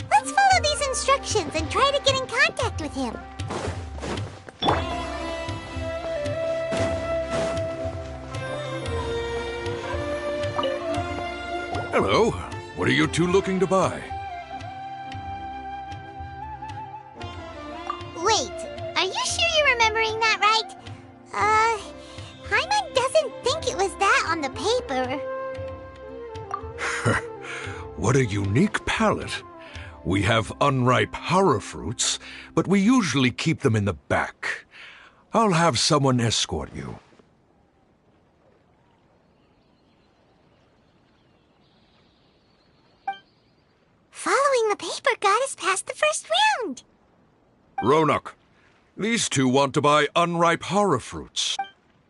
Let's follow these instructions and try to get in contact with him. Hello. What are you two looking to buy? Wait, are you sure you're remembering that right? Paimon doesn't think it was that on the paper. What a unique palate. We have unripe hara fruits, but we usually keep them in the back. I'll have someone escort you. Following the paper got us past the first round. Ronak, these two want to buy unripe hara fruits.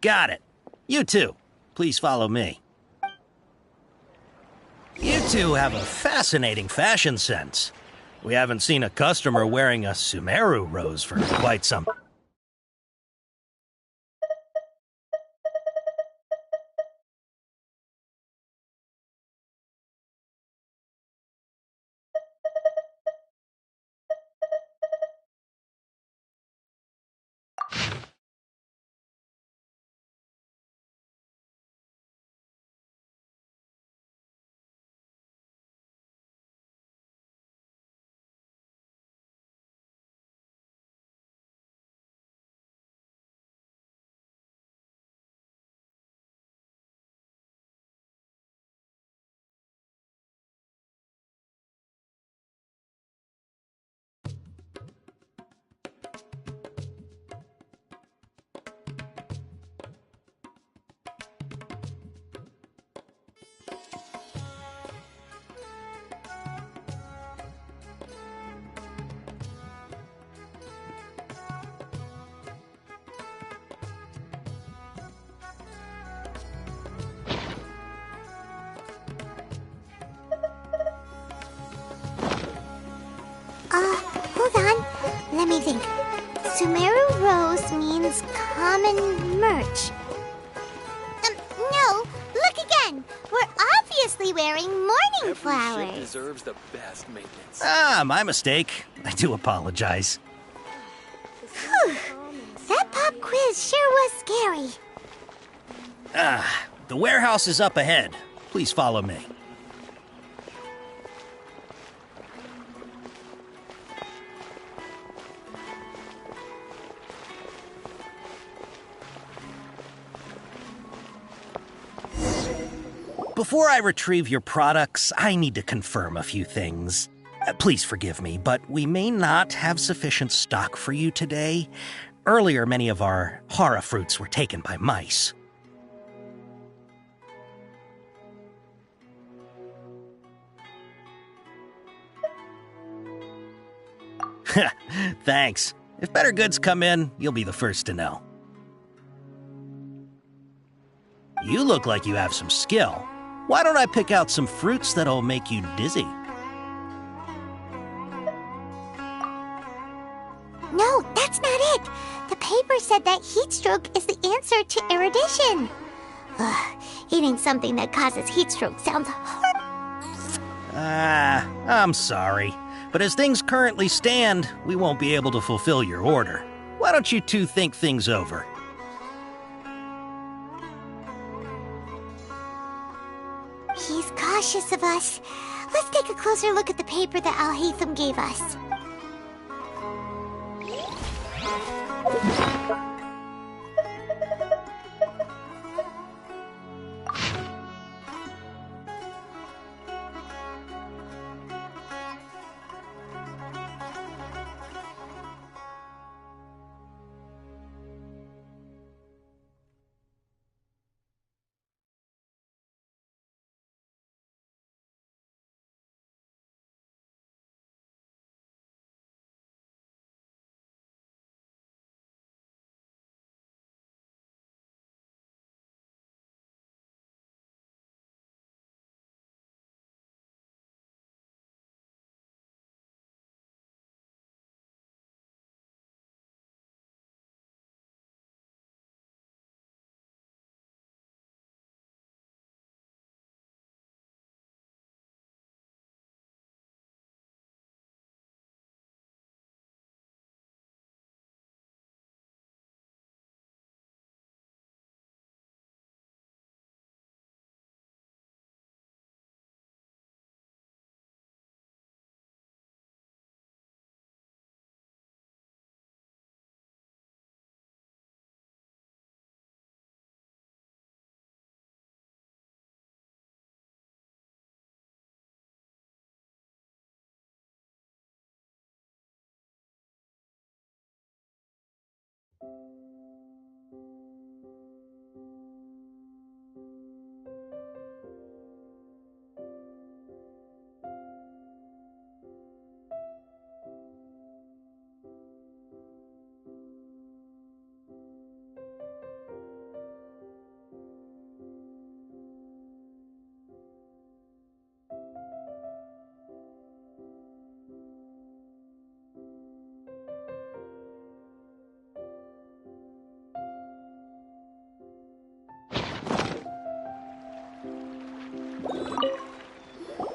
Got it. You two, please follow me. You two have a fascinating fashion sense. We haven't seen a customer wearing a Sumeru rose for quite some think. Sumeru Rose means common merch. No, look again. We're obviously wearing morning flowers. Every ship deserves the best maintenance. Ah, my mistake. I do apologize. Whew. That pop quiz sure was scary. The warehouse is up ahead. Please follow me. Before I retrieve your products, I need to confirm a few things. Please forgive me, but we may not have sufficient stock for you today. Earlier, many of our hara fruits were taken by mice. Thanks. If better goods come in, you'll be the first to know. You look like you have some skill. Why don't I pick out some fruits that'll make you dizzy? No, that's not it. The paper said that heat stroke is the answer to erudition. Ugh, eating something that causes heat stroke sounds horrible. I'm sorry. But as things currently stand, we won't be able to fulfill your order. Why don't you two think things over? He's cautious of us. Let's take a closer look at the paper that Al-Haytham gave us.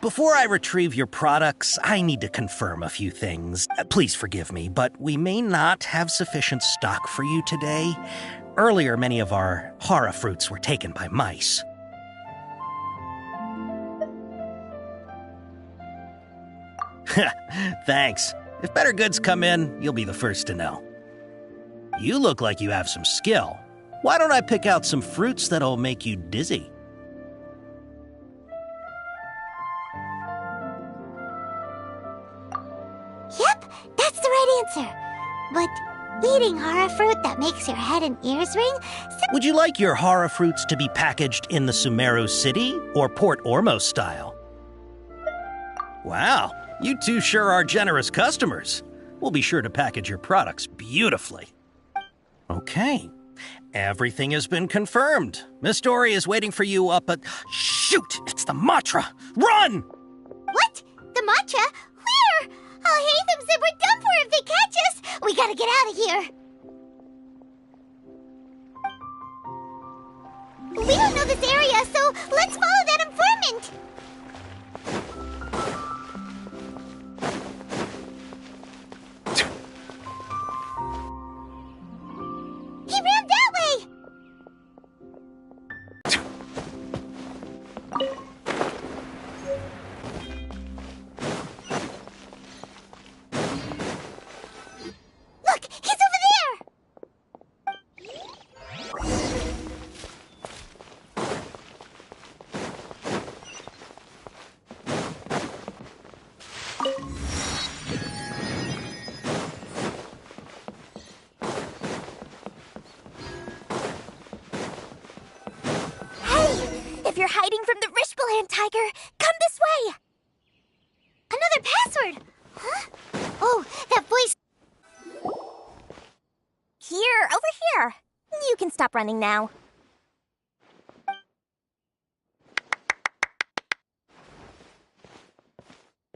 Before I retrieve your products, I need to confirm a few things. Please forgive me, but we may not have sufficient stock for you today. Earlier, many of our hara fruits were taken by mice. Thanks. If better goods come in, you'll be the first to know. You look like you have some skill. Why don't I pick out some fruits that'll make you dizzy? Yep, that's the right answer. But eating hara fruit that makes your head and ears ring? Would you like your hara fruits to be packaged in the Sumeru City or Port Ormos style? Wow, you two sure are generous customers. We'll be sure to package your products beautifully. Okay, everything has been confirmed. Miss Dory is waiting for you up at... Shoot, it's the Matra! Run! What? The matcha? Where? Hatham said we're done for if they catch us. We gotta get out of here. We don't know this area, so let's follow that informant. He ran that way! Look, he's over there! If you're hiding from the Rishbaland tiger, come this way! Another password! Huh? Oh, that voice... Here, over here! You can stop running now.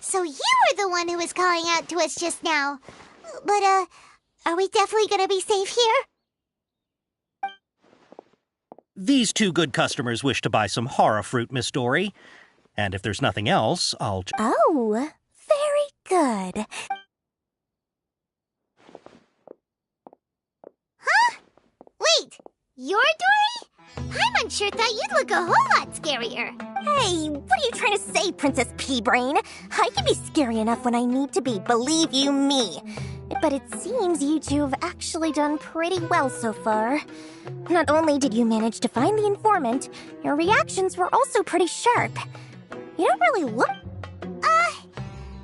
So you were the one who was calling out to us just now. But, are we definitely gonna be safe here? These two good customers wish to buy some horror fruit, Miss Dory. And if there's nothing else, I'll... Oh, very good. Huh? Wait, you're Dory? Paimon sure thought you'd look a whole lot scarier. Hey, what are you trying to say, Princess Pea-Brain? I can be scary enough when I need to be, believe you me. But it seems you two have actually done pretty well so far. Not only did you manage to find the informant, your reactions were also pretty sharp. You don't really look...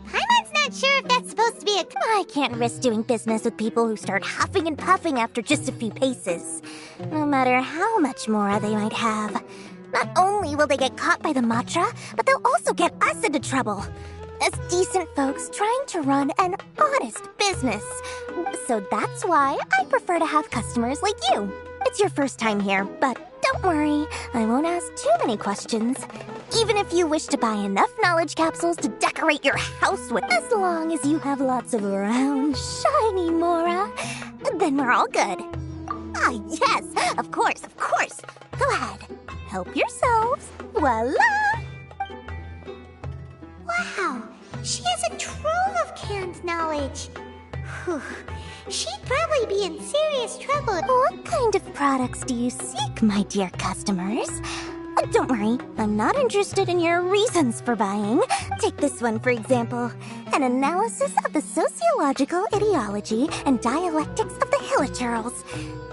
Paimon's not sure if that's supposed to be a... I can't risk doing business with people who start huffing and puffing after just a few paces. No matter how much Mora they might have. Not only will they get caught by the Matra, but they'll also get us into trouble. As decent folks trying to run an honest business. So that's why I prefer to have customers like you. It's your first time here, but don't worry, I won't ask too many questions. Even if you wish to buy enough knowledge capsules to decorate your house with, as long as you have lots of round, shiny Mora, then we're all good. Ah, yes, of course, of course. Go ahead, help yourselves. Voila! Wow, she has a trove of canned knowledge. Whew. She'd probably be in serious trouble. What kind of products do you seek, my dear customers? Don't worry, I'm not interested in your reasons for buying. Take this one, for example. An analysis of the sociological ideology and dialectics of the Hilichurls.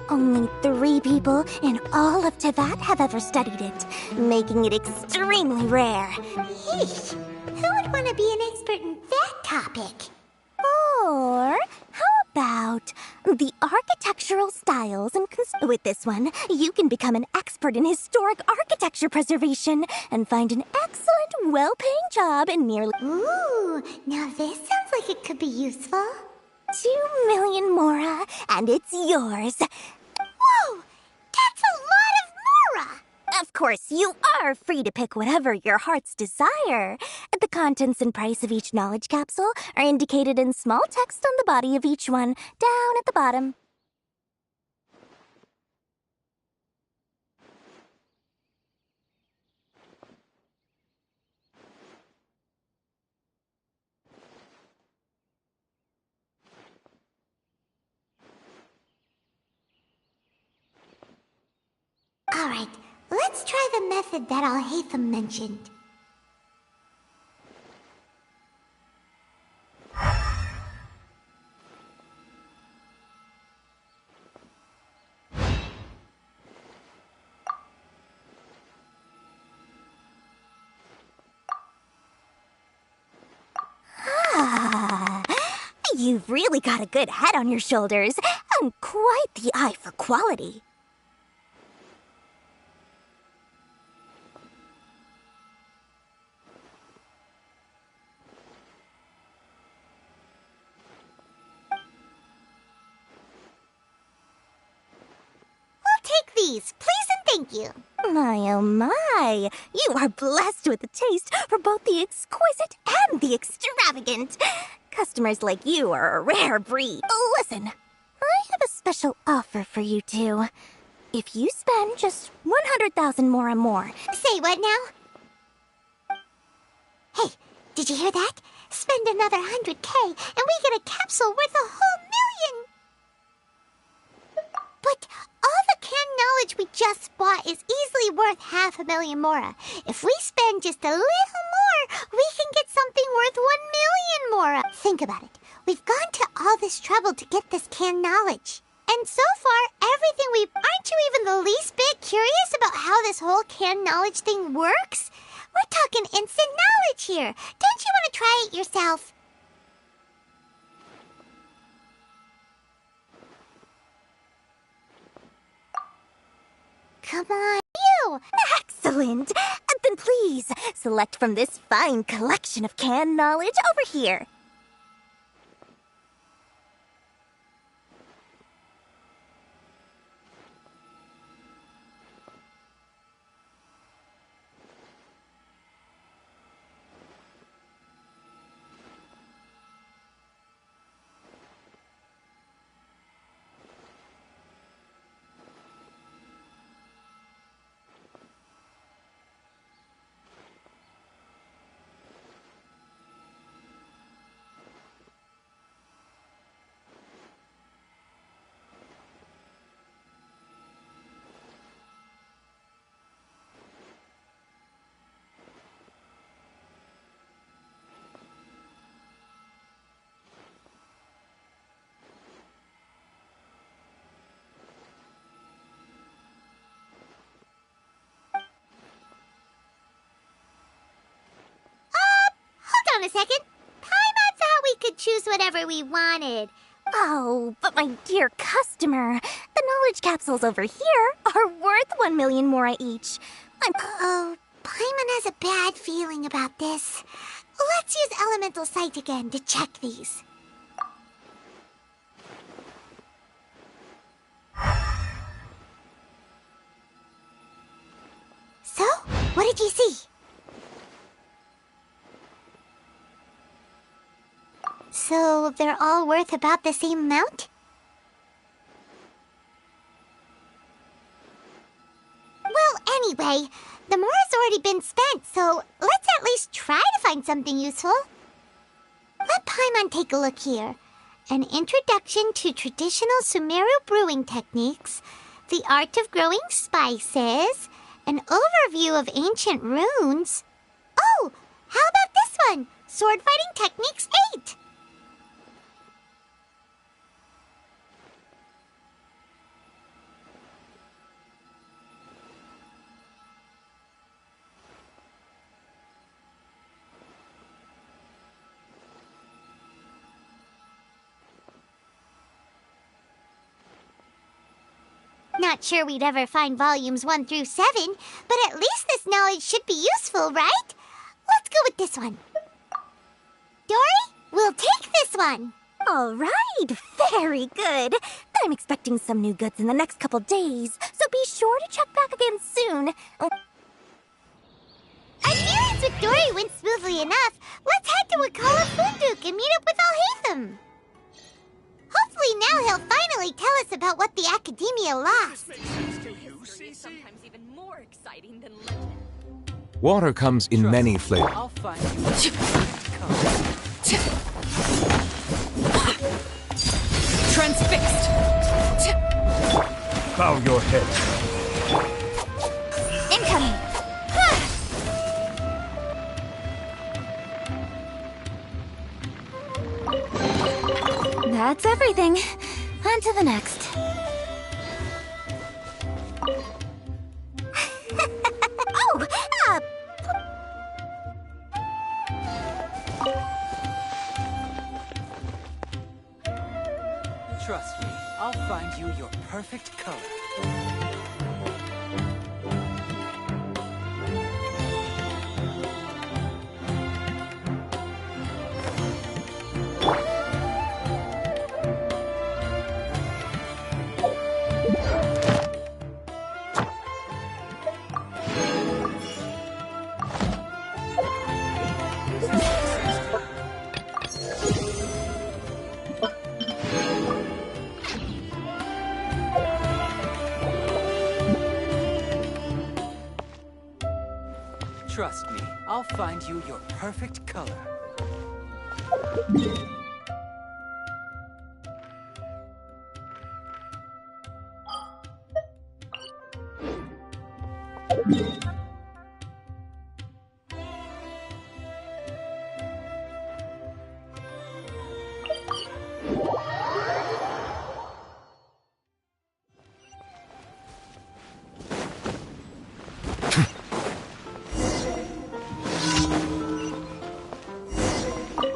Only 3 people in all of Tevat have ever studied it, making it extremely rare. Yeesh. Who would want to be an expert in that topic? Or how about the architectural styles and with this one, you can become an expert in historic architecture preservation and find an excellent, well-paying job in nearly... Ooh, now this sounds like it could be useful. 2 million Mora, and it's yours. Whoa! That's a lot of Mora! Of course, you are free to pick whatever your heart's desire. The contents and price of each knowledge capsule are indicated in small text on the body of each one, down at the bottom. All right, let's try the method that Al-Haytham mentioned. You've really got a good head on your shoulders, and quite the eye for quality. We'll take these, please and Thank you. My, oh my. You are blessed with a taste for both the exquisite and the extravagant. Customers like you are a rare breed. Listen, I have a special offer for you two. If you spend just 100,000 more and more. Say what now? Hey, did you hear that? Spend another 100K and we get a capsule worth a whole million. But all the canned knowledge we just bought is easily worth 500,000 more. If we spend just a little more, we can get something worth 1 million more. Think about it. We've gone to all this trouble to get this canned knowledge. And so far, aren't you even the least bit curious about how this whole canned knowledge thing works? We're talking instant knowledge here. Don't you want to try it yourself? Come on, you! Excellent. Then please, select from this fine collection of canned knowledge over here. Hold on a second. Paimon thought we could choose whatever we wanted. Oh, but my dear customer, the knowledge capsules over here are worth 1 million more each. Oh, Paimon has a bad feeling about this. Let's use Elemental Sight again to check these. So, what did you see? So, they're all worth about the same amount? Well, anyway, the more has already been spent, so let's at least try to find something useful. Let Paimon take a look here. An introduction to traditional Sumeru brewing techniques, the art of growing spices, an overview of ancient runes. Oh, how about this one? Sword Fighting Techniques 8. Not sure we'd ever find volumes 1 through 7, but at least this knowledge should be useful, right? Let's go with this one. Dory, we'll take this one. All right, very good. I'm expecting some new goods in the next couple days, so be sure to check back again soon. Our dealings with Dory went smoothly enough. Let's head to Wakala Funduk and meet up with Alhaitham. Hopefully now he'll finally tell us about what the Academia lost. Sometimes even more exciting than legend. Water comes in many flavors. I'll find you. Transfixed. Bow your head. Incoming. That's everything. On to the next. Trust me, I'll find you your perfect color. Trust me, I'll find you your perfect color.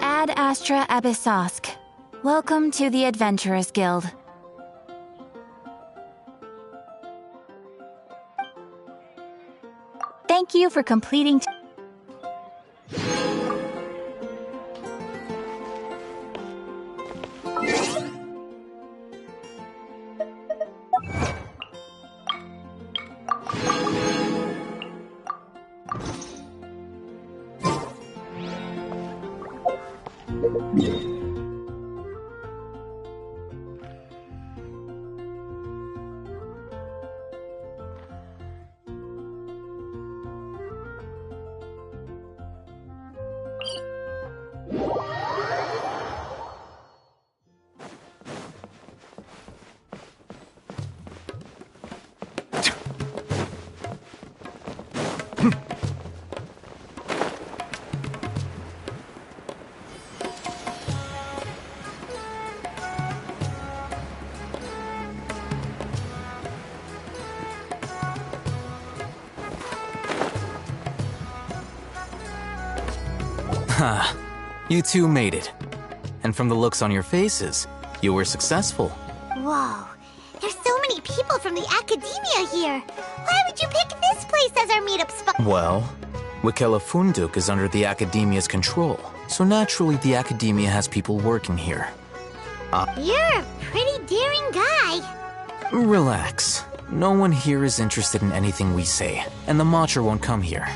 Ad Astra Abyssosk. Welcome to the Adventurers Guild. Thank you for completing. Ha, you two made it. And from the looks on your faces, you were successful. Whoa, there's so many people from the academia here. Why would you pick this place as our meetup spot? Well, Wikela Funduk is under the academia's control, so naturally the academia has people working here. You're a pretty daring guy. Relax. No one here is interested in anything we say, and the Matcher won't come here.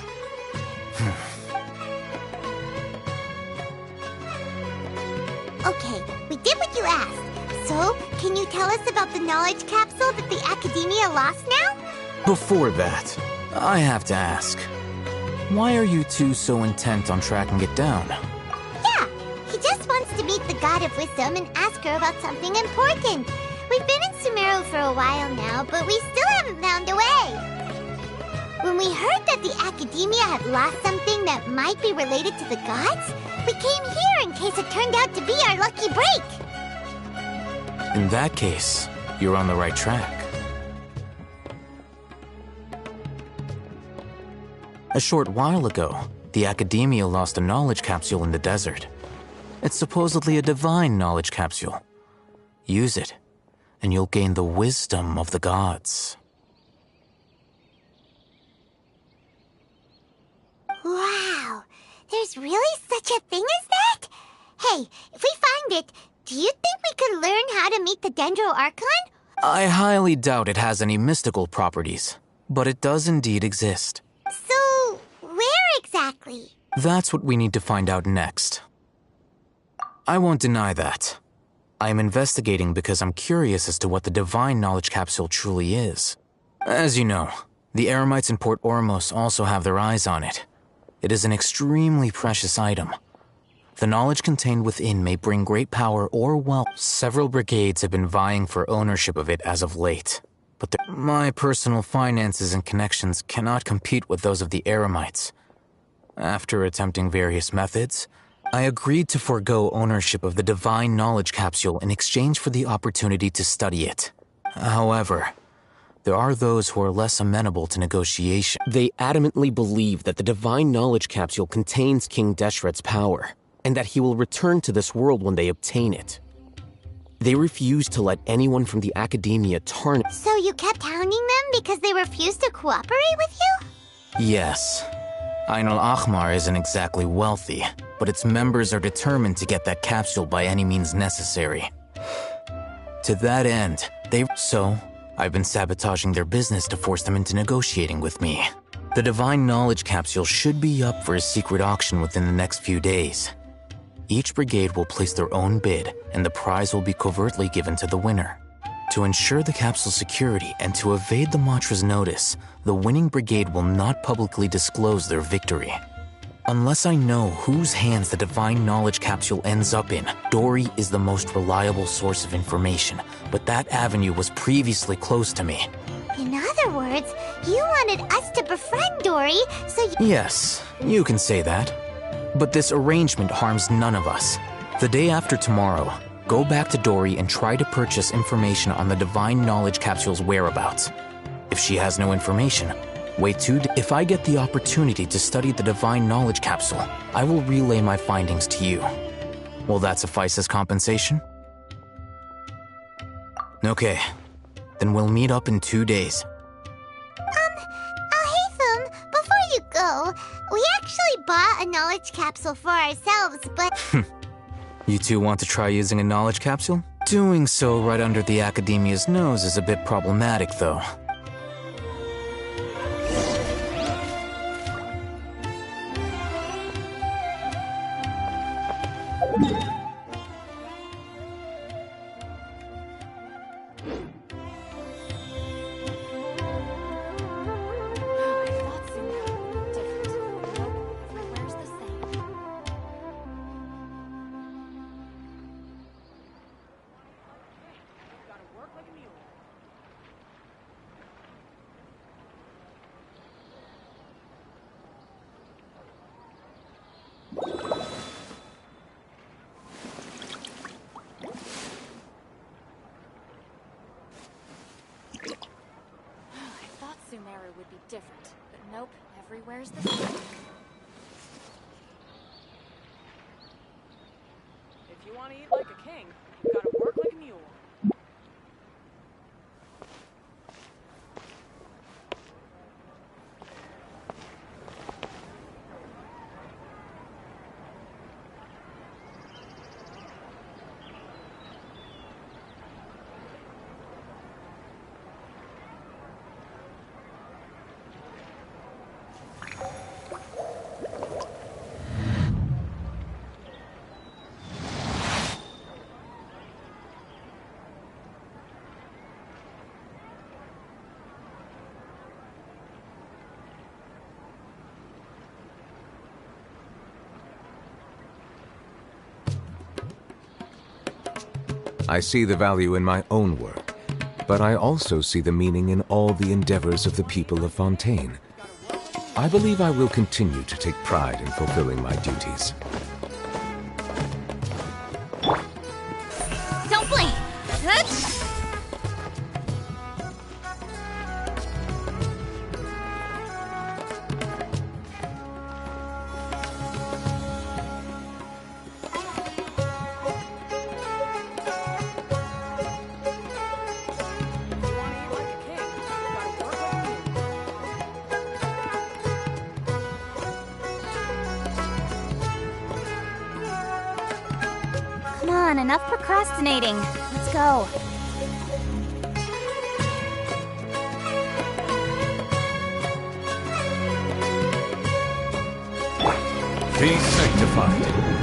Okay, we did what you asked. So, can you tell us about the knowledge capsule that the academia lost now? Before that, I have to ask, why are you two so intent on tracking it down? Yeah, he just wants to meet the God of Wisdom and ask her about something important. We've been in Sumeru for a while now, but we still haven't found a way. When we heard that the academia had lost something that might be related to the gods, we came here in case it turned out to be our lucky break. In that case, you're on the right track. A short while ago, the academia lost a knowledge capsule in the desert. It's supposedly a divine knowledge capsule. Use it, and you'll gain the wisdom of the gods. Wow, there's really such a thing as that? Hey, if we find it, do you think we could learn how to meet the Dendro Archon? I highly doubt it has any mystical properties, but it does indeed exist. So, where exactly? That's what we need to find out next. I won't deny that. I am investigating because I'm curious as to what the divine knowledge capsule truly is. As you know, the Eremites in Port Ormos also have their eyes on it. It is an extremely precious item. The knowledge contained within may bring great power or wealth. Several brigades have been vying for ownership of it as of late, but my personal finances and connections cannot compete with those of the Eremites. After attempting various methods, I agreed to forego ownership of the divine knowledge capsule in exchange for the opportunity to study it. However, there are those who are less amenable to negotiation. They adamantly believe that the divine knowledge capsule contains King Deshret's power, and that he will return to this world when they obtain it. They refuse to let anyone from the academia tarnish. So you kept hounding them because they refused to cooperate with you? Yes. Ain al-Ahmar isn't exactly wealthy, but its members are determined to get that capsule by any means necessary. To that end, I've been sabotaging their business to force them into negotiating with me. The Divine Knowledge Capsule should be up for a secret auction within the next few days. Each brigade will place their own bid, and the prize will be covertly given to the winner. To ensure the capsule's security and to evade the Matra's notice, the winning brigade will not publicly disclose their victory. Unless I know whose hands the Divine Knowledge Capsule ends up in, Dory is the most reliable source of information, but that avenue was previously closed to me. In other words, you wanted us to befriend Dory, so you— Yes, you can say that. But this arrangement harms none of us. The day after tomorrow, go back to Dory and try to purchase information on the Divine Knowledge Capsule's whereabouts. If she has no information, wait 2 days. If I get the opportunity to study the Divine Knowledge Capsule, I will relay my findings to you. Will that suffice as compensation? Okay, then we'll meet up in 2 days. Alhaitham, before you go, we actually bought a knowledge capsule for ourselves, but— You two want to try using a knowledge capsule? Doing so right under the Academia's nose is a bit problematic, though. Sumeru would be different, but nope, everywhere's the same. If you want to eat like a king, you've got to work like a mule. I see the value in my own work, but I also see the meaning in all the endeavors of the people of Fontaine. I believe I will continue to take pride in fulfilling my duties. Don't blink! Come on, enough procrastinating. Let's go. Be sanctified.